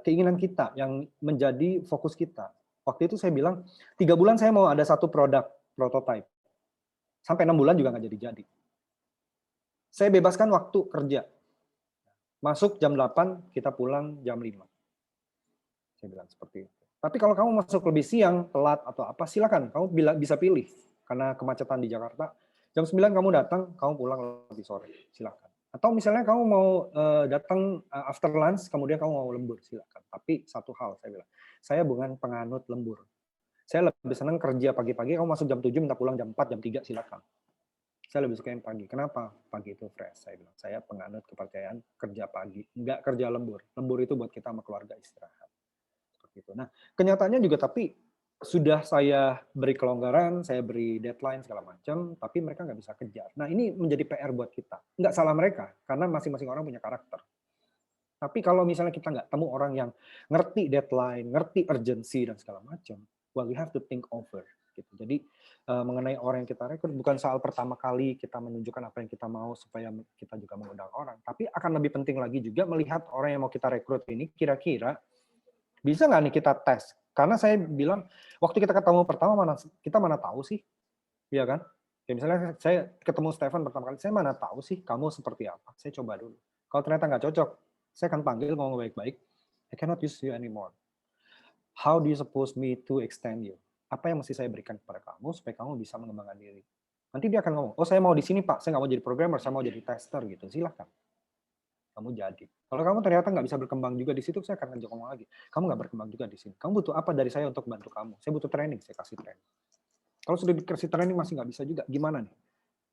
keinginan kita, yang menjadi fokus kita. Waktu itu saya bilang 3 bulan saya mau ada satu produk prototype, sampai 6 bulan juga nggak jadi. Saya bebaskan waktu kerja, masuk jam 8, kita pulang jam 5. Saya bilang seperti itu. Tapi kalau kamu masuk lebih siang, telat atau apa, silakan, kamu bisa pilih. Karena kemacetan di Jakarta, jam 9 kamu datang, kamu pulang lebih sore, silakan. Atau misalnya kamu mau datang after lunch, kemudian kamu mau lembur, silakan. Tapi satu hal saya bilang, saya bukan penganut lembur. Saya lebih senang kerja pagi-pagi, kamu masuk jam 7, minta pulang jam 4, jam 3, silakan. Saya lebih suka yang pagi. Kenapa? Pagi itu fresh, saya bilang. Saya penganut kepercayaan kerja pagi, nggak kerja lembur. Lembur itu buat kita sama keluarga istirahat. Seperti itu. Nah, kenyataannya juga tapi sudah saya beri kelonggaran, saya beri deadline segala macam, tapi mereka nggak bisa kejar. Nah, ini menjadi PR buat kita. Nggak salah mereka, karena masing-masing orang punya karakter. Tapi kalau misalnya kita nggak temu orang yang ngerti deadline, ngerti urgency, dan segala macam, well, we have to think over. Gitu. Jadi, mengenai orang yang kita rekrut, bukan soal pertama kali kita menunjukkan apa yang kita mau supaya kita juga mengundang orang, tapi akan lebih penting lagi juga melihat orang yang mau kita rekrut ini, kira-kira bisa nggak nih kita tes, Karena saya bilang, waktu kita ketemu pertama, kita mana tahu sih, iya kan? Kayak misalnya saya ketemu Stefan pertama kali, saya mana tahu sih kamu seperti apa. Saya coba dulu. Kalau ternyata nggak cocok, saya akan panggil ngomong baik-baik. I cannot use you anymore. How do you suppose me to extend you? Apa yang mesti saya berikan kepada kamu supaya kamu bisa mengembangkan diri? Nanti dia akan ngomong, oh saya mau di sini Pak, saya nggak mau jadi programmer, saya mau jadi tester gitu. Silahkan. Kamu jadi. Kalau kamu ternyata nggak bisa berkembang juga di situ, saya akan ngajak ngomong lagi. Kamu nggak berkembang juga di sini. Kamu butuh apa dari saya untuk bantu kamu? Saya butuh training, saya kasih training. Kalau sudah dikasih training masih nggak bisa juga, gimana nih?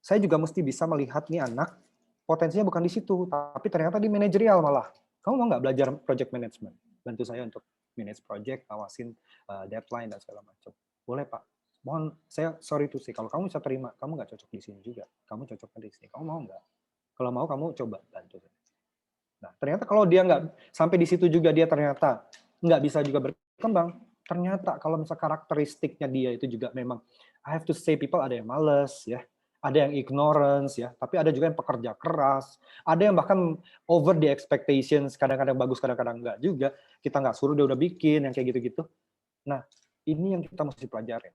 Saya juga mesti bisa melihat nih anak, potensinya bukan di situ, tapi ternyata di manajerial malah. Kamu mau nggak belajar project management? Bantu saya untuk manage project, awasin deadline dan segala macam. Boleh Pak. Mohon, saya sorry to say, kalau kamu bisa terima, kamu nggak cocok di sini juga. Kamu cocoknya di sini. Kamu mau nggak? Kalau mau, kamu coba bantu saya. Nah, ternyata kalau dia nggak sampai di situ juga, dia ternyata nggak bisa juga berkembang. Ternyata kalau misal karakteristiknya dia itu juga memang, I have to say people ada yang males ya, ada yang ignorance ya, tapi ada juga yang pekerja keras, ada yang bahkan over the expectations, kadang-kadang bagus, kadang-kadang enggak juga. Kita nggak suruh dia udah bikin yang kayak gitu-gitu. Nah, ini yang kita mesti pelajarin.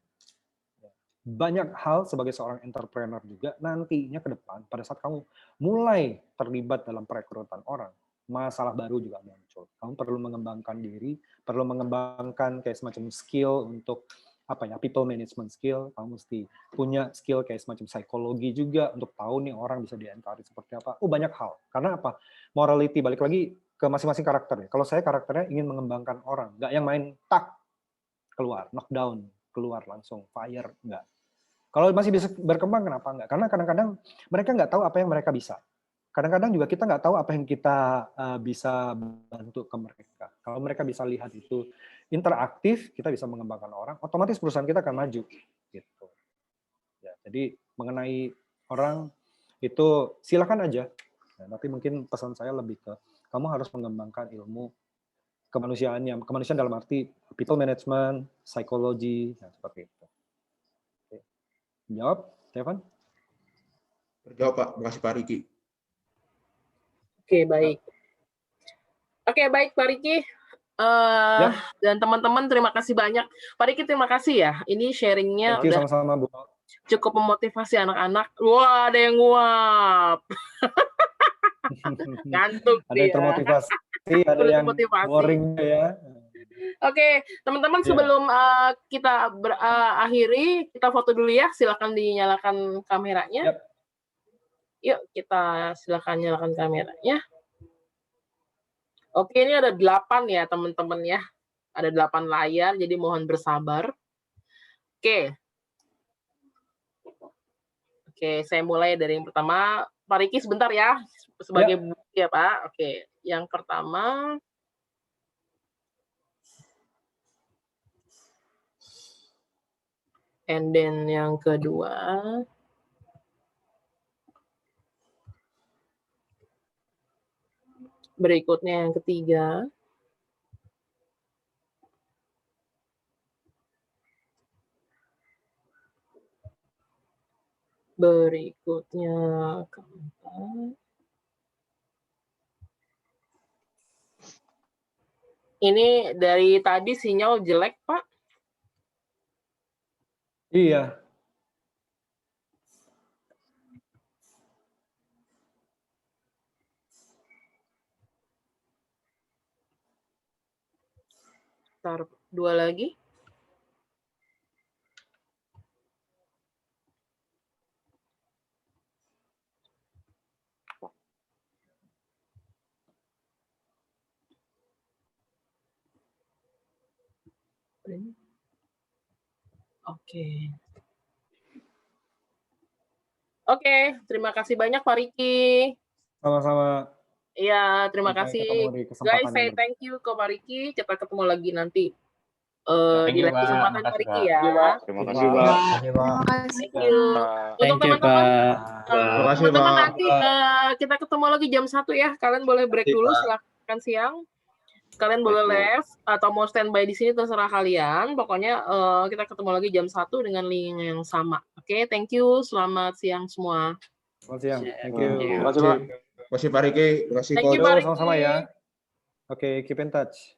Banyak hal sebagai seorang entrepreneur juga nantinya ke depan pada saat kamu mulai terlibat dalam perekrutan orang, masalah baru juga muncul. Kamu perlu mengembangkan diri, perlu mengembangkan kayak semacam skill untuk apa ya, people management skill. Kamu mesti punya skill kayak semacam psikologi juga untuk tahu nih orang bisa di-encourage seperti apa. Banyak hal. Karena apa? Morality, balik lagi ke masing-masing karakter ya. Kalau saya karakternya ingin mengembangkan orang, nggak yang main tak keluar, knockdown, keluar langsung, fire, nggak. Kalau masih bisa berkembang, kenapa enggak? Karena kadang-kadang mereka nggak tahu apa yang mereka bisa. Kadang-kadang juga kita nggak tahu apa yang kita bisa bantu ke mereka. Kalau mereka bisa lihat itu interaktif, kita bisa mengembangkan orang, otomatis perusahaan kita akan maju. Gitu. Ya, jadi mengenai orang itu silakan aja. Nah, tapi mungkin pesan saya lebih ke kamu harus mengembangkan ilmu kemanusiaan dalam arti people management, psikologi, nah, seperti itu. Jawab, Stefan? Terjawab Pak, makasih Pak Riki. Oke, baik. Oke, baik Pak Riki. Dan teman-teman terima kasih banyak. Pak Riki terima kasih ya. Ini sharingnya udah sama-sama Bu. Cukup memotivasi anak-anak. Wah, ada yang nguap. Ngantuk ada yang termotivasi, ada yang boring ya. Oke, teman-teman sebelum kita akhiri, kita foto dulu ya. Silakan dinyalakan kameranya. Yuk, kita silakan nyalakan kameranya. Oke, ini ada 8 ya, teman-teman ya. Ada 8 layar, jadi mohon bersabar. Oke. Oke, saya mulai dari yang pertama. Pak Riki sebentar ya, sebagai bukti ya Pak. Oke, yang pertama. And then yang kedua. Berikutnya yang ketiga. Berikutnya keempat. Ini dari tadi sinyal jelek, Pak. Iya. Ntar 2 lagi. Oke, terima kasih banyak Pak Riki. Sama-sama. Iya, terima kasih. Guys, say thank you ke Pak Riki. Cepat ketemu lagi nanti di lain kesempatan Pak Riki ya. Terima kasih Pak. Thank you. Untuk teman-teman nanti kita ketemu lagi jam 1 ya. Kalian boleh break dulu, silakan siang. Kalian boleh left atau mau standby di sini terserah kalian. Pokoknya kita ketemu lagi jam 1 dengan link yang sama. Oke, thank you. Selamat siang semua. Selamat siang. Thank you. Terima kasih Pak. Terima kasih Pak Riki. Terima kasih Thank you Pak Riki. Sama-sama ya. Oke, keep in touch.